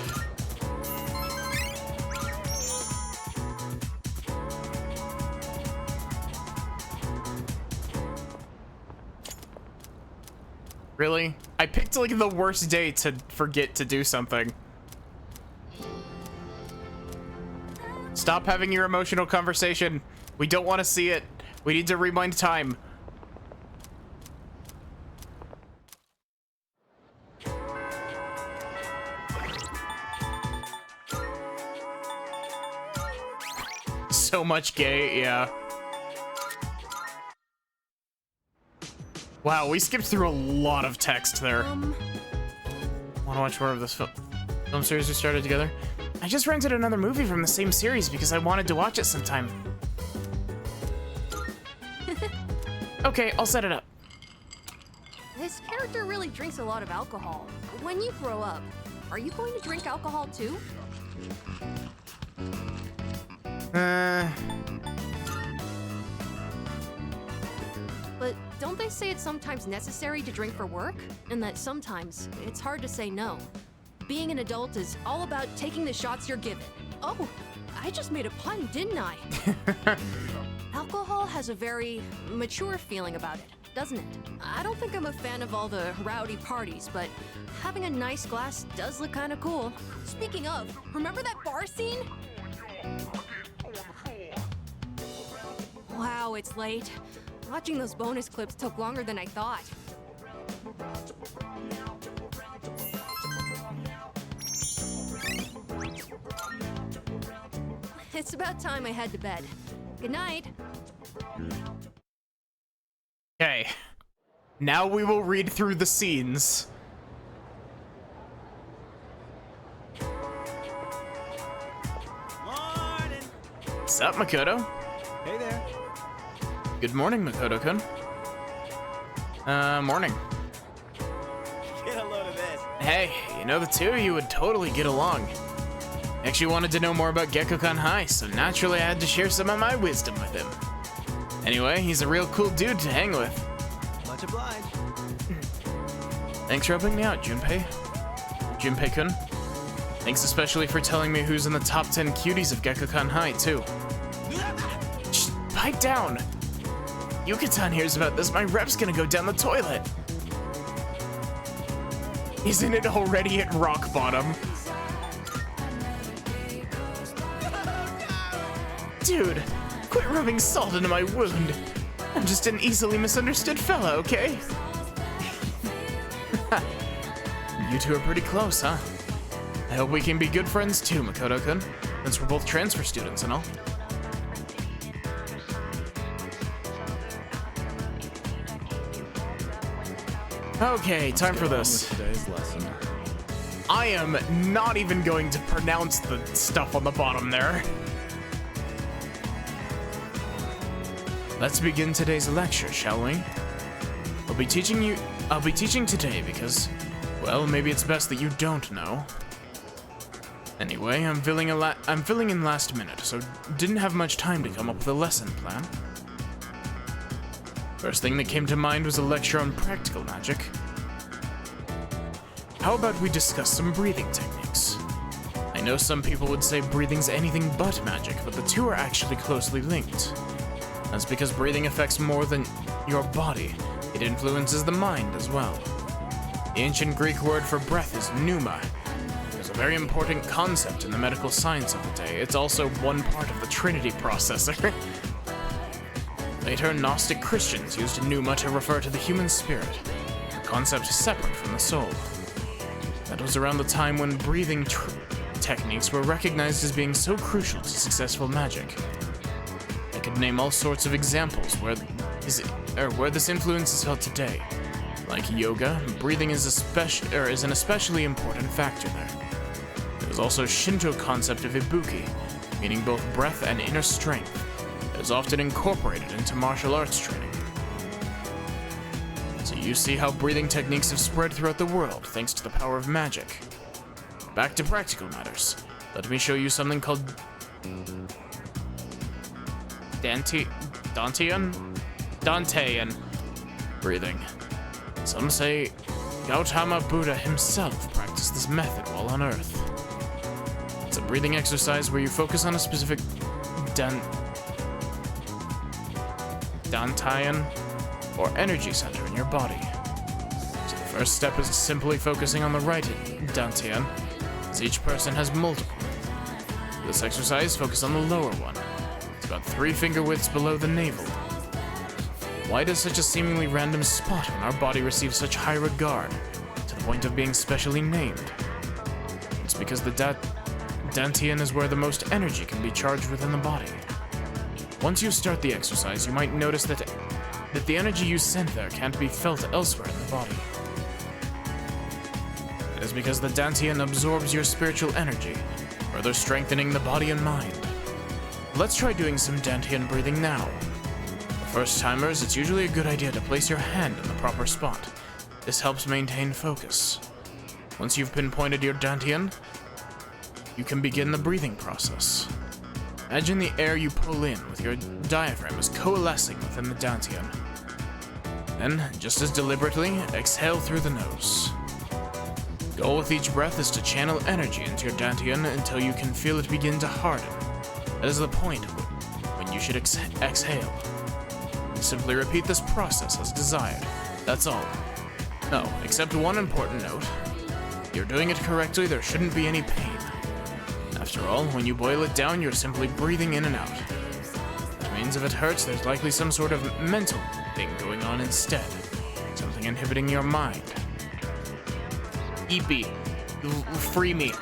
Really? I picked like the worst day to forget to do something. Stop having your emotional conversation. We don't want to see it. We need to rewind time. So much gay, yeah. Wow, we skipped through a lot of text there. Want to watch more of this film series we started together? I just rented another movie from the same series because I wanted to watch it sometime. Okay, I'll set it up. This character really drinks a lot of alcohol. When you grow up, are you going to drink alcohol too? But don't they say it's sometimes necessary to drink for work? And that sometimes it's hard to say no. Being an adult is all about taking the shots you're given. Oh, I just made a pun, didn't I? Alcohol has a very mature feeling about it, doesn't it? I don't think I'm a fan of all the rowdy parties, but having a nice glass does look kind of cool. Speaking of, remember that bar scene? Wow, it's late. Watching those bonus clips took longer than I thought. It's about time I head to bed. Good night. Okay. Now we will read through the scenes. Morning. What's up, Makoto? Hey there. Good morning, Makoto-kun. Morning. Get a load of this. Hey, you know, the two of you would totally get along. Actually wanted to know more about Gekko-kan High, so naturally I had to share some of my wisdom with him. Anyway, he's a real cool dude to hang with. Much obliged. Thanks for helping me out, Junpei. Junpei-kun. Thanks especially for telling me who's in the top 10 cuties of Gekko-kan High, too. Shh, pipe down! Yuka-tan hears about this, my rep's gonna go down the toilet. Isn't it already at rock bottom? Dude, quit rubbing salt into my wound. I'm just an easily misunderstood fella, okay? you two are pretty close, huh? I hope we can be good friends too, Makoto-kun, since we're both transfer students and all. Okay, time for this. Today's lesson. I am not even going to pronounce the stuff on the bottom there. Let's begin today's lecture, shall we? I'll be teaching today because, well, maybe it's best that you don't know. Anyway, I'm filling in last minute, so didn't have much time to come up with a lesson plan. First thing that came to mind was a lecture on practical magic. How about we discuss some breathing techniques? I know some people would say breathing's anything but magic, but the two are actually closely linked. That's because breathing affects more than your body. It influences the mind as well. The ancient Greek word for breath is pneuma. It's a very important concept in the medical science of the day. It's also one part of the Trinity processor. Later, Gnostic Christians used pneuma to refer to the human spirit, a concept separate from the soul. That was around the time when breathing techniques were recognized as being so crucial to successful magic. I could name all sorts of examples where this influence is felt today. Like yoga, breathing is an especially important factor there. There's also Shinto concept of ibuki, meaning both breath and inner strength. It is often incorporated into martial arts training. So you see how breathing techniques have spread throughout the world thanks to the power of magic. Back to practical matters. Let me show you something called Dantean breathing. Some say Gautama Buddha himself practiced this method while on Earth. It's a breathing exercise where you focus on a specific Dantian or energy center in your body. So the first step is simply focusing on the right Dantian, as each person has multiple. For this exercise, focus on the lower one. It's about 3 finger widths below the navel. Why does such a seemingly random spot in our body receive such high regard, to the point of being specially named? It's because the Dantian is where the most energy can be charged within the body. Once you start the exercise, you might notice that the energy you send there can't be felt elsewhere in the body. It is because the Dantian absorbs your spiritual energy, further strengthening the body and mind. Let's try doing some Dantian breathing now. For first-timers, it's usually a good idea to place your hand in the proper spot. This helps maintain focus. Once you've pinpointed your Dantian, you can begin the breathing process. Imagine the air you pull in with your diaphragm is coalescing within the Dantian. Then, just as deliberately, exhale through the nose. Goal with each breath is to channel energy into your Dantian until you can feel it begin to harden. That is the point when you should exhale. Simply repeat this process as desired. That's all. Oh, except one important note. If you're doing it correctly, there shouldn't be any pain. After all, when you boil it down, you're simply breathing in and out. Which means if it hurts, there's likely some sort of mental thing going on instead. Something inhibiting your mind. Eepy. Free me.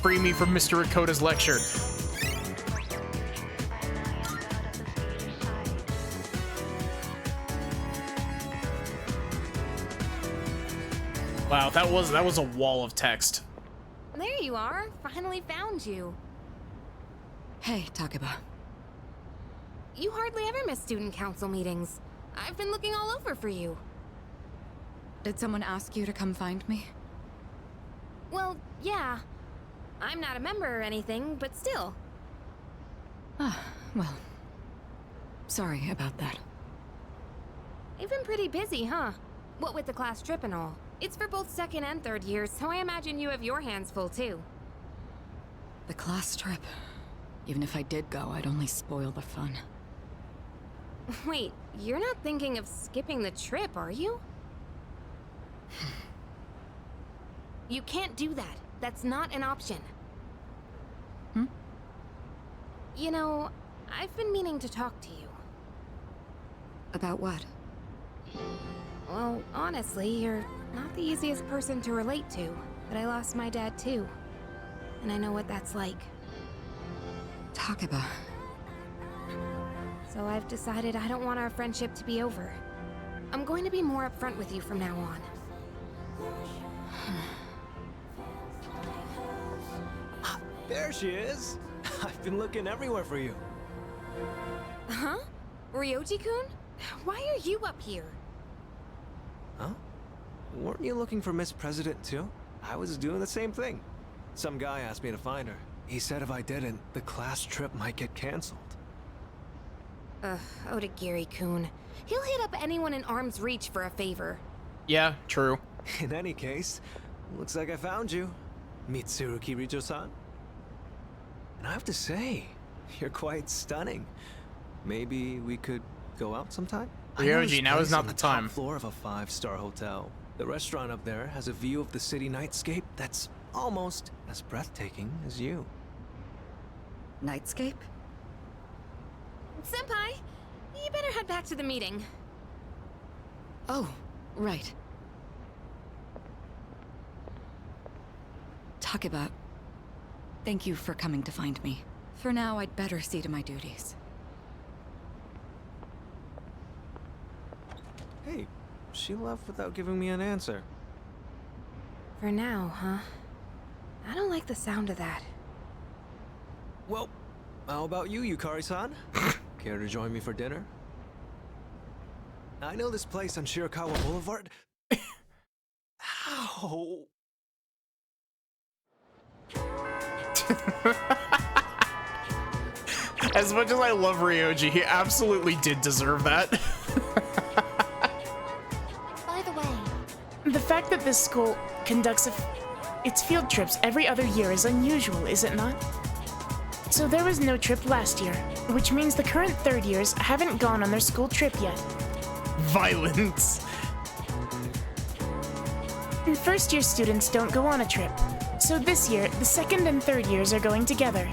Free me from Mr. Rikota's lecture. Wow, that was a wall of text. There you are. Finally found you. Hey, Takeba. You hardly ever miss student council meetings. I've been looking all over for you. Did someone ask you to come find me? Well, yeah. I'm not a member or anything, but still. Ah, well. Sorry about that. You've been pretty busy, huh? What with the class trip and all. It's for both second and third years, so I imagine you have your hands full too. The class trip. Even if I did go, I'd only spoil the fun. Wait, you're not thinking of skipping the trip, are you? You can't do that. That's not an option. You know, I've been meaning to talk to you. About what? Well, honestly, you're not the easiest person to relate to, but I lost my dad too. And I know what that's like. Takeba. So I've decided I don't want our friendship to be over. I'm going to be more upfront with you from now on. There she is. I've been looking everywhere for you. Huh? Ryoji-kun? Why are you up here? Huh? Weren't you looking for Miss President too? I was doing the same thing. Some guy asked me to find her. He said if I didn't, the class trip might get canceled. Odagiri-kun. He'll hit up anyone in arm's reach for a favor. Yeah, true. In any case, looks like I found you, Mitsuru Kirijo-san. And I have to say, you're quite stunning. Maybe we could go out sometime? Ryoji, now is not the time. Top floor of a 5-star hotel. The restaurant up there has a view of the city nightscape that's almost as breathtaking as you. Nightscape? Senpai, you better head back to the meeting. Oh, right. Takeba, thank you for coming to find me. For now, I'd better see to my duties. Hey, she left without giving me an answer. For now, huh? I don't like the sound of that. Well, how about you, Yukari-san? Care to join me for dinner? I know this place on Shirakawa Boulevard. Ow! As much as I love Ryoji, he absolutely did deserve that. By the way, the fact that this school conducts its field trips every other year is unusual, is it not? So there was no trip last year, which means the current third years haven't gone on their school trip yet. Violence. And first year students don't go on a trip. So this year, the second and third years are going together.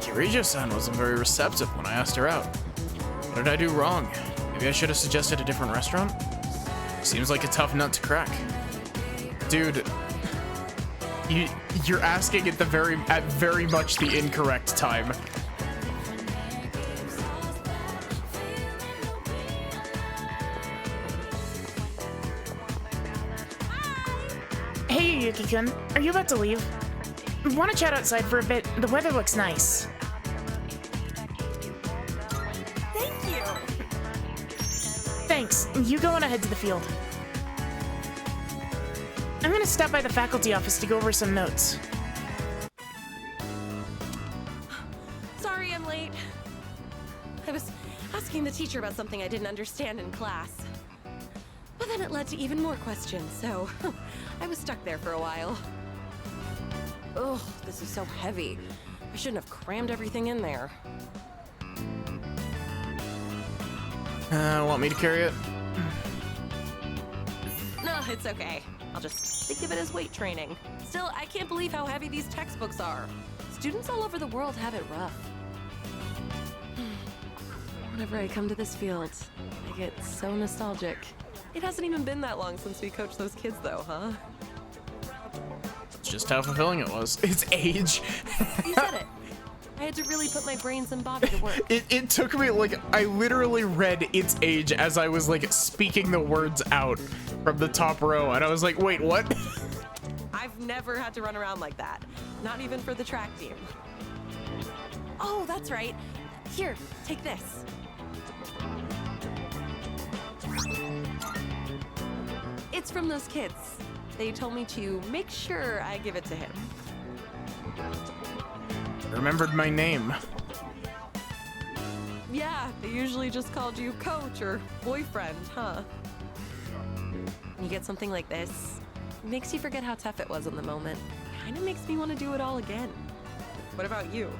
Kirijo-san wasn't very receptive when I asked her out. What did I do wrong? Maybe I should have suggested a different restaurant? Seems like a tough nut to crack. Dude, you're asking at very much the incorrect time. Hey, Yuki-kun, are you about to leave? Want to chat outside for a bit? The weather looks nice. Thank you. Thanks. You go on ahead to the field. I'm gonna stop by the faculty office to go over some notes. Sorry I'm late. I was asking the teacher about something I didn't understand in class. But then it led to even more questions, so I was stuck there for a while. Ugh, this is so heavy. I shouldn't have crammed everything in there. Want me to carry it? No, it's okay. I'll just think of it as weight training. Still, I can't believe how heavy these textbooks are. Students all over the world have it rough. Whenever I come to this field, I get so nostalgic. It hasn't even been that long since we coached those kids though, huh? It's just how fulfilling it was. Its age. You said it. I had to really put my brains and body to work. It took me, like, I literally read its age as I was, like, speaking the words out from the top row, and I was like, wait, what? I've never had to run around like that. Not even for the track team. Oh, that's right. Here, take this. It's from those kids. They told me to make sure I give it to him. Remembered my name. Yeah, they usually just called you coach or boyfriend, huh? When you get something like this, it makes you forget how tough it was in the moment. Kinda makes me want to do it all again. What about you?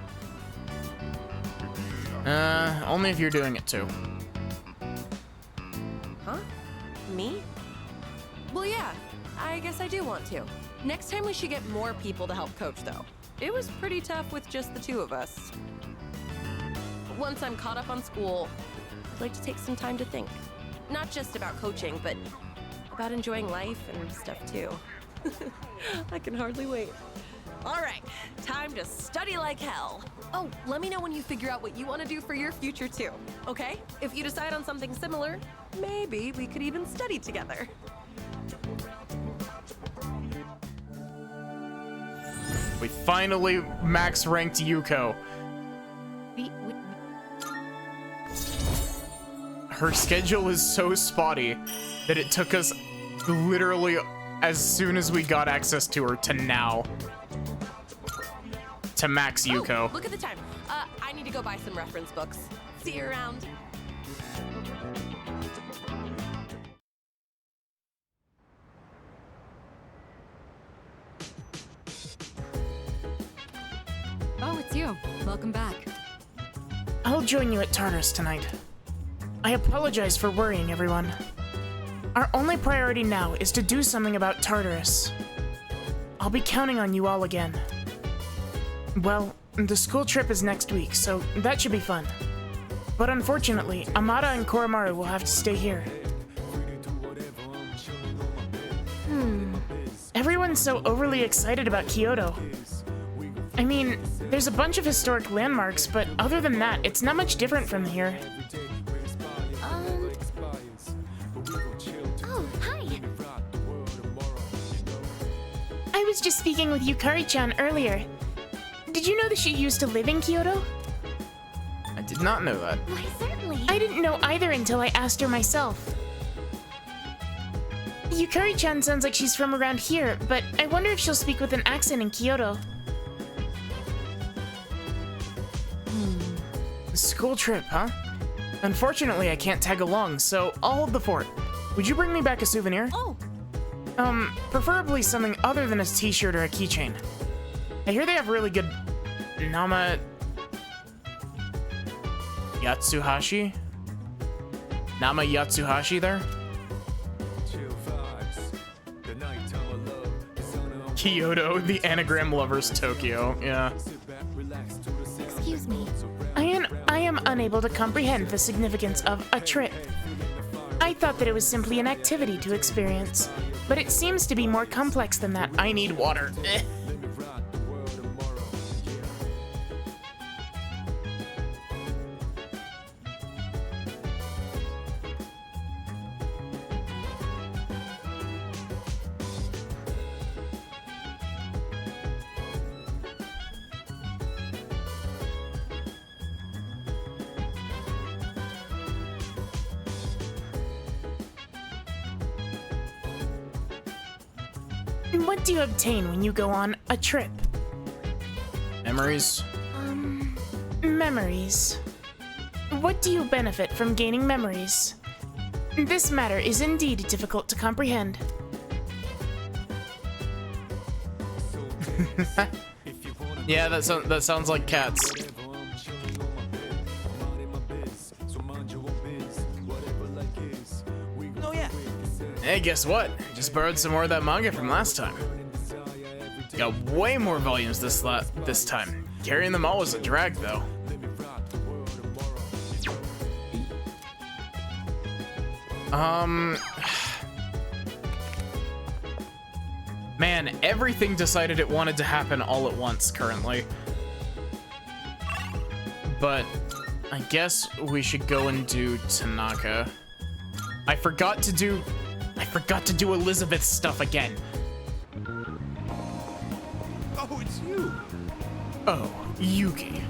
Only if you're doing it too. Huh? Me? Well, yeah, I guess I do want to. Next time we should get more people to help coach, though. It was pretty tough with just the two of us. once I'm caught up on school, I'd like to take some time to think. Not just about coaching, but about enjoying life and stuff too. I can hardly wait. All right, time to study like hell. Oh, let me know when you figure out what you want to do for your future too, okay? If you decide on something similar, maybe we could even study together. We finally max ranked Yuko. Her schedule is so spotty that it took us literally as soon as we got access to her to now to max Yuko. Oh, look at the time. I need to go buy some reference books. See you around. Oh, it's you. Welcome back. I'll join you at Tartarus tonight. I apologize for worrying everyone. Our only priority now is to do something about Tartarus. I'll be counting on you all again. Well, the school trip is next week, so that should be fun. But unfortunately, Amada and Koromaru will have to stay here. Everyone's so overly excited about Kyoto. I mean, there's a bunch of historic landmarks, but other than that, it's not much different from here. Oh, hi. I was just speaking with Yukari-chan earlier. Did you know that she used to live in Kyoto? I did not know that. Why, certainly. I didn't know either until I asked her myself. Yukari-chan sounds like she's from around here, but I wonder if she'll speak with an accent in Kyoto. School trip, huh? Unfortunately, I can't tag along, so I'll hold the fort. Would you bring me back a souvenir? Oh! Preferably something other than a t-shirt or a keychain. I hear they have really good Nama Yatsuhashi? Nama Yatsuhashi there? Kyoto, the anagram lovers Tokyo, yeah. Excuse me. I am unable to comprehend the significance of a trip. I thought that it was simply an activity to experience, but it seems to be more complex than that. I need water. What do you obtain when you go on a trip? Memories? Memories. What do you benefit from gaining memories? This matter is indeed difficult to comprehend. Yeah, that sounds like cats. Oh yeah. Hey, guess what? Just borrowed some more of that manga from last time. Got way more volumes this time. Carrying them all was a drag, though. Man, everything decided it wanted to happen all at once currently. But I guess we should go and do Tanaka. I forgot to do Elizabeth's stuff again. Oh, it's you. Oh, Yuki.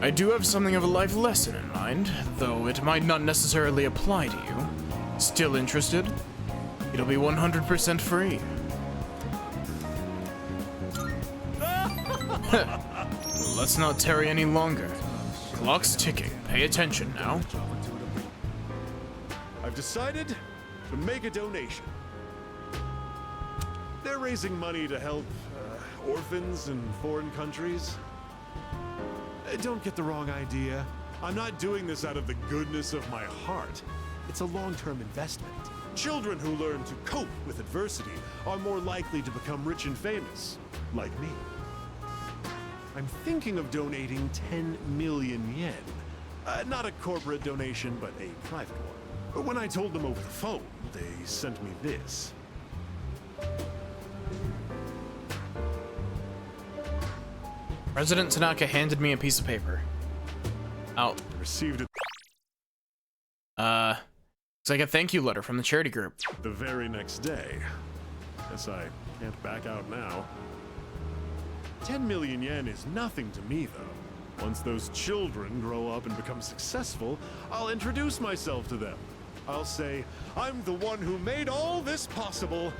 I do have something of a life lesson in mind, though it might not necessarily apply to you. Still interested? It'll be 100% free. Let's not tarry any longer. Clock's ticking. Pay attention now. I've decided to make a donation. They're raising money to help orphans in foreign countries. Don't get the wrong idea. I'm not doing this out of the goodness of my heart. It's a long-term investment. Children who learn to cope with adversity are more likely to become rich and famous, like me. I'm thinking of donating 10 million yen. Not a corporate donation, but a private one. When I told them over the phone, they sent me this. President Tanaka handed me a piece of paper. Oh. Received it. It's like a thank you letter from the charity group. The very next day. Guess I can't back out now. 10 million yen is nothing to me, though. Once those children grow up and become successful, I'll introduce myself to them. I'll say, I'm the one who made all this possible.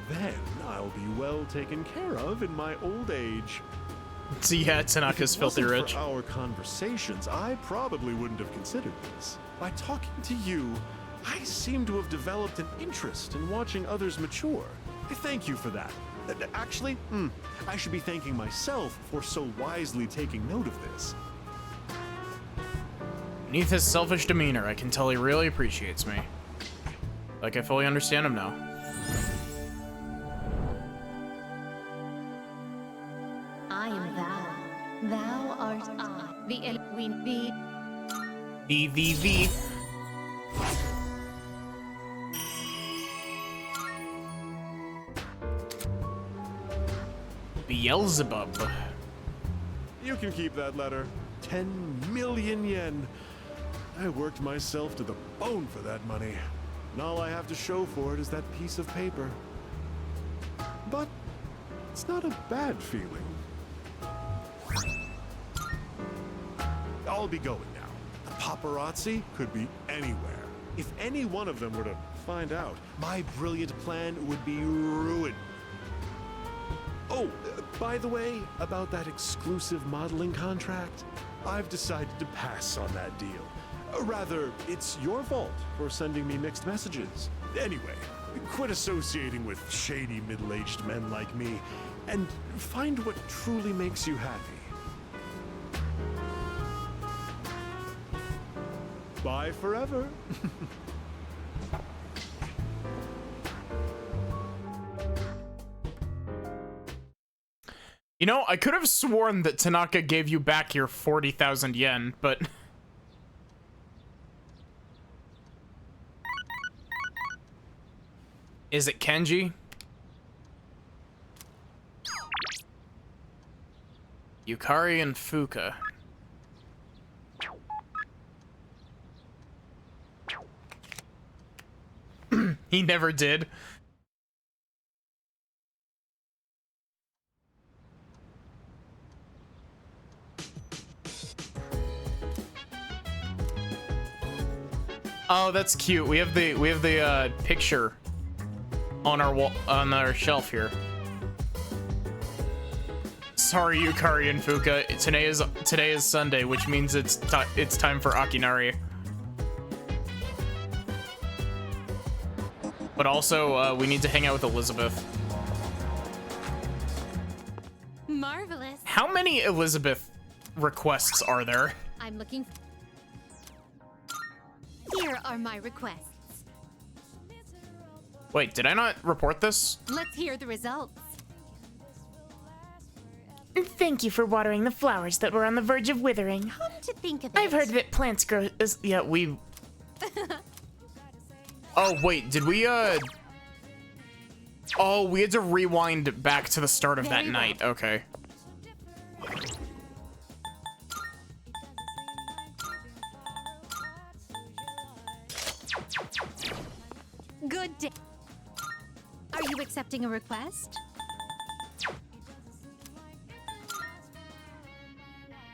Then I'll be well taken care of in my old age. So yeah, Tanaka's filthy rich. If it wasn't for our conversations, I probably wouldn't have considered this. By talking to you, I seem to have developed an interest in watching others mature. Thank you for that. Actually, I should be thanking myself for so wisely taking note of this. Beneath his selfish demeanor, I can tell he really appreciates me. Like I fully understand him now. I am thou. Thou art I. V. Beelzebub. You can keep that letter. 10 million yen. I worked myself to the bone for that money. And all I have to show for it is that piece of paper. But it's not a bad feeling. I'll be going now. The paparazzi could be anywhere. If any one of them were to find out, my brilliant plan would be ruined. Oh, by the way, about that exclusive modeling contract, I've decided to pass on that deal. Rather, it's your fault for sending me mixed messages. Anyway, quit associating with shady middle-aged men like me, and find what truly makes you happy. Bye forever. You know, I could have sworn that Tanaka gave you back your 40,000 yen, but... Is it Kenji? Yukari and Fuka. He never did. Oh, that's cute. We have the picture on our wall, on our shelf here. Sorry, Yukari and Fuka. Today is Sunday, which means it's time for Akinari. But also, we need to hang out with Elizabeth. Marvelous. How many Elizabeth requests are there? I'm looking. Here are my requests. Wait, did I not report this? Let's hear the results. Thank you for watering the flowers that were on the verge of withering. Come to think of it, I've heard that plants grow. Yeah, we. Oh wait, did we? Oh, we had to rewind back to the start of that night. Okay. Good day. Are you accepting a request?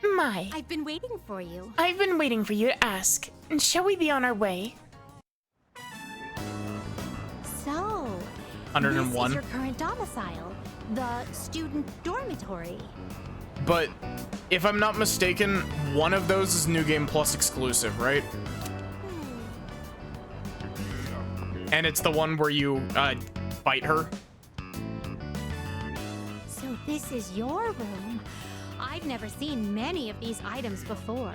My. I've been waiting for you. I've been waiting for you to ask. Shall we be on our way? So, 101. this is your current domicile, the student dormitory. But if I'm not mistaken, one of those is New Game Plus exclusive, right? And it's the one where you fight her. So this is your room. I've never seen many of these items before.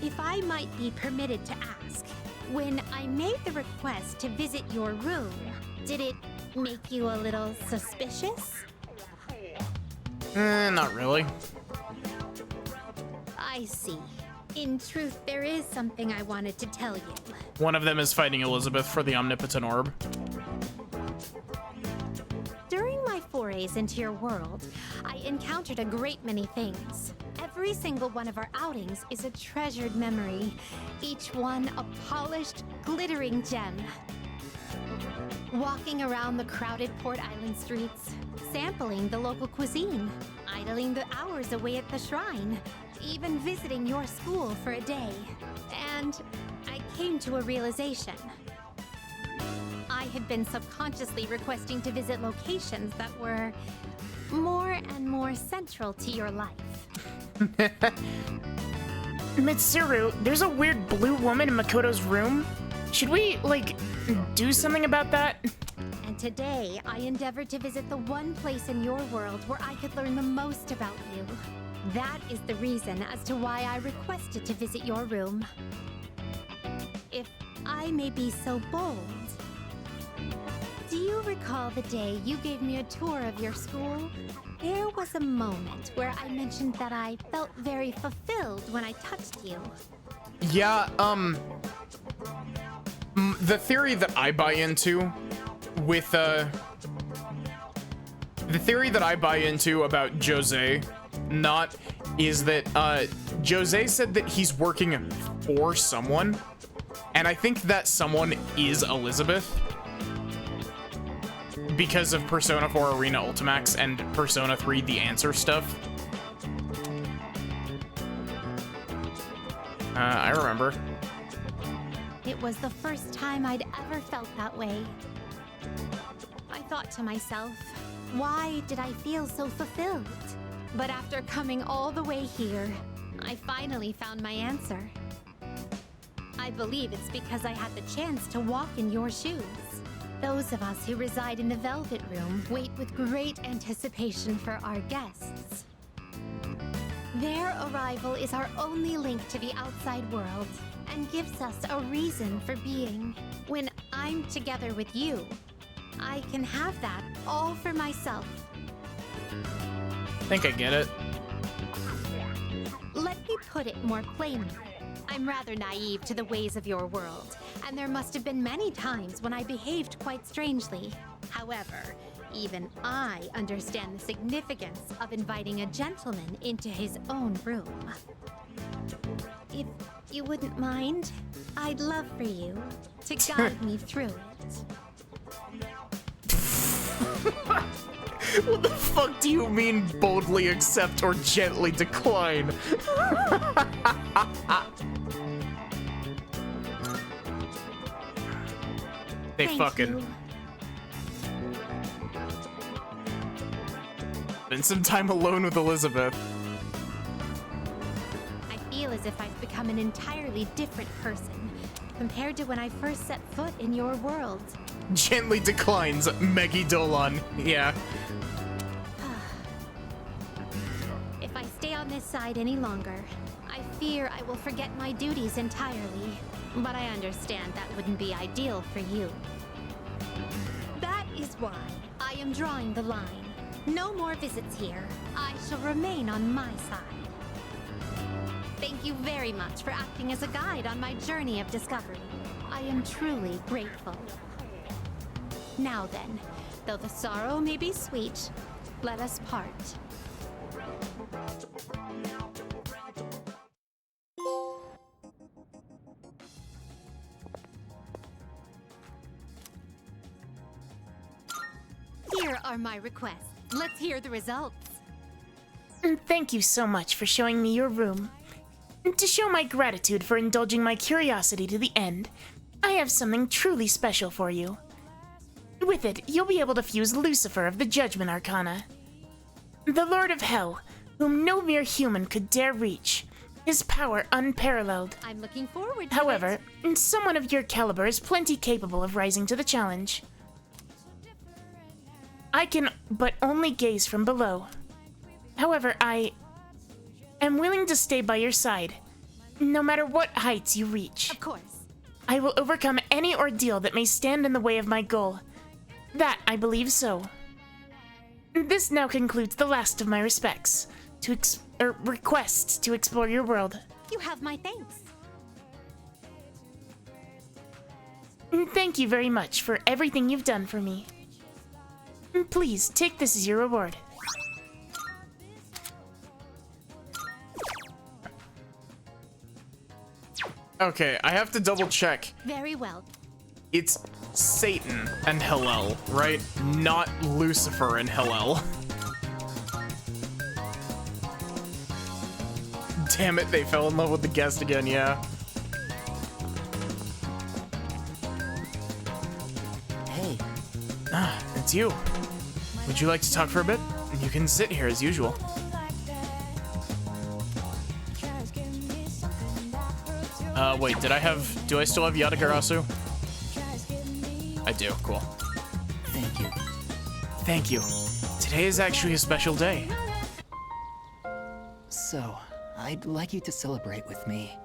If I might be permitted to ask, when I made the request to visit your room, did it make you a little suspicious? Not really. I see. In truth, there is something I wanted to tell you. One of them is fighting Elizabeth for the Omnipotent Orb. During my forays into your world, I encountered a great many things. Every single one of our outings is a treasured memory, each one a polished, glittering gem. Walking around the crowded Port Island streets, sampling the local cuisine, idling the hours away at the shrine, even visiting your school for a day. And I came to a realization. I had been subconsciously requesting to visit locations that were more and more central to your life. Mitsuru, there's a weird blue woman in Makoto's room. Should we, like, do something about that? And today, I endeavored to visit the one place in your world where I could learn the most about you. That is the reason as to why I requested to visit your room. If I may be so bold, do you recall the day you gave me a tour of your school? There was a moment where I mentioned that I felt very fulfilled when I touched you. Yeah, the theory that I buy into with, the theory that I buy into about Jose is that, Jose said that he's working for someone, and I think that someone is Elizabeth. Because of Persona 4 Arena Ultimax and Persona 3 The Answer stuff. I remember. It was the first time I'd ever felt that way. I thought to myself, why did I feel so fulfilled? But after coming all the way here, I finally found my answer. I believe it's because I had the chance to walk in your shoes. Those of us who reside in the Velvet Room wait with great anticipation for our guests. Their arrival is our only link to the outside world and gives us a reason for being. When I'm together with you, I can have that all for myself. I think I get it. Let me put it more plainly. I'm rather naive to the ways of your world, and there must have been many times when I behaved quite strangely. However, even I understand the significance of inviting a gentleman into his own room. If you wouldn't mind, I'd love for you to guide me through it. What the fuck do you mean boldly accept or gently decline? They Thank fucking you. spend some time alone with Elizabeth. I feel as if I've become an entirely different person compared to when I first set foot in your world. Gently declines Meggy Dolan. Yeah. If I stay on this side any longer, I fear I will forget my duties entirely. But I understand that wouldn't be ideal for you. That is why I am drawing the line. No more visits here. I shall remain on my side. Thank you very much for acting as a guide on my journey of discovery. I am truly grateful. Now then, though the sorrow may be sweet, let us part. Here are my requests. Let's hear the results. Thank you so much for showing me your room. To show my gratitude for indulging my curiosity to the end, I have something truly special for you. With it, you'll be able to fuse Lucifer of the Judgment Arcana. The Lord of Hell, whom no mere human could dare reach. His power unparalleled. I'm looking forward to However, someone of your caliber is plenty capable of rising to the challenge. I can but only gaze from below. However, I am willing to stay by your side, no matter what heights you reach. Of course. I will overcome any ordeal that may stand in the way of my goal. That I believe so. This now concludes the last of my respects. request to explore your world. You have my thanks. Thank you very much for everything you've done for me. Please, take this as your reward. Okay, I have to double check. Very well. It's Satan and Hillel, right? Not Lucifer and Hillel. Damn it, they fell in love with the guest again, yeah. Hey. Ah, it's you. Would you like to talk for a bit? You can sit here as usual. Wait, do I still have Yatagarasu? I do, cool. Thank you. Thank you. Today is actually a special day. So, I'd like you to celebrate with me.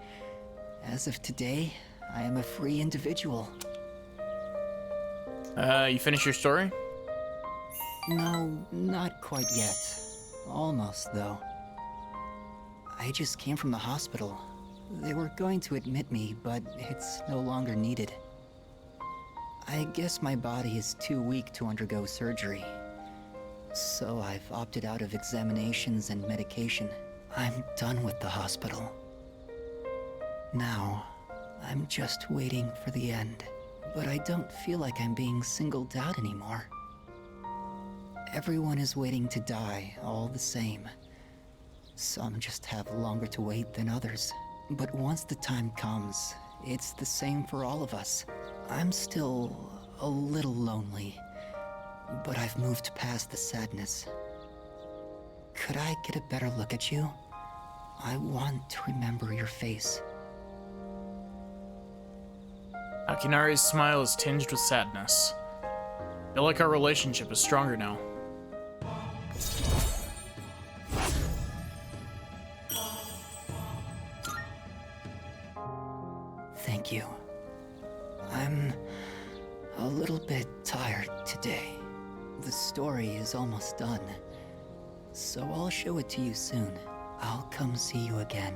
As of today, I am a free individual. You finished your story? No, not quite yet. Almost, though. I just came from the hospital. They were going to admit me, but it's no longer needed. I guess my body is too weak to undergo surgery. So I've opted out of examinations and medication. I'm done with the hospital. Now, I'm just waiting for the end. But I don't feel like I'm being singled out anymore. Everyone is waiting to die, all the same. Some just have longer to wait than others. But once the time comes, it's the same for all of us. I'm still a little lonely, but I've moved past the sadness. Could I get a better look at you? I want to remember your face. Akinari's smile is tinged with sadness. I feel like our relationship is stronger now. Thank you. I'm a little bit tired today. The story is almost done, so I'll show it to you soon. I'll come see you again.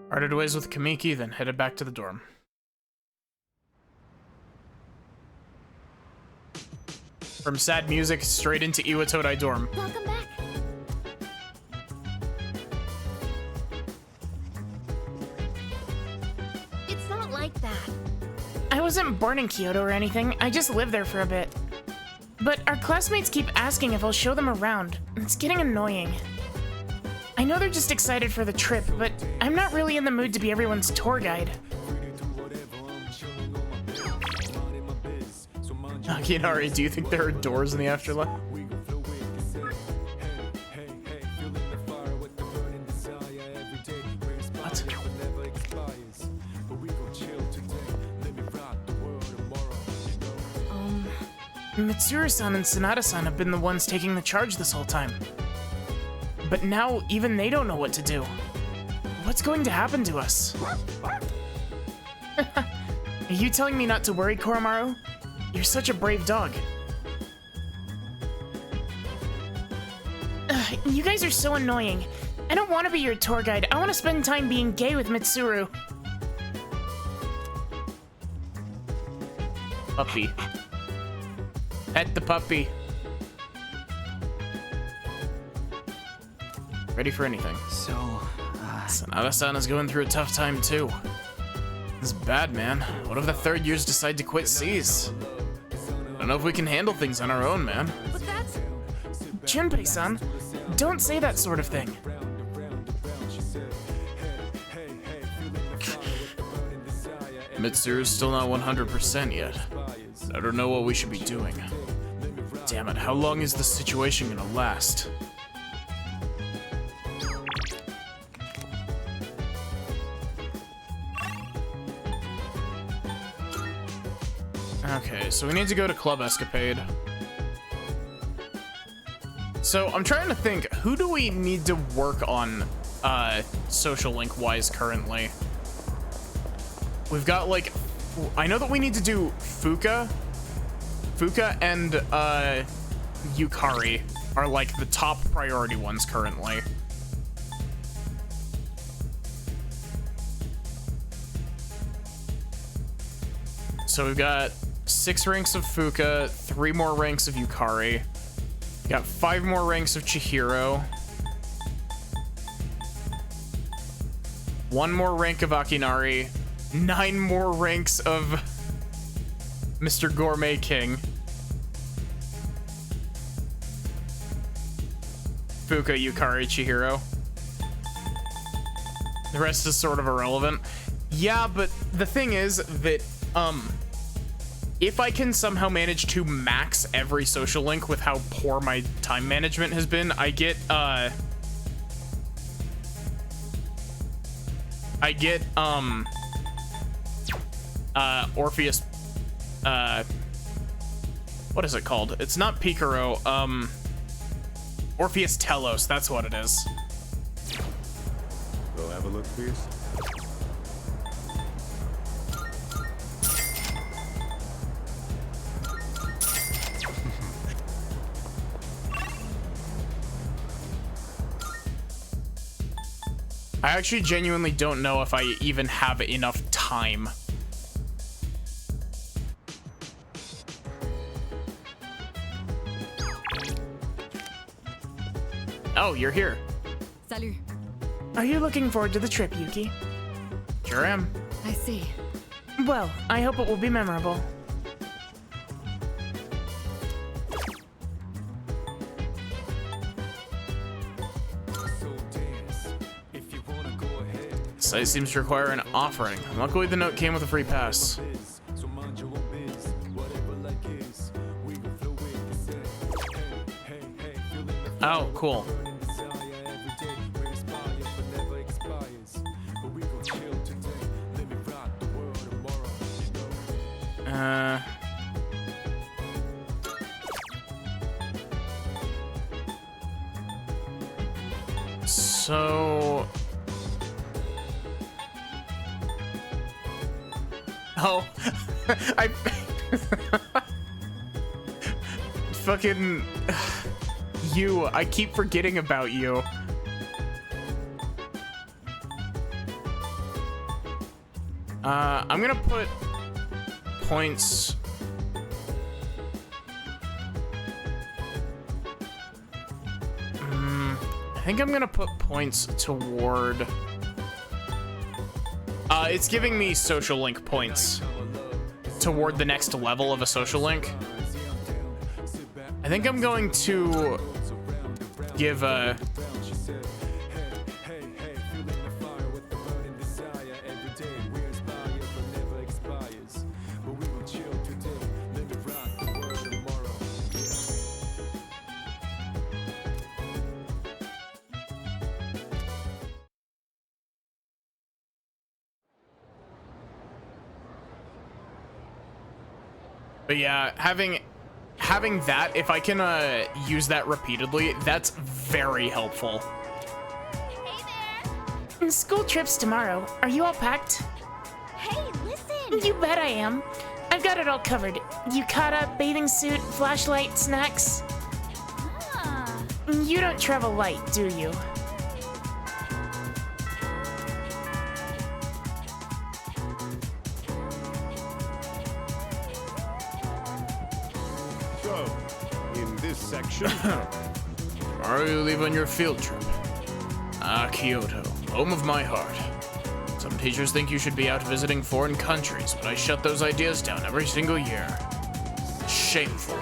Parted ways with Kamiki, then headed back to the dorm. From sad music straight into Iwatodai dorm. Welcome back. It's not like that. I wasn't born in Kyoto or anything. I just lived there for a bit. But our classmates keep asking if I'll show them around. It's getting annoying. I know they're just excited for the trip, but I'm not really in the mood to be everyone's tour guide. Akinari, do you think there are doors in the afterlife? What? Mitsuru-san and Sonata-san have been the ones taking the charge this whole time. But now, even they don't know what to do. What's going to happen to us? Are you telling me not to worry, Koromaru? You're such a brave dog. Ugh, you guys are so annoying. I don't want to be your tour guide. I want to spend time being gay with Mitsuru. Puppy. Pet the puppy. Ready for anything. So, Sonata-san is going through a tough time too. This is bad, man. What if the third years decide to quit C's? I don't know if we can handle things on our own, man. But that's... Junpei-san, don't say that sort of thing. Mitsuru's still not 100% yet. I don't know what we should be doing. Damn it, how long is this situation gonna last? Okay, so we need to go to Club Escapade. So I'm trying to think, who do we need to work on social link wise currently? We've got like, I know that we need to do Fuka and Yukari are like the top priority ones currently. So we've got 6 ranks of Fuka, 3 more ranks of Yukari. Got 5 more ranks of Chihiro. 1 more rank of Akinari. 9 more ranks of Mr. Gourmet King. Fuka, Yukari, Chihiro. The rest is sort of irrelevant. Yeah, but the thing is that, if I can somehow manage to max every social link with how poor my time management has been, I get Orpheus, what is it called? It's not Picaro, Orpheus Telos, that's what it is. Go have a look, please. I actually genuinely don't know if I even have enough time. Oh, you're here. Salut. Are you looking forward to the trip, Yuki? Sure am. I see. Well, I hope it will be memorable. The site seems to require an offering. Luckily, the note came with a free pass. Oh, cool. So... Oh, I fucking you. I keep forgetting about you. I'm gonna put points. I think I'm gonna put points toward. It's giving me social link points toward the next level of a social link. I think I'm going to give a... But yeah, having that, if I can use that repeatedly, that's very helpful. School trip's tomorrow. Are you all packed? Hey, listen! You bet I am. I've got it all covered. Yukata, bathing suit, flashlight, snacks. Ah. You don't travel light, do you? Section. Tomorrow you leave on your field trip. Kyoto, home of my heart. Some teachers think you should be out visiting foreign countries, but I shut those ideas down every single year. Shameful.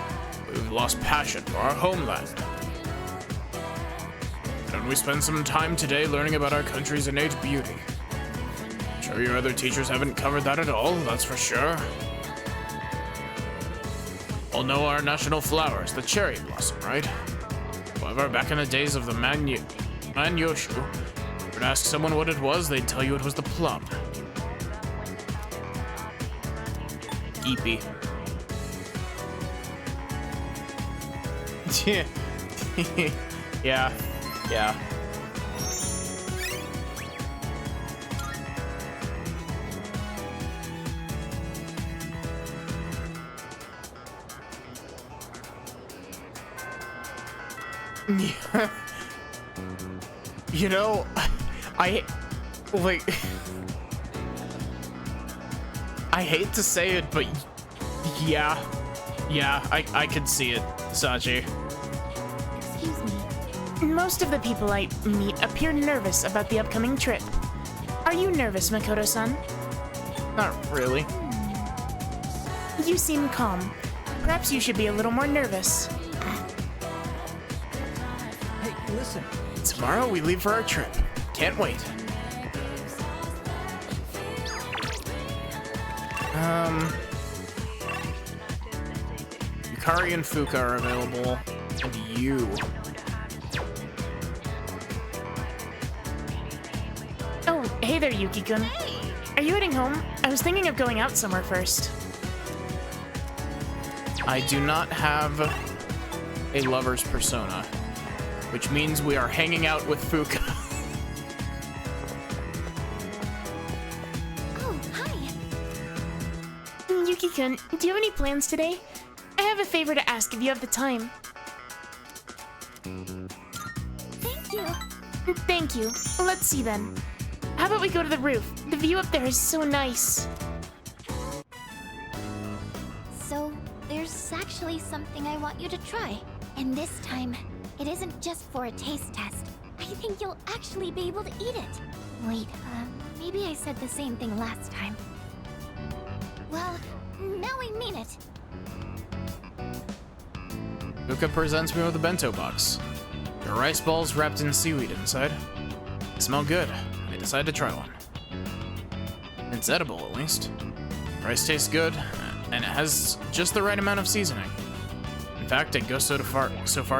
We've lost passion for our homeland. Don't we spend some time today learning about our country's innate beauty? I'm sure your other teachers haven't covered that at all, that's for sure. All know our national flowers, the cherry blossom, right? However, back in the days of the Manyoshu, if you would ask someone what it was, they'd tell you it was the plum. Eepy. Yeah. Yeah. You know, I hate to say it, but yeah, I could see it, Sachi. Excuse me. Most of the people I meet appear nervous about the upcoming trip. Are you nervous, Makoto-san? Not really. You seem calm. Perhaps you should be a little more nervous. Hey, listen. Tomorrow we leave for our trip. Can't wait. Yukari and Fuka are available, and you. Oh, hey there, Yuki-kun. Are you heading home? I was thinking of going out somewhere first. I do not have a lover's persona, which means we are hanging out with Fuka. Oh, hi. Yuki-kun, do you have any plans today? I have a favor to ask if you have the time. Thank you. Thank you. Let's see then. How about we go to the roof? The view up there is so nice. So, there's actually something I want you to try. And this time, it isn't just for a taste test. I think you'll actually be able to eat it. Wait, maybe I said the same thing last time. Well, now I mean it. Fuka presents me with a bento box. There are rice balls wrapped in seaweed inside. They smell good. I decided to try one. It's edible, at least. Rice tastes good, and it has just the right amount of seasoning. In fact, I'd go so far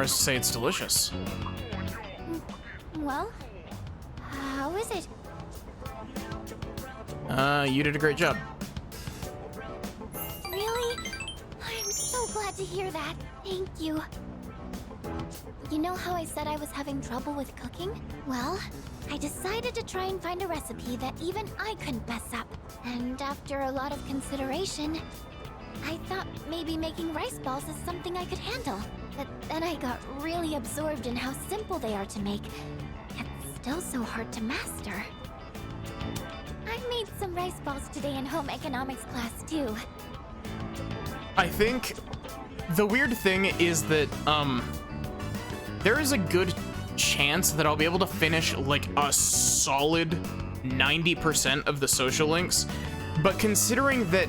as to say it's delicious. Well, how is it? You did a great job. Really? I'm so glad to hear that. Thank you. You know how I said I was having trouble with cooking? Well, I decided to try and find a recipe that even I couldn't mess up. And after a lot of consideration, I thought maybe making rice balls is something I could handle. But then I got really absorbed in how simple they are to make, yet still so hard to master. I made some rice balls today in home economics class too. I think the weird thing is that, there is a good chance that I'll be able to finish like a solid 90% of the social links, but considering that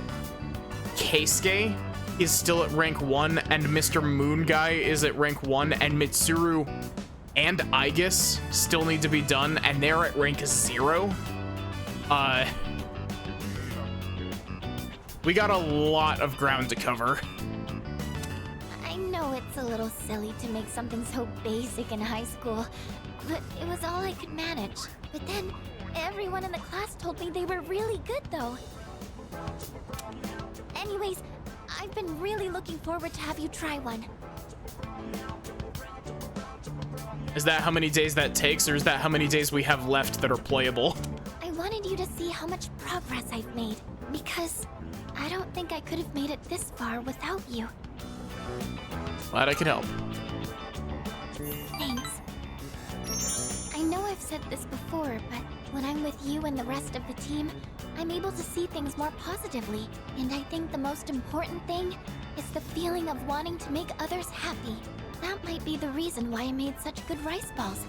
Keisuke is still at rank 1 and Mr. Moon Guy is at rank 1 and Mitsuru and Aegis still need to be done and they're at rank 0, we got a lot of ground to cover. I know it's a little silly to make something so basic in high school, but it was all I could manage. But then, everyone in the class told me they were really good though. Anyways, I've been really looking forward to have you try one. Is that how many days that takes, or is that how many days we have left that are playable? I wanted you to see how much progress I've made, because I don't think I could have made it this far without you. Glad I could help. Thanks. I know I've said this before, but when I'm with you and the rest of the team, I'm able to see things more positively. And I think the most important thing is the feeling of wanting to make others happy. That might be the reason why I made such good rice balls.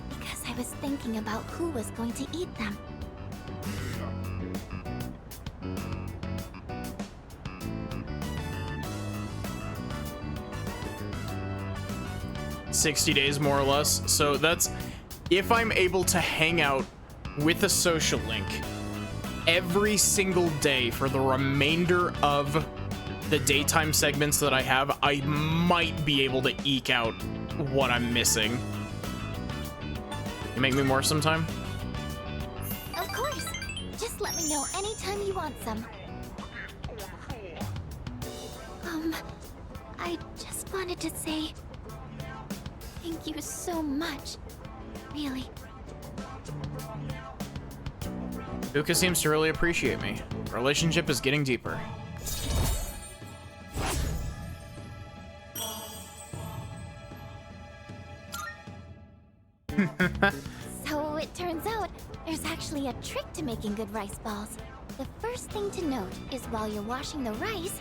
Because I was thinking about who was going to eat them. 60 days more or less. So that's if I'm able to hang out with a social link every single day for the remainder of the daytime segments that I have, I might be able to eke out what I'm missing. You make me more sometime? Of course. Just let me know anytime you want some. I just wanted to say thank you so much. Really. Fuka seems to really appreciate me. Our relationship is getting deeper. So it turns out there's actually a trick to making good rice balls. The first thing to note is while you're washing the rice,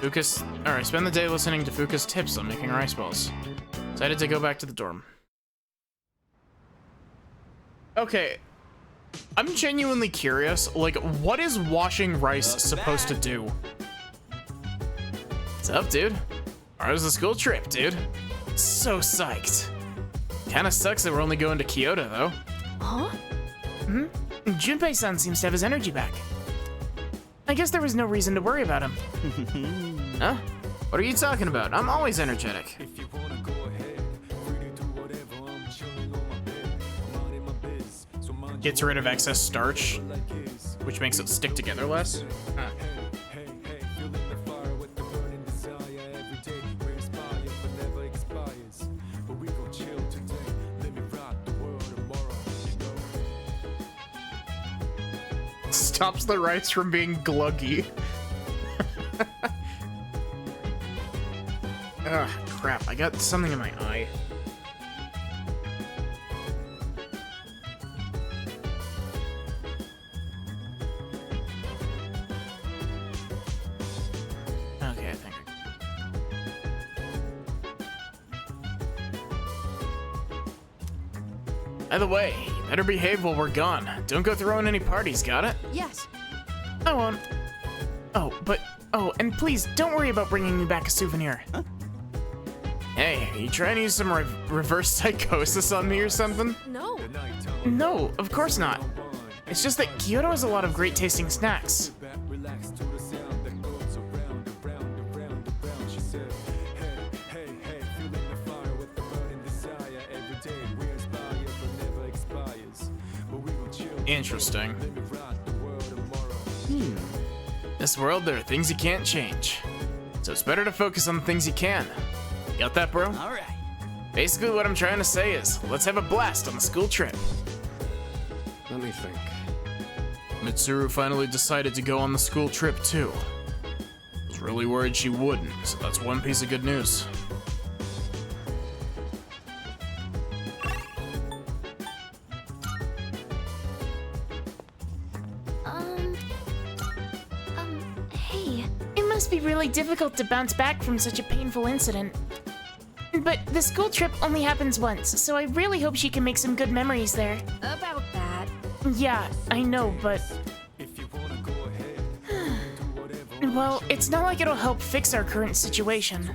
Fuka's. Alright, spend the day listening to Fuka's tips on making rice balls. Decided to go back to the dorm. Okay. I'm genuinely curious, like, what is washing rice supposed to do? What's up, dude? How's the school trip, dude? So psyched. Kinda sucks that we're only going to Kyoto, though. Huh? Junpei-san seems to have his energy back. I guess there was no reason to worry about him. Huh? What are you talking about? I'm always energetic. Gets rid of excess starch, which makes it stick together less. Huh. Stops the rice from being gluggy. Ugh, crap. I got something in my eye. Okay, I think. By the way, you better behave while we're gone. Don't go throwing any parties, got it? Yes. I won't. Oh, and please don't worry about bringing me back a souvenir. Huh? Hey, are you trying to use some reverse psychosis on me or something? No. No, of course not. It's just that Kyoto has a lot of great tasting snacks. Interesting. This world, there are things you can't change. So it's better to focus on the things you can. Got that, bro? Alright. Basically, what I'm trying to say is, let's have a blast on the school trip. Let me think. Mitsuru finally decided to go on the school trip, too. I was really worried she wouldn't, so that's one piece of good news. hey. It must be really difficult to bounce back from such a painful incident. But the school trip only happens once, so I really hope she can make some good memories there. About that. Yeah, I know, but... Well, it's not like it'll help fix our current situation.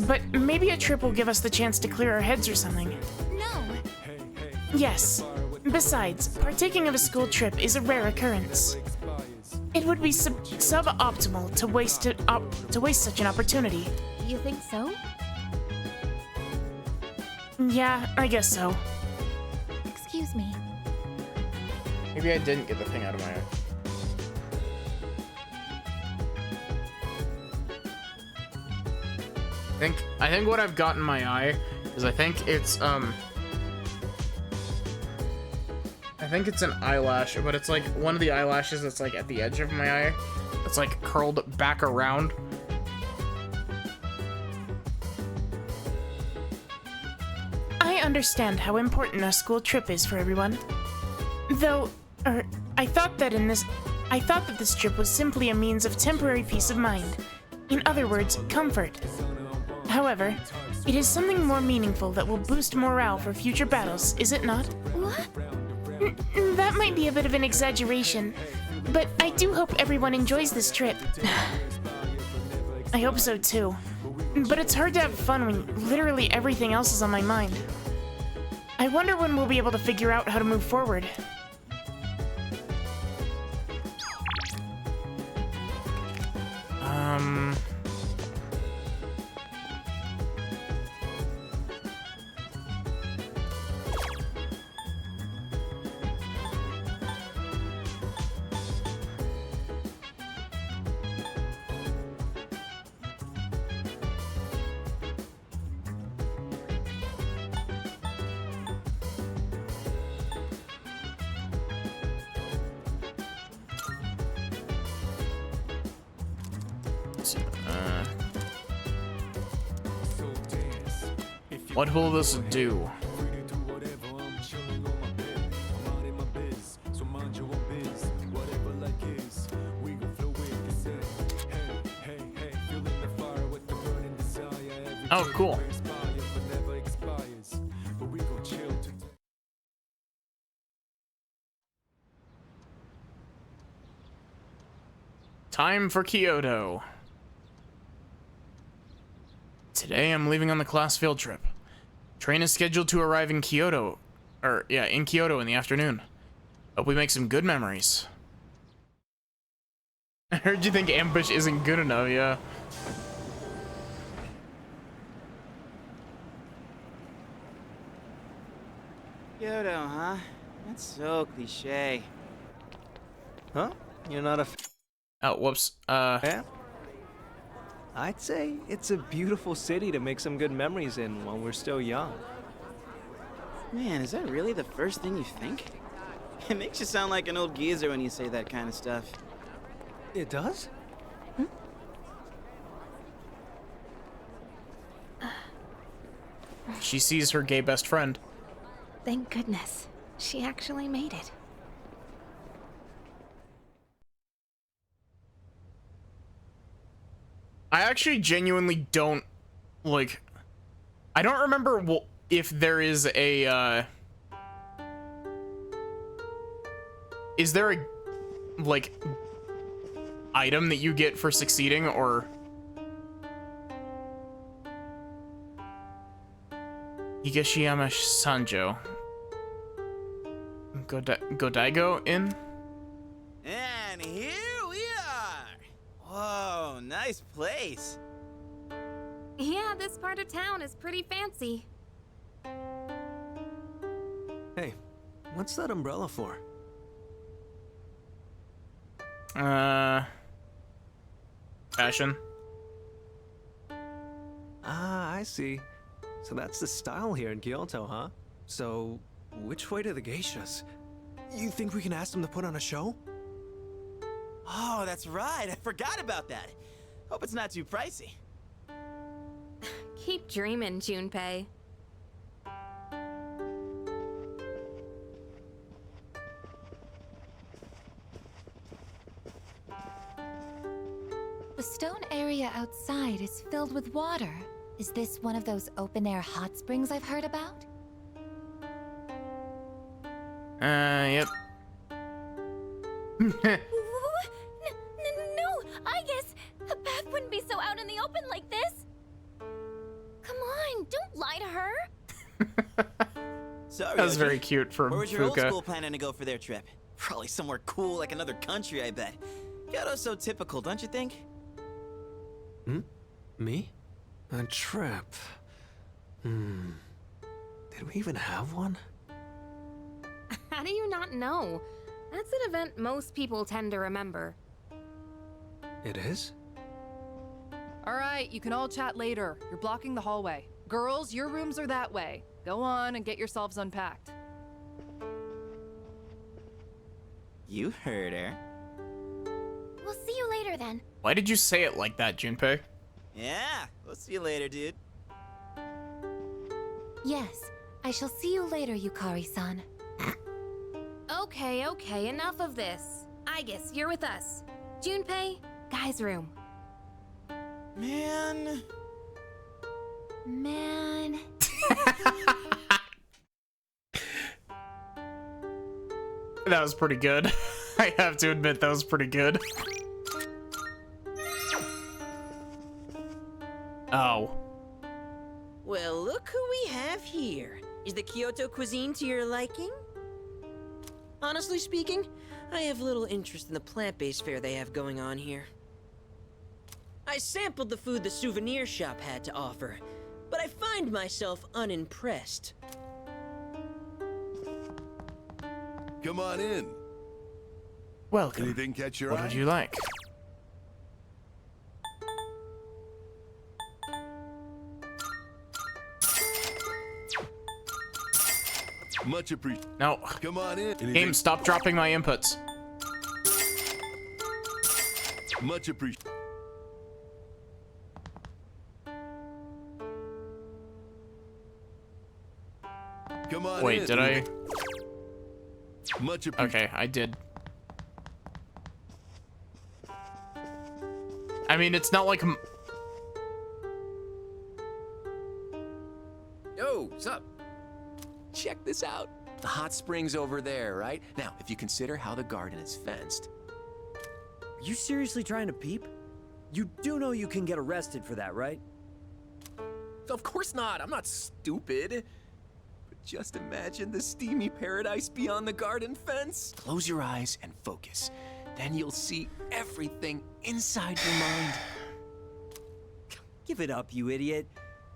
But maybe a trip will give us the chance to clear our heads or something. No. Yes. Besides, partaking of a school trip is a rare occurrence. It would be suboptimal to waste such an opportunity. You think so? Yeah, I guess so. Excuse me. Maybe I didn't get the thing out of my eye. I think what I've got in my eye is I think it's an eyelash, but it's like one of the eyelashes that's like at the edge of my eye. It's like curled back around. I understand how important a school trip is for everyone. Though, I thought that this trip was simply a means of temporary peace of mind. In other words, comfort. However, it is something more meaningful that will boost morale for future battles, is it not? What? That might be a bit of an exaggeration, but I do hope everyone enjoys this trip. I hope so too. But it's hard to have fun when literally everything else is on my mind. I wonder when we'll be able to figure out how to move forward. What will this do? Oh, cool. Time for Kyoto. Today I'm leaving on the class field trip. Train is scheduled to arrive in Kyoto, in Kyoto in the afternoon. Hope we make some good memories. I heard you think ambush isn't good enough, yeah. Kyoto, huh? That's so cliche. Huh? You're not a Oh, whoops. Yeah? I'd say it's a beautiful city to make some good memories in while we're still young. Man, is that really the first thing you think? It makes you sound like an old geezer when you say that kind of stuff. It does? She sees her gay best friend. Thank goodness. She actually made it. I actually genuinely don't, like, I don't remember if there is a, is there a, like, item that you get for succeeding, or... Higashiyama Sanjo. Godaigo Inn? And here we are! Whoa, nice place. Yeah, this part of town is pretty fancy. Hey, what's that umbrella for? Fashion. Ah, I see. So that's the style here in Kyoto, huh? So, which way to the geishas? You think we can ask them to put on a show? Oh, that's right. I forgot about that. Hope it's not too pricey. Keep dreaming, Junpei. The stone area outside is filled with water. Is this one of those open-air hot springs I've heard about? Yep. No, I guess a bath wouldn't be so out in the open like this. Come on, don't lie to her. Sorry, That was Oji. very cute from Where was your old Fuka. school planning to go for their trip? Probably somewhere cool like another country, I bet. Kyoto's so typical, don't you think? Hmm? Me? A trip? Did we even have one? How do you not know? That's an event most people tend to remember. It is? All right, you can all chat later. You're blocking the hallway. Girls, your rooms are that way. Go on and get yourselves unpacked. You heard her. We'll see you later then. Why did you say it like that, Junpei? Yeah, we'll see you later, dude. Yes, I shall see you later, Yukari-san. Okay, enough of this. I guess you're with us. Junpei, guy's room. Man. That was pretty good. I have to admit, that was pretty good. Oh. Well, look who we have here. Is the Kyoto cuisine to your liking? Honestly speaking, I have little interest in the plant-based fare they have going on here. I sampled the food the souvenir shop had to offer, but I find myself unimpressed. Come on in. Welcome. Anything catch your What eye? would you like? Much appreciated. No. Come on in. Game, stop dropping my inputs. Much appreciated. Wait, did I? Much Okay, I did. I mean, it's not like... Yo, what's up? Check this out. The hot spring's over there, right? Now, if you consider how the garden is fenced. Are you seriously trying to peep? You do know you can get arrested for that, right? Of course not. I'm not stupid. But just imagine the steamy paradise beyond the garden fence. Close your eyes and focus. Then you'll see everything inside your mind. Give it up, you idiot.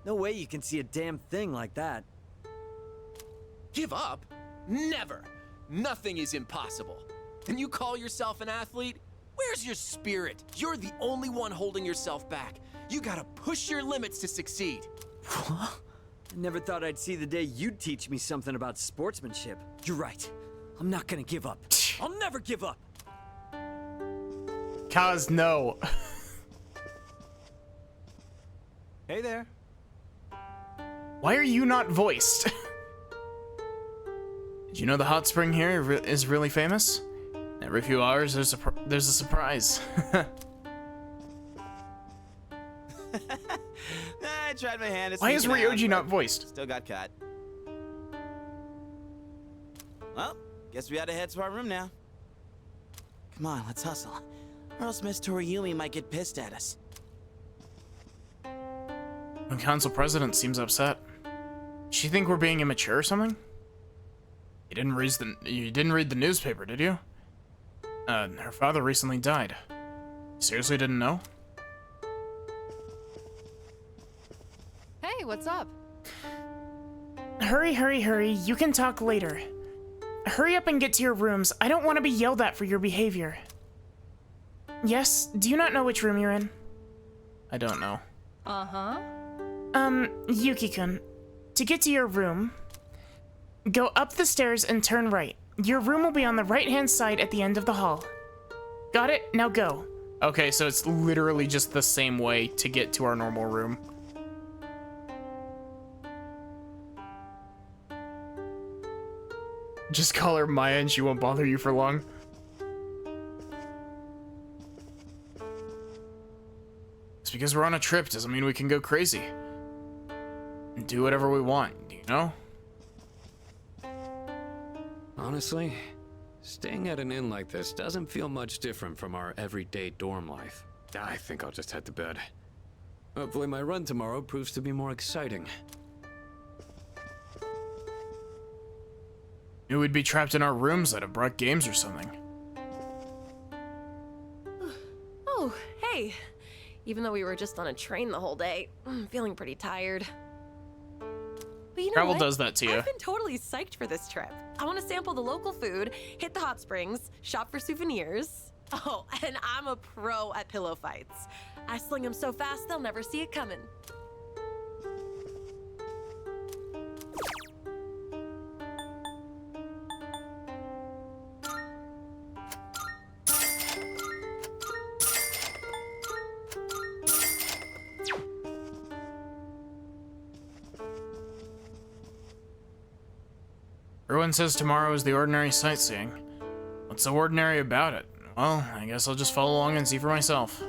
No way you can see a damn thing like that. Give up? Never. Nothing is impossible. And you call yourself an athlete? Where's your spirit? You're the only one holding yourself back. You gotta push your limits to succeed. I never thought I'd see the day you'd teach me something about sportsmanship. You're right. I'm not gonna give up. I'll never give up. Kaz, no. Hey there. Why are you not voiced? Did you know the hot spring here is really famous? Every few hours, there's a surprise. I tried my hand. Why is Ryoji not voiced? Still got caught. Well, guess we gotta head to our room now. Come on, let's hustle. Or else Miss Toriyumi might get pissed at us. The council president seems upset. Does she think we're being immature or something? You didn't read the newspaper, did you? Her father recently died. You seriously didn't know? Hey, what's up? Hurry, hurry, hurry. You can talk later. Hurry up and get to your rooms. I don't want to be yelled at for your behavior. Yes? Do you not know which room you're in? I don't know. Uh-huh. Yuki-kun. To get to your room, go up the stairs and turn right. Your room will be on the right-hand side at the end of the hall. Got it? Now go. Okay, so it's literally just the same way to get to our normal room. Just call her Maya and she won't bother you for long. Just because we're on a trip doesn't mean we can go crazy. And do whatever we want, you know? Honestly, staying at an inn like this doesn't feel much different from our everyday dorm life. I think I'll just head to bed. Hopefully my run tomorrow proves to be more exciting. Knew we'd be trapped in our rooms that have brought games or something. Oh, hey. Even though we were just on a train the whole day, I'm feeling pretty tired. But you know Travel what? does that to you. I've been totally psyched for this trip. I want to sample the local food, hit the hot springs, shop for souvenirs. Oh, and I'm a pro at pillow fights. I sling them so fast they'll never see it coming. Everyone says tomorrow is the ordinary sightseeing. What's so ordinary about it? Well, I guess I'll just follow along and see for myself.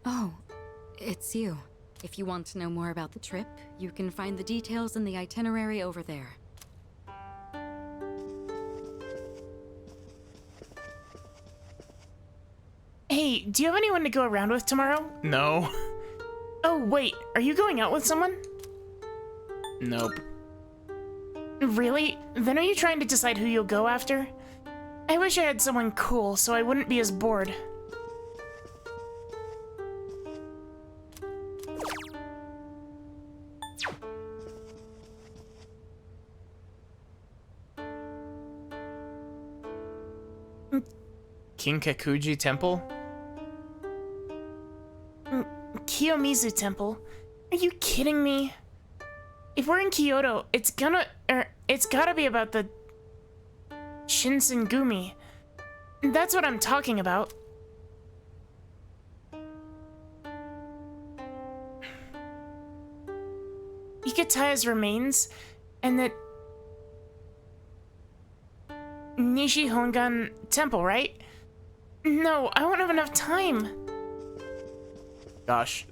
Oh, it's you. If you want to know more about the trip, you can find the details in the itinerary over there. Hey, do you have anyone to go around with tomorrow? No. Oh, wait. Are you going out with someone? Nope. Really? Then are you trying to decide who you'll go after? I wish I had someone cool so I wouldn't be as bored. King Kekuji Temple? Kiyomizu Temple. Are you kidding me? If we're in Kyoto, it's gotta be about the Shinsengumi. That's what I'm talking about. Ikataya's remains, and the Nishi Hongan Temple, right? No, I won't have enough time. Gosh.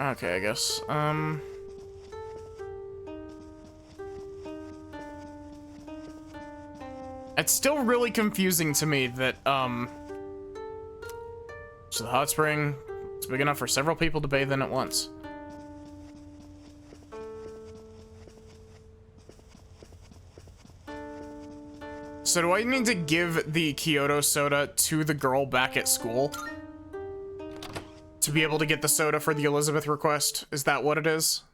Okay, I guess. It's still really confusing to me that, so the hot spring is big enough for several people to bathe in at once. So do I need to give the Kyoto soda to the girl back at school to be able to get the soda for the Elizabeth request? Is that what it is?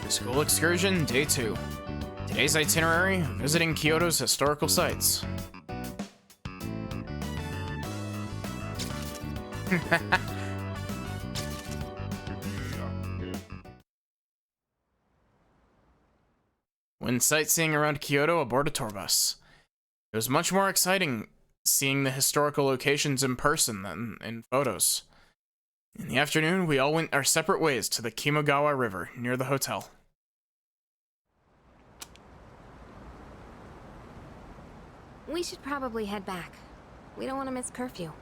School excursion, day 2. Today's itinerary, visiting Kyoto's historical sites. When sightseeing around Kyoto aboard a tour bus, it was much more exciting seeing the historical locations in person than in photos. In the afternoon, we all went our separate ways to the Kimogawa River near the hotel. We should probably head back. We don't want to miss curfew.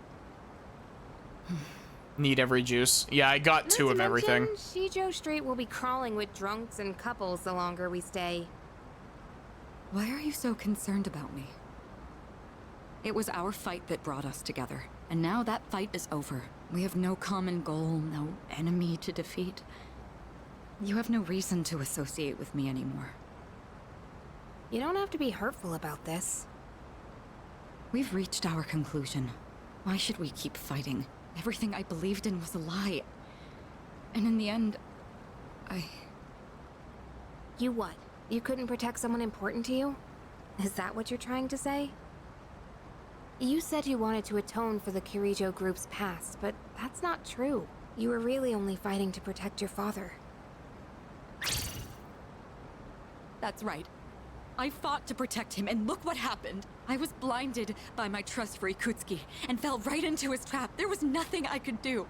Need every juice. Yeah, I got 2 of everything. Shijo Street will be crawling with drunks and couples the longer we stay. Why are you so concerned about me? It was our fight that brought us together, and now that fight is over. We have no common goal, no enemy to defeat. You have no reason to associate with me anymore. You don't have to be hurtful about this. We've reached our conclusion. Why should we keep fighting? Everything I believed in was a lie. And in the end, You what? You couldn't protect someone important to you? Is that what you're trying to say? You said you wanted to atone for the Kirijo group's past, but that's not true. You were really only fighting to protect your father. That's right. I fought to protect him, and look what happened. I was blinded by my trust for Ikutsuki, and fell right into his trap. There was nothing I could do.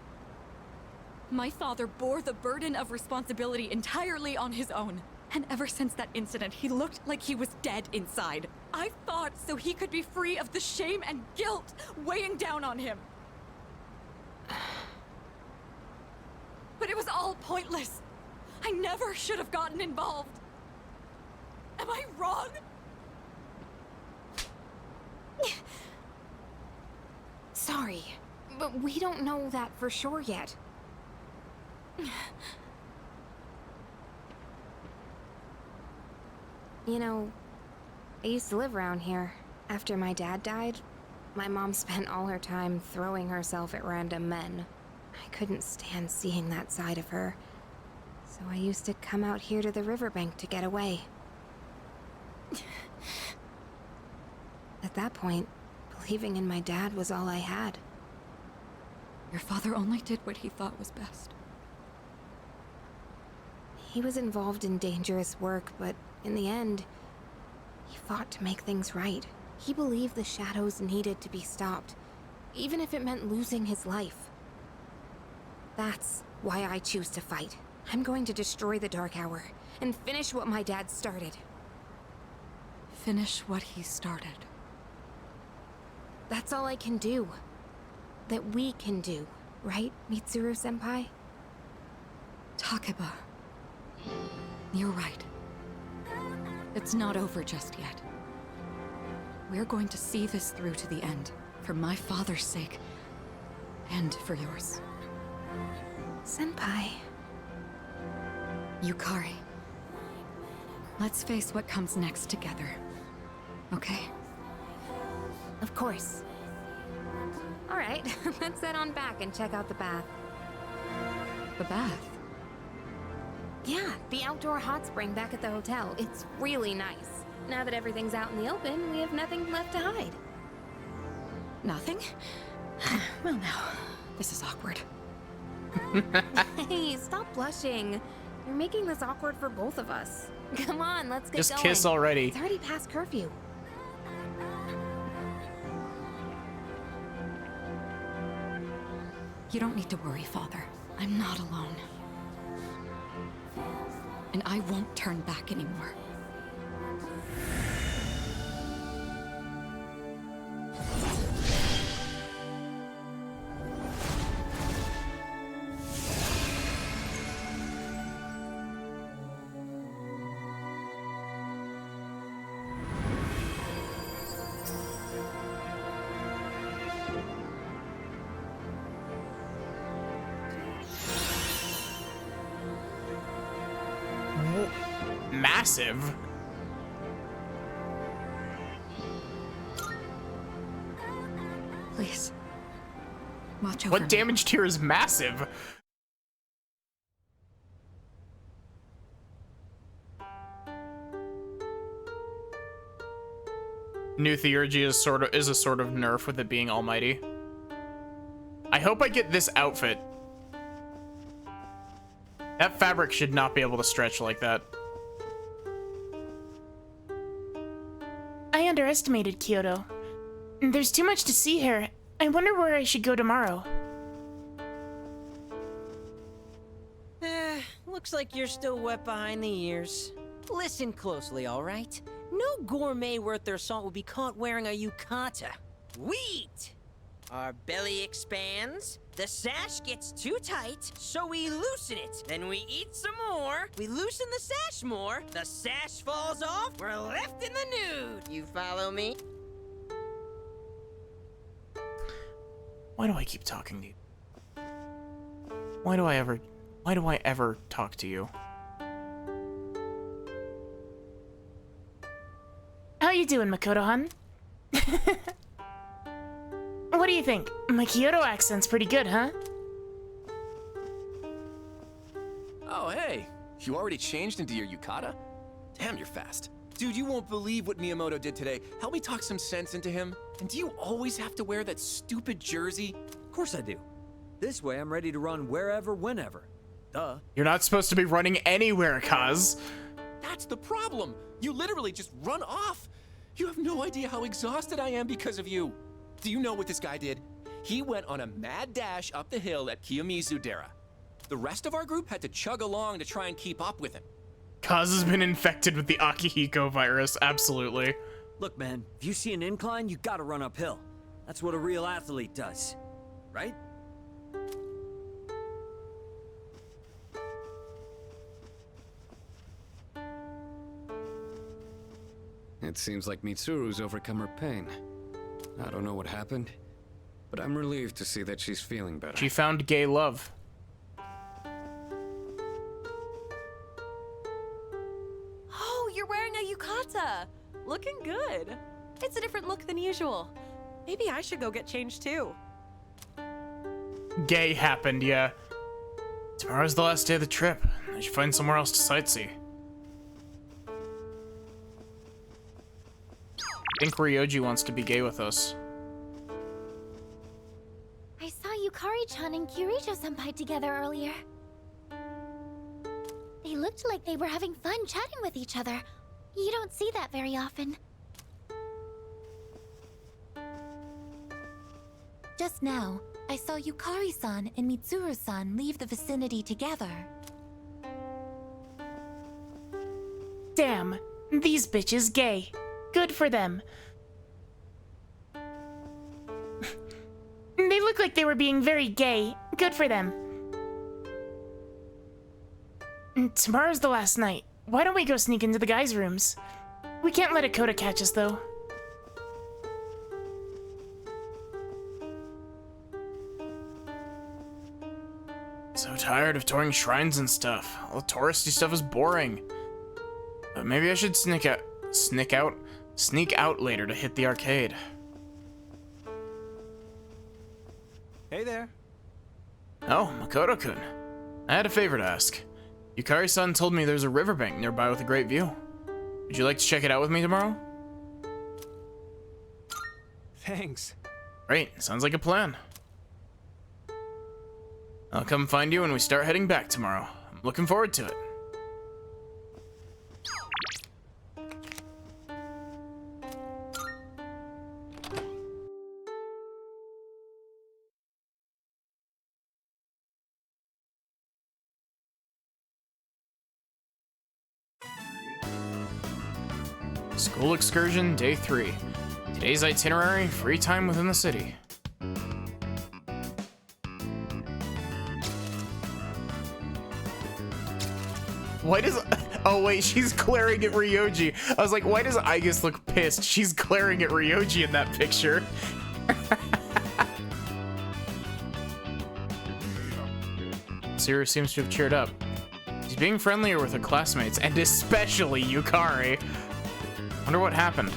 My father bore the burden of responsibility entirely on his own. And ever since that incident, he looked like he was dead inside. I fought so he could be free of the shame and guilt weighing down on him. But it was all pointless. I never should have gotten involved. Am I wrong? Sorry, but we don't know that for sure yet. You know, I used to live around here. After my dad died, my mom spent all her time throwing herself at random men. I couldn't stand seeing that side of her, so I used to come out here to the riverbank to get away. At that point, believing in my dad was all I had. Your father only did what he thought was best. He was involved in dangerous work, but in the end, he fought to make things right. He believed the shadows needed to be stopped, even if it meant losing his life. That's why I choose to fight. I'm going to destroy the Dark Hour and finish what my dad started. Finish what he started. That's all I can do. That we can do, right, Mitsuru-senpai? Takeba. You're right. It's not over just yet. We're going to see this through to the end, for my father's sake, and for yours. Senpai. Yukari. Let's face what comes next together. Okay? Of course. All right, let's head on back and check out the bath. The bath? Yeah, the outdoor hot spring back at the hotel. It's really nice. Now that everything's out in the open, we have nothing left to hide. Nothing? Well, now, this is awkward. Hey, stop blushing. You're making this awkward for both of us. Come on, let's get Just going. kiss already. It's already past curfew. You don't need to worry, Father. I'm not alone. And I won't turn back anymore. Massive. Please. Watch over What me. damage tier is massive? New theurgy is a sort of nerf with it being almighty. I hope I get this outfit. That fabric should not be able to stretch like that. I underestimated Kyoto. There's too much to see here. I wonder where I should go tomorrow. Looks like you're still wet behind the ears. Listen closely, all right? No gourmet worth their salt will be caught wearing a yukata. We eat. Our belly expands, the sash gets too tight, so we loosen it. Then we eat some more, we loosen the sash more, the sash falls off, we're left in the nude. You follow me? Why do I keep talking to you? Why do I ever talk to you? How you doing, Makoto-hun? What do you think? My Kyoto accent's pretty good, huh? Oh, hey. You already changed into your yukata? Damn, you're fast. Dude, you won't believe what Miyamoto did today. Help me talk some sense into him. And do you always have to wear that stupid jersey? Of course I do. This way I'm ready to run wherever, whenever. Duh. You're not supposed to be running anywhere, Kaz. That's the problem. You literally just run off. You have no idea how exhausted I am because of you. Do you know what this guy did? He went on a mad dash up the hill at Kiyomizu-dera. The rest of our group had to chug along to try and keep up with him. Kaz has been infected with the Akihiko virus, absolutely. Look, man, if you see an incline, you gotta run uphill. That's what a real athlete does. Right? It seems like Mitsuru's overcome her pain. I don't know what happened, but I'm relieved to see that she's feeling better. She found gay love. Oh, you're wearing a yukata. Looking good. It's a different look than usual. Maybe I should go get changed too. Gay happened, yeah. Tomorrow's the last day of the trip. I should find somewhere else to sightsee. I think Ryoji wants to be gay with us. I saw Yukari-chan and Kirijo-senpai together earlier. They looked like they were having fun chatting with each other. You don't see that very often. Just now, I saw Yukari-san and Mitsuru-san leave the vicinity together. Damn, these bitches gay. Good for them. They look like they were being very gay. Good for them. Tomorrow's the last night. Why don't we go sneak into the guys' rooms? We can't let Akota catch us, though. So tired of touring shrines and stuff. All the touristy stuff is boring. But maybe I should sneak out later to hit the arcade. Hey there. Oh, Makoto-kun. I had a favor to ask. Yukari-san told me there's a riverbank nearby with a great view. Would you like to check it out with me tomorrow? Thanks. Great, sounds like a plan. I'll come find you when we start heading back tomorrow. I'm looking forward to it. School excursion, day 3. Today's itinerary, free time within the city. Why does... Oh wait, she's glaring at Ryoji. I was like, why does Aigis look pissed? She's glaring at Ryoji in that picture. Tsuru seems to have cheered up. He's being friendlier with her classmates, and especially Yukari. Wonder what happened.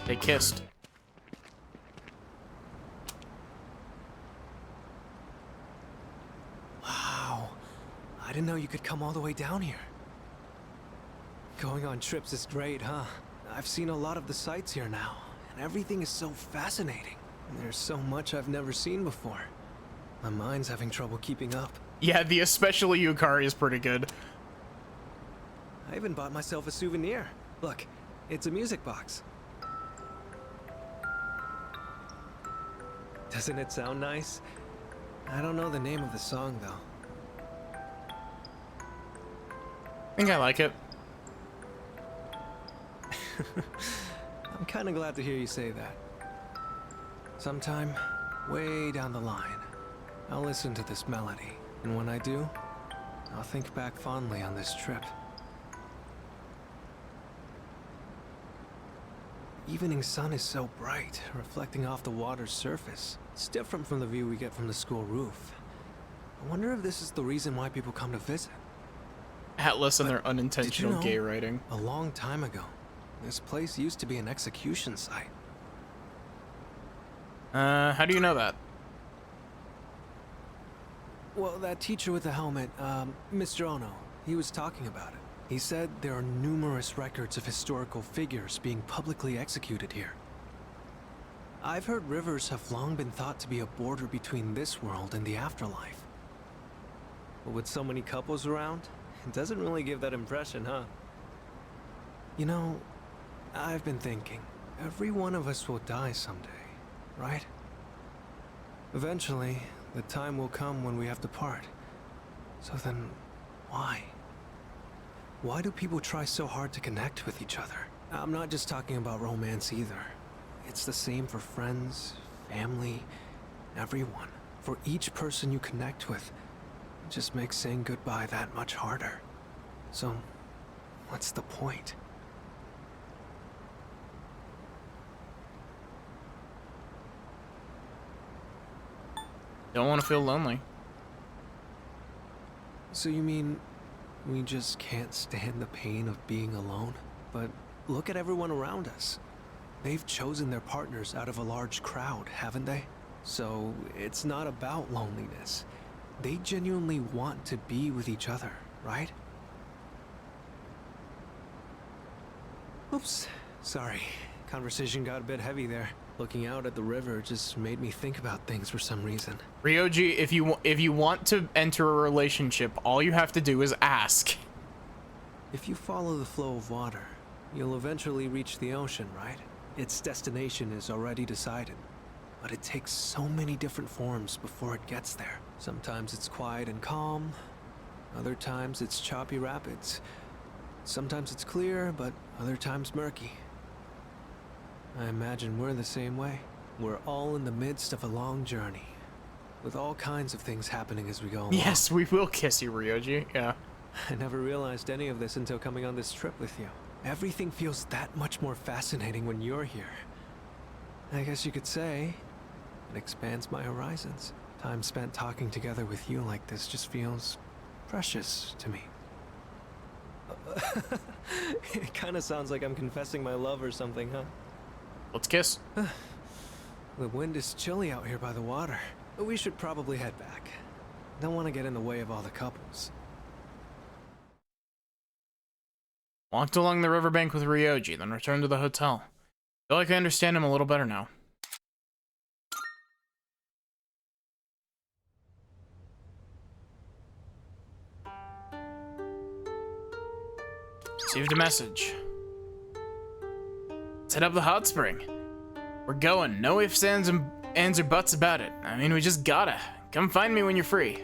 They kissed. Wow. I didn't know you could come all the way down here. Going on trips is great, huh? I've seen a lot of the sights here now, and everything is so fascinating. And there's so much I've never seen before. My mind's having trouble keeping up. Yeah, the especially Yukari is pretty good. I even bought myself a souvenir. Look, it's a music box. Doesn't it sound nice? I don't know the name of the song, though. I think I like it. I'm kind of glad to hear you say that. Sometime, way down the line, I'll listen to this melody, and when I do, I'll think back fondly on this trip. The evening sun is so bright, reflecting off the water's surface. It's different from the view we get from the school roof. I wonder if this is the reason why people come to visit. Atlas and their unintentional Did you know, gay writing. A long time ago, this place used to be an execution site. How do you know that? Well, that teacher with the helmet, Mr. Ono, he was talking about it. He said there are numerous records of historical figures being publicly executed here. I've heard rivers have long been thought to be a border between this world and the afterlife. But with so many couples around, it doesn't really give that impression, huh? You know, I've been thinking, every one of us will die someday, right? Eventually, the time will come when we have to part. So then, why? Why do people try so hard to connect with each other? I'm not just talking about romance either. It's the same for friends, family, everyone. For each person you connect with, it just makes saying goodbye that much harder. So, what's the point? Don't want to feel lonely. So you mean we just can't stand the pain of being alone? But look at everyone around us. They've chosen their partners out of a large crowd, haven't they? So it's not about loneliness. They genuinely want to be with each other, right? Oops, sorry. Conversation got a bit heavy there. Looking out at the river just made me think about things for some reason. Ryoji, if you want to enter a relationship, all you have to do is ask. If you follow the flow of water, you'll eventually reach the ocean, right? Its destination is already decided. But it takes so many different forms before it gets there. Sometimes it's quiet and calm. Other times it's choppy rapids. Sometimes it's clear, but other times murky. I imagine we're the same way. We're all in the midst of a long journey, with all kinds of things happening as we go along. Yes, we will kiss you, Ryoji. Yeah. I never realized any of this until coming on this trip with you. Everything feels that much more fascinating when you're here. I guess you could say it expands my horizons. Time spent talking together with you like this just feels precious to me. It kind of sounds like I'm confessing my love or something, huh? Let's kiss. The wind is chilly out here by the water. We should probably head back. Don't want to get in the way of all the couples. Walked along the riverbank with Ryoji, then returned to the hotel. Feel like I understand him a little better now. Received a message. Let's head up the hot spring. We're going. No ifs, ands, or buts about it. I mean, we just gotta. Come find me when you're free.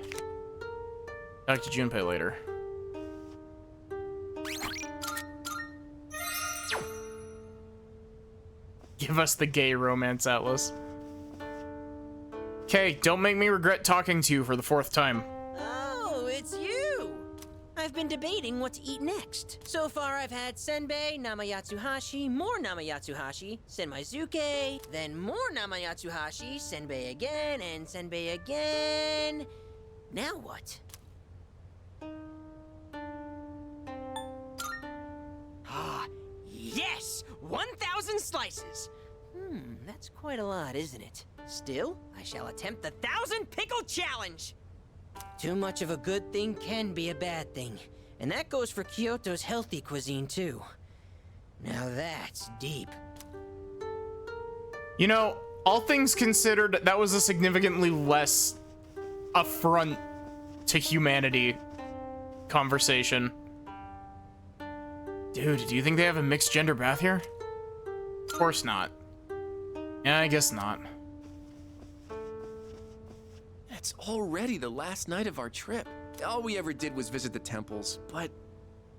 Talk to Junpei later. Give us the gay romance atlas. Okay, don't make me regret talking to you for the 4th time. Oh, it's you! I've been debating what to eat next. So far, I've had senbei, namayatsuhashi, more namayatsuhashi, senmaizuke, then more namayatsuhashi, senbei again, and senbei again. Now what? Ah, yes! 1,000 slices! That's quite a lot, isn't it? Still, I shall attempt the 1,000 pickle challenge! Too much of a good thing can be a bad thing. And that goes for Kyoto's healthy cuisine, too. Now that's deep. You know, all things considered, that was a significantly less affront to humanity conversation. Dude, do you think they have a mixed gender bath here? Of course not. Yeah, I guess not. It's already the last night of our trip. All we ever did was visit the temples, but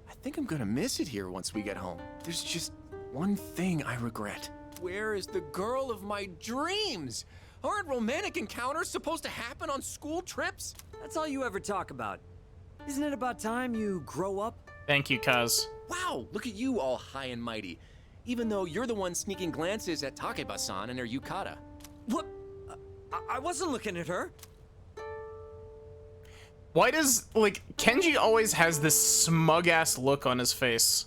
I think I'm gonna miss it here once we get home. There's just one thing I regret. Where is the girl of my dreams? Aren't romantic encounters supposed to happen on school trips? That's all you ever talk about. Isn't it about time you grow up? Thank you, Kaz. Wow, look at you all high and mighty. Even though you're the one sneaking glances at Takeba-san and her yukata. What? I wasn't looking at her. Why does, like, Kenji always has this smug-ass look on his face?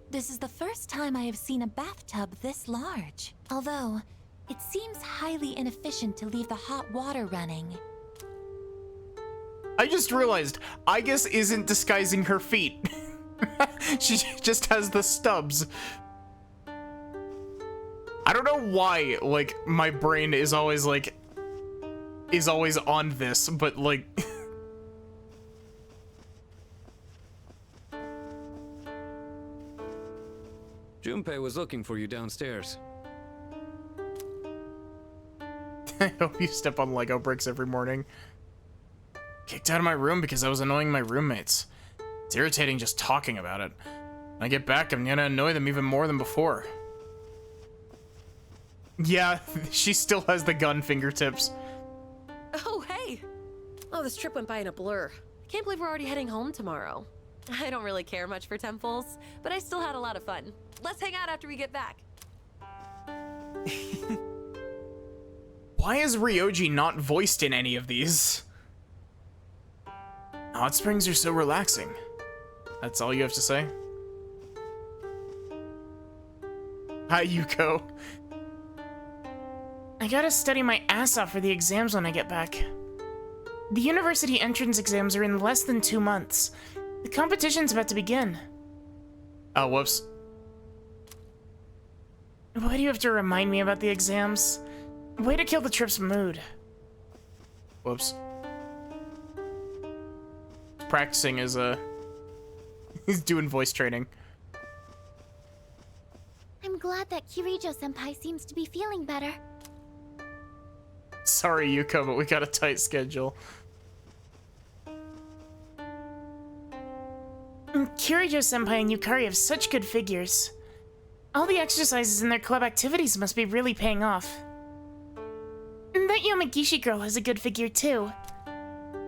This is the first time I have seen a bathtub this large. Although, it seems highly inefficient to leave the hot water running. I just realized, Aigis isn't disguising her feet. She just has the stubs. I don't know why, like, my brain is always, like, on this, but, like... Junpei was looking for you downstairs. I hope you step on Lego bricks every morning. Kicked out of my room because I was annoying my roommates. It's irritating just talking about it. When I get back, I'm gonna annoy them even more than before. Yeah, she still has the gun fingertips. Oh, hey! Oh, this trip went by in a blur. I can't believe we're already heading home tomorrow. I don't really care much for temples, but I still had a lot of fun. Let's hang out after we get back. Why is Ryoji not voiced in any of these? Hot springs are so relaxing. That's all you have to say? Hi, Yuko. I gotta study my ass off for the exams when I get back. The university entrance exams are in less than 2 months. The competition's about to begin. Oh, whoops. Why do you have to remind me about the exams? Way to kill the trip's mood. Whoops. Practicing is, he's doing voice training. I'm glad that Kirijo-senpai seems to be feeling better. Sorry, Yuko, but we got a tight schedule. Kirijo-senpai and Yukari have such good figures. All the exercises in their club activities must be really paying off. And that Yamagishi girl has a good figure too.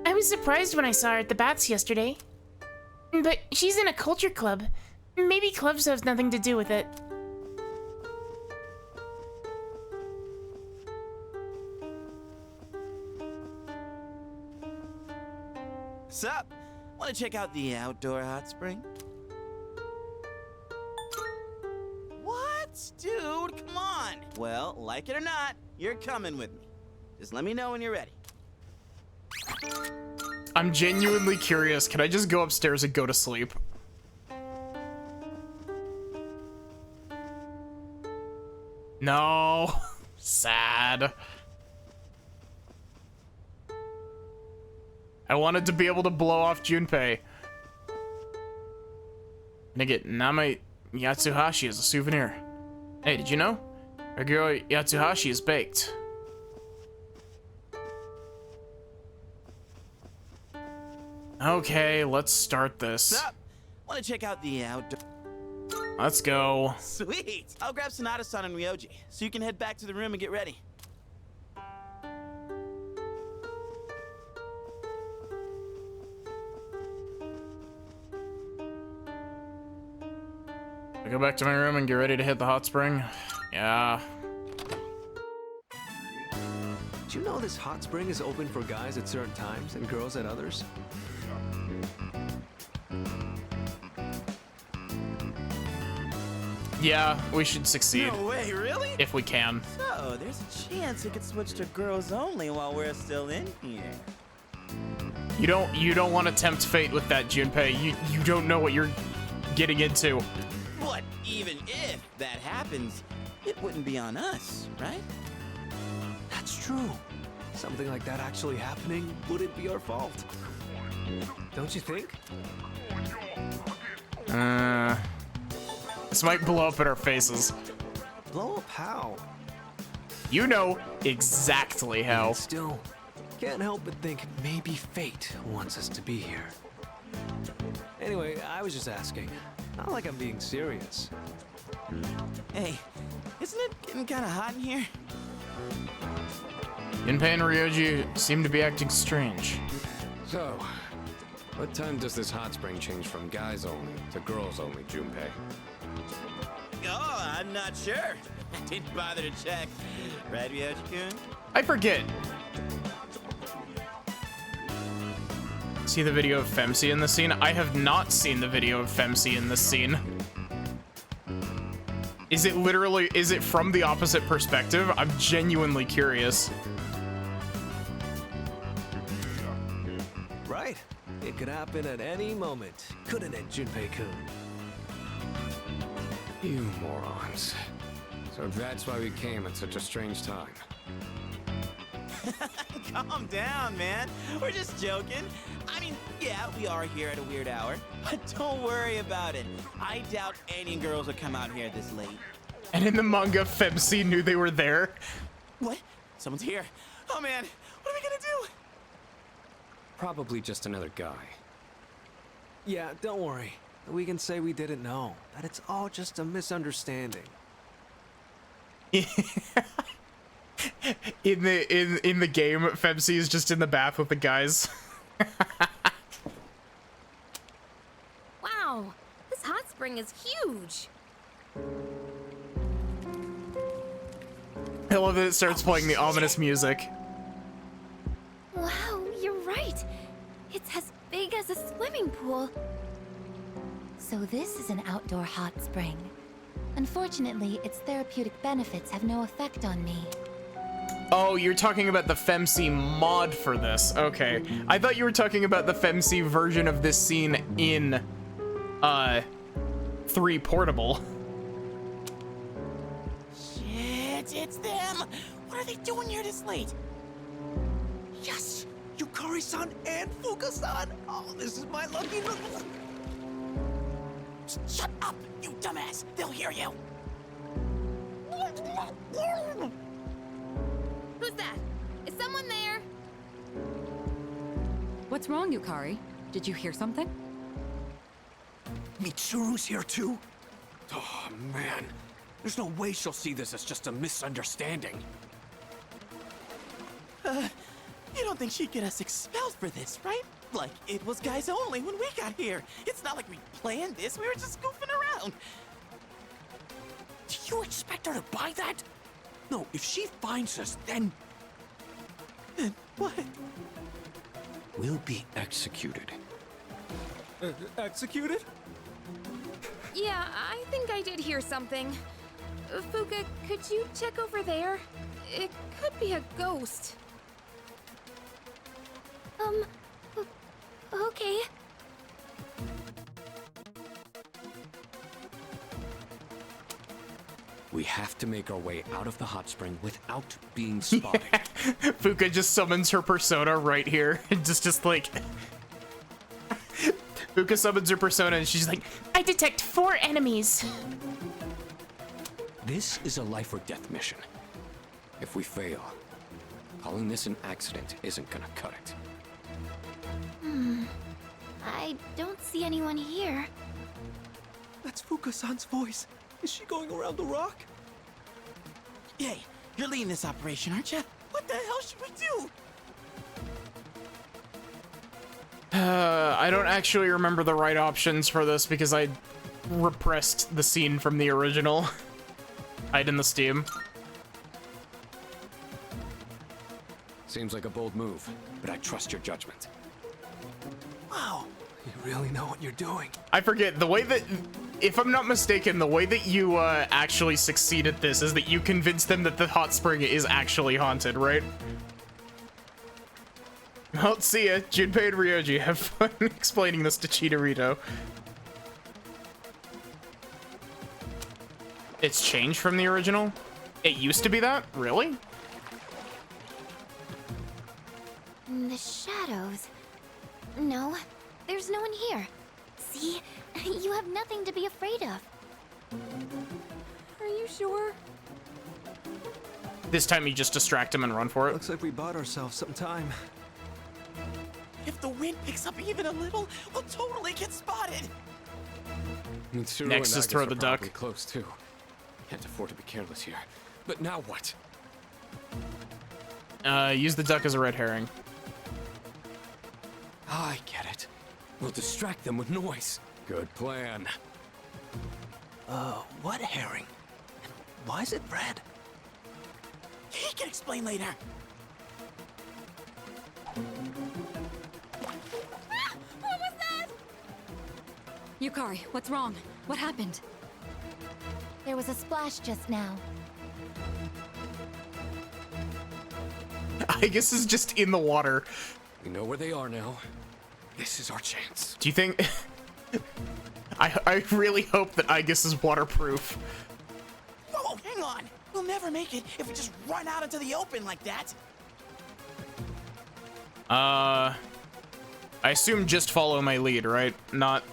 I was surprised when I saw her at the baths yesterday. But she's in a culture club. Maybe clubs have nothing to do with it. Sup? Want to check out the outdoor hot spring? What? Dude, come on! Well, like it or not, you're coming with me. Just let me know when you're ready. I'm genuinely curious. Can I just go upstairs and go to sleep? No. Sad. I wanted to be able to blow off Junpei. And I get Name Yatsuhashi as a souvenir. Hey, did you know? Our girl Yatsuhashi is baked. Okay, let's start this. Sup? Want to check out the outdoor? Let's go. Sweet. I'll grab Sonata-san and Ryoji, so you can head back to the room and get ready. I go back to my room and get ready to hit the hot spring. Yeah. Did you know this hot spring is open for guys at certain times and girls at others? Yeah, we should succeed. No way, really? If we can. So, there's a chance it could switch to girls only while we're still in here. You don't want to tempt fate with that, Junpei. You don't know what you're getting into. But even if that happens, it wouldn't be on us, right? That's true. Something like that actually happening wouldn't be our fault. Don't you think? This might blow up in our faces. Blow up how? You know exactly how. And still, can't help but think maybe fate wants us to be here. Anyway, I was just asking. Not like I'm being serious. Hey, isn't it getting kind of hot in here? Junpei and Ryoji seem to be acting strange. So, what time does this hot spring change from guys only to girls only, Junpei? Oh, I'm not sure. I didn't bother to check. Right, Ryoji-kun? I forget. See the video of Femsi in this scene? I have not seen the video of Femsi in this scene. Is it from the opposite perspective? I'm genuinely curious. Right. It could happen at any moment, couldn't it, Junpei-kun? You morons. So that's why we came at such a strange time. Calm down, man. We're just joking. I mean, yeah, we are here at a weird hour, but don't worry about it. I doubt any girls would come out here this late. And in the manga, Femsi knew they were there. What? Someone's here. Oh, man. What are we gonna do? Probably just another guy. Yeah, don't worry. We can say we didn't know. That it's all just a misunderstanding. In the game, Femsi is just in the bath with the guys. Wow, this hot spring is huge. I love that it starts playing the ominous music. Wow, you're right. It's as big as a swimming pool. So this is an outdoor hot spring. Unfortunately, its therapeutic benefits have no effect on me. Oh, you're talking about the Femsi mod for this. Okay. I thought you were talking about the Femsi version of this scene in 3 Portable. Shit, it's them. What are they doing here this late? Yes! Yukari-san and Fuka-san! Oh, this is my lucky number! Shut up, you dumbass! They'll hear you! Who's that? Is someone there? What's wrong, Yukari? Did you hear something? Mitsuru's here too? Oh, man. There's no way she'll see this as just a misunderstanding. You don't think she'd get us expelled for this, right? Like, it was guys only when we got here. It's not like we planned this, we were just goofing around. Do you expect her to buy that? No, if she finds us, then... Then what? We'll be executed. Executed? Yeah, I think I did hear something. Fuka, could you check over there? It could be a ghost. We have to make our way out of the hot spring without being spotted. Fuka just summons her persona right here. just like... Fuka summons her persona and she's like, I detect 4 enemies. This is a life or death mission. If we fail, calling this an accident isn't gonna cut it. I don't see anyone here. That's Fuka-san's voice. Is she going around the rock? Hey, you're leading this operation, aren't you? What the hell should we do? I don't actually remember the right options for this because I repressed the scene from the original. Hide in the steam. Seems like a bold move, but I trust your judgment. Wow, you really know what you're doing. I forget, the way that, if I'm not mistaken, the way that you actually succeed at this is that you convince them that the hot spring is actually haunted, right? Well, see ya, Junpei and Ryoji. Have fun explaining this to Chidorito. It's changed from the original? It used to be that? Really? The shadows. No, there's no one here. See? You have nothing to be afraid of. Are you sure? This time you just distract him and run for it. Looks like we bought ourselves some time. If the wind picks up even a little, we'll totally get spotted. Mitsuru Next and is throw Agus the are duck. probably close too. Can't afford to be careless here. But now what? Use the duck as a red herring. I get it. We'll distract them with noise. Good plan. What herring? Why is it red? He can explain later. What was that? Yukari, what's wrong? What happened? There was a splash just now. I guess it's just in the water. We know where they are now. This is our chance. Do you think... I really hope that Aegis is waterproof. Whoa, hang on. We'll never make it if we just run out into the open like that. I assume just follow my lead, right? Not...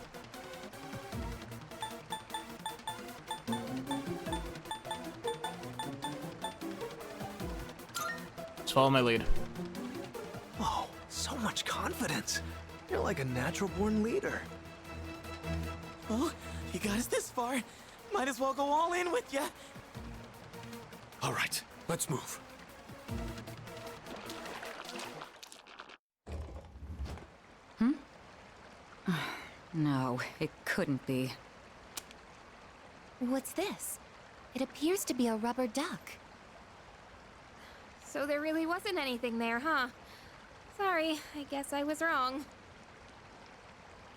Just follow my lead. Whoa, so much confidence. You're like a natural-born leader. Well, you got us this far. Might as well go all in with ya. All right, let's move. No, it couldn't be. What's this? It appears to be a rubber duck. So there really wasn't anything there, huh? Sorry, I guess I was wrong.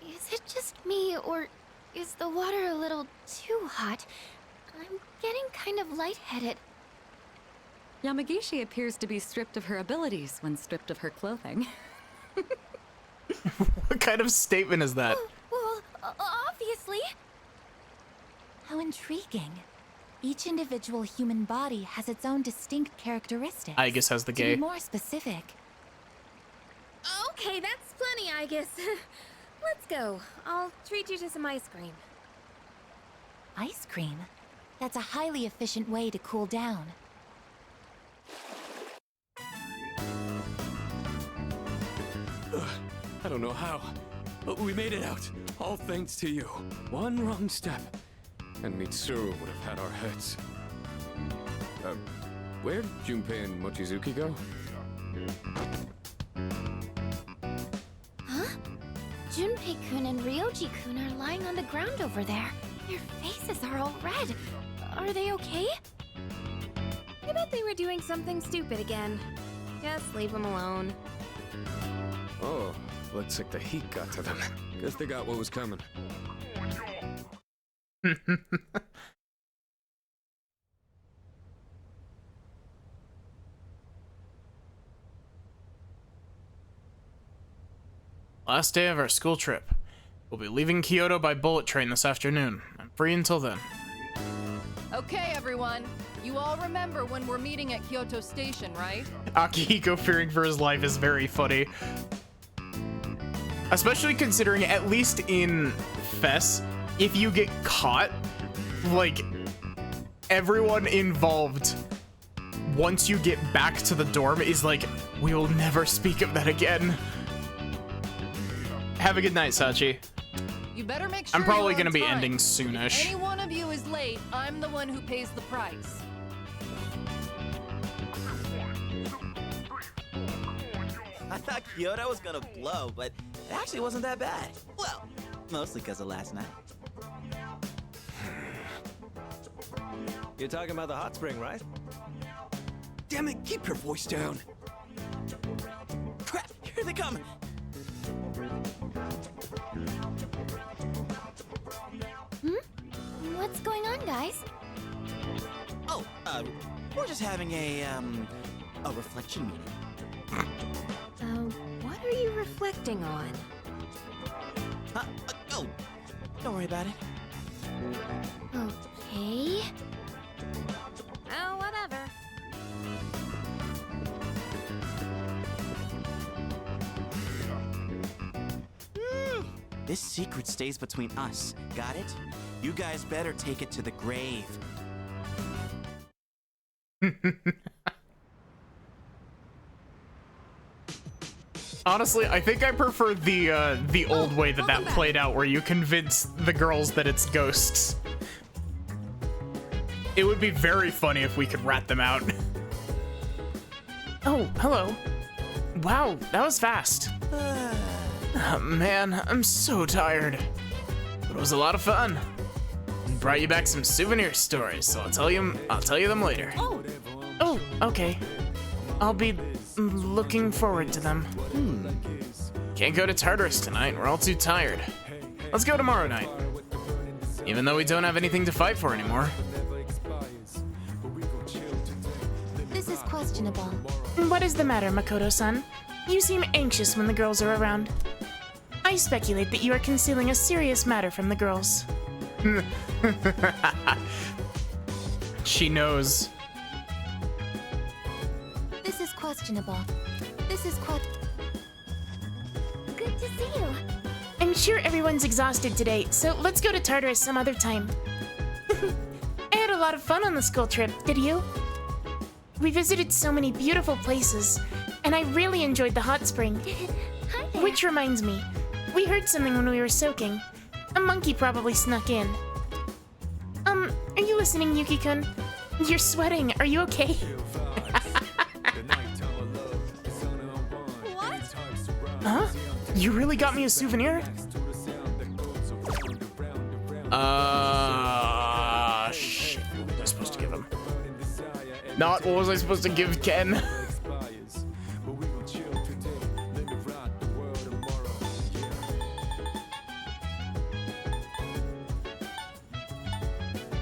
Is it just me, or is the water a little too hot? I'm getting kind of lightheaded. Yamagishi appears to be stripped of her abilities when stripped of her clothing. What kind of statement is that? Well, obviously. How intriguing. Each individual human body has its own distinct characteristics. Aegis has the To gay. be more specific, Okay, that's plenty, I guess. Let's go. I'll treat you to some ice cream. ice cream. That's a highly efficient way to cool down. I don't know how, but we made it out. All thanks to you. One wrong step, and Mitsuru would have had our heads. Where'd Junpei and Mochizuki go? Huh? Junpei-kun and Ryoji-kun are lying on the ground over there. Their faces are all red. Are they okay? I bet they were doing something stupid again. Just leave them alone. Oh, looks like the heat got to them. Guess they got what was coming. Last day of our school trip. We'll be leaving Kyoto by bullet train this afternoon. I'm free until then. Okay, everyone. You all remember when we're meeting at Kyoto Station, right? Akihiko fearing for his life is very funny. Especially considering, at least in Fess, if you get caught, like, everyone involved, once you get back to the dorm, is like, we will never speak of that again. Have a good night, Sachi. You better make sure I'm probably you're on gonna be time. ending soonish. If any one of you is late, I'm the one who pays the price. I thought Kyoto was gonna blow, but it actually wasn't that bad. Well, mostly because of last night. You're talking about the hot spring, right? Damn it, keep your voice down. Crap, here they come. What's going on, guys? Oh, we're just having a reflection meeting. What are you reflecting on? Oh, don't worry about it. Okay. Oh, whatever. This secret stays between us. Got it? You guys better take it to the grave. Honestly, I think I prefer the old way that played out, where you convince the girls that it's ghosts. It would be very funny if we could rat them out. Oh, hello. Wow, that was fast. Oh, man, I'm so tired. But it was a lot of fun. Brought you back some souvenir stories, so I'll tell you them later. Oh, okay. I'll be looking forward to them. Can't go to Tartarus tonight. We're all too tired. Let's go tomorrow night. Even though we don't have anything to fight for anymore. This is questionable. What is the matter, Makoto-san? You seem anxious when the girls are around. I speculate that you are concealing a serious matter from the girls. She knows. This is questionable. This is Good to see you. I'm sure everyone's exhausted today, so let's go to Tartarus some other time. I had a lot of fun on the school trip, did you? We visited so many beautiful places, and I really enjoyed the hot spring. Hi there. Which reminds me, we heard something when we were soaking. A monkey probably snuck in. Are you listening, Yuki-kun? You're sweating. Are you okay? What? Huh? You really got me a souvenir? Shit. What was I supposed to give him? Not what was I supposed to give Ken?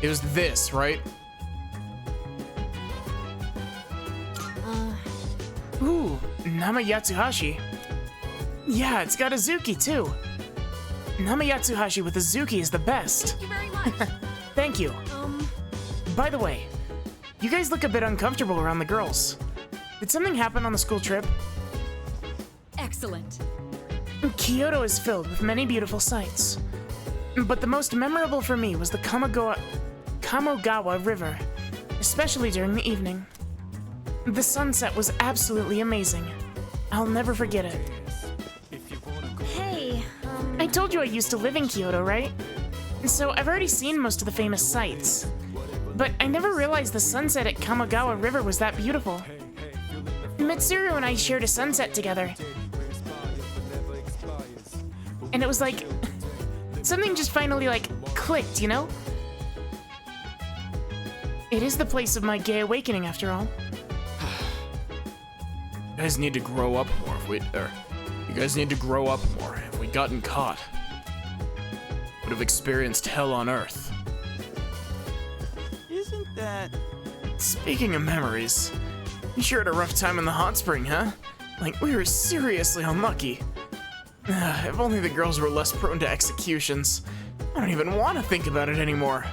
It was this, right? Ooh, Nama-Yatsuhashi. Yeah, it's got Azuki too. Nama-Yatsuhashi with Azuki is the best. Thank you very much. Thank you. By the way, you guys look a bit uncomfortable around the girls. Did something happen on the school trip? Excellent. Kyoto is filled with many beautiful sights. But the most memorable for me was the Kamogawa River, especially during the evening. The sunset was absolutely amazing. I'll never forget it. Hey, I told you I used to live in Kyoto, right? So I've already seen most of the famous sights. But I never realized the sunset at Kamogawa River was that beautiful. Mitsuru and I shared a sunset together. And it was like, something just finally like clicked, you know? It is the place of my gay awakening after all. You guys need to grow up more you guys need to grow up more. If we'd gotten caught, would have experienced hell on Earth. Isn't that... Speaking of memories, you sure had a rough time in the hot spring, huh? Like, we were seriously unlucky. If only the girls were less prone to executions. I don't even want to think about it anymore.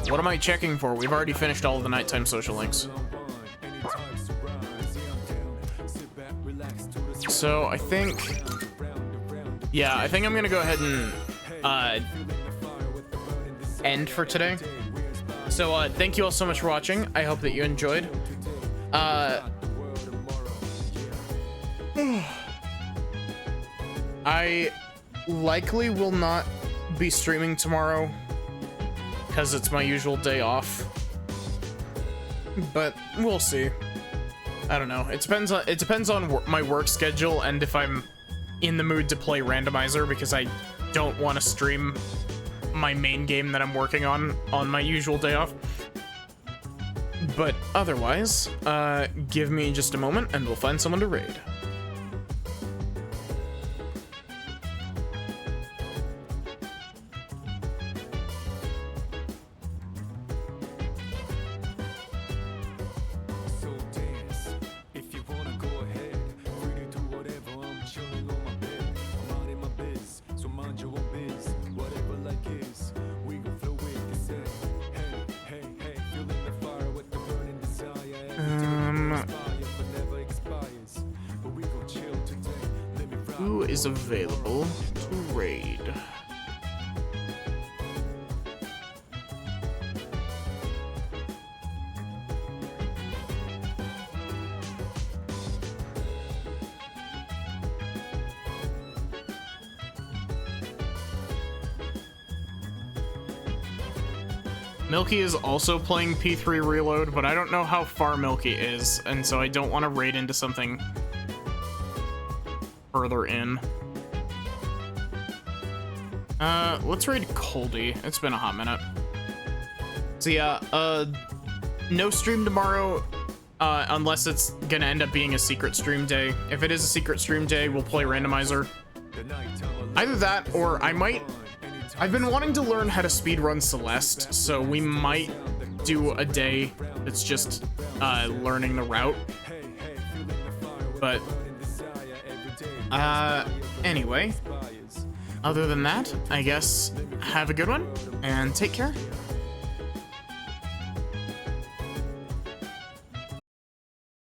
What am I checking for? We've already finished all of the nighttime social links. So I think, yeah, I think I'm gonna go ahead and end for today. So thank you all so much for watching. I hope that you enjoyed. I likely will not be streaming tomorrow because it's my usual day off, but we'll see. I don't know. It depends on my work schedule and if I'm in the mood to play randomizer, because I don't want to stream my main game that I'm working on my usual day off. But otherwise, give me just a moment and we'll find someone to raid. Who is available to raid? Milky is also playing P3 Reload, but I don't know how far Milky is, and so I don't want to raid into something further in. Let's raid Coldy. It's been a hot minute. So yeah, no stream tomorrow, unless it's gonna end up being a secret stream day. If it is a secret stream day, we'll play randomizer. Either that, or I've been wanting to learn how to speedrun Celeste, so we might do a day that's just learning the route. But anyway, other than that, I guess have a good one and take care.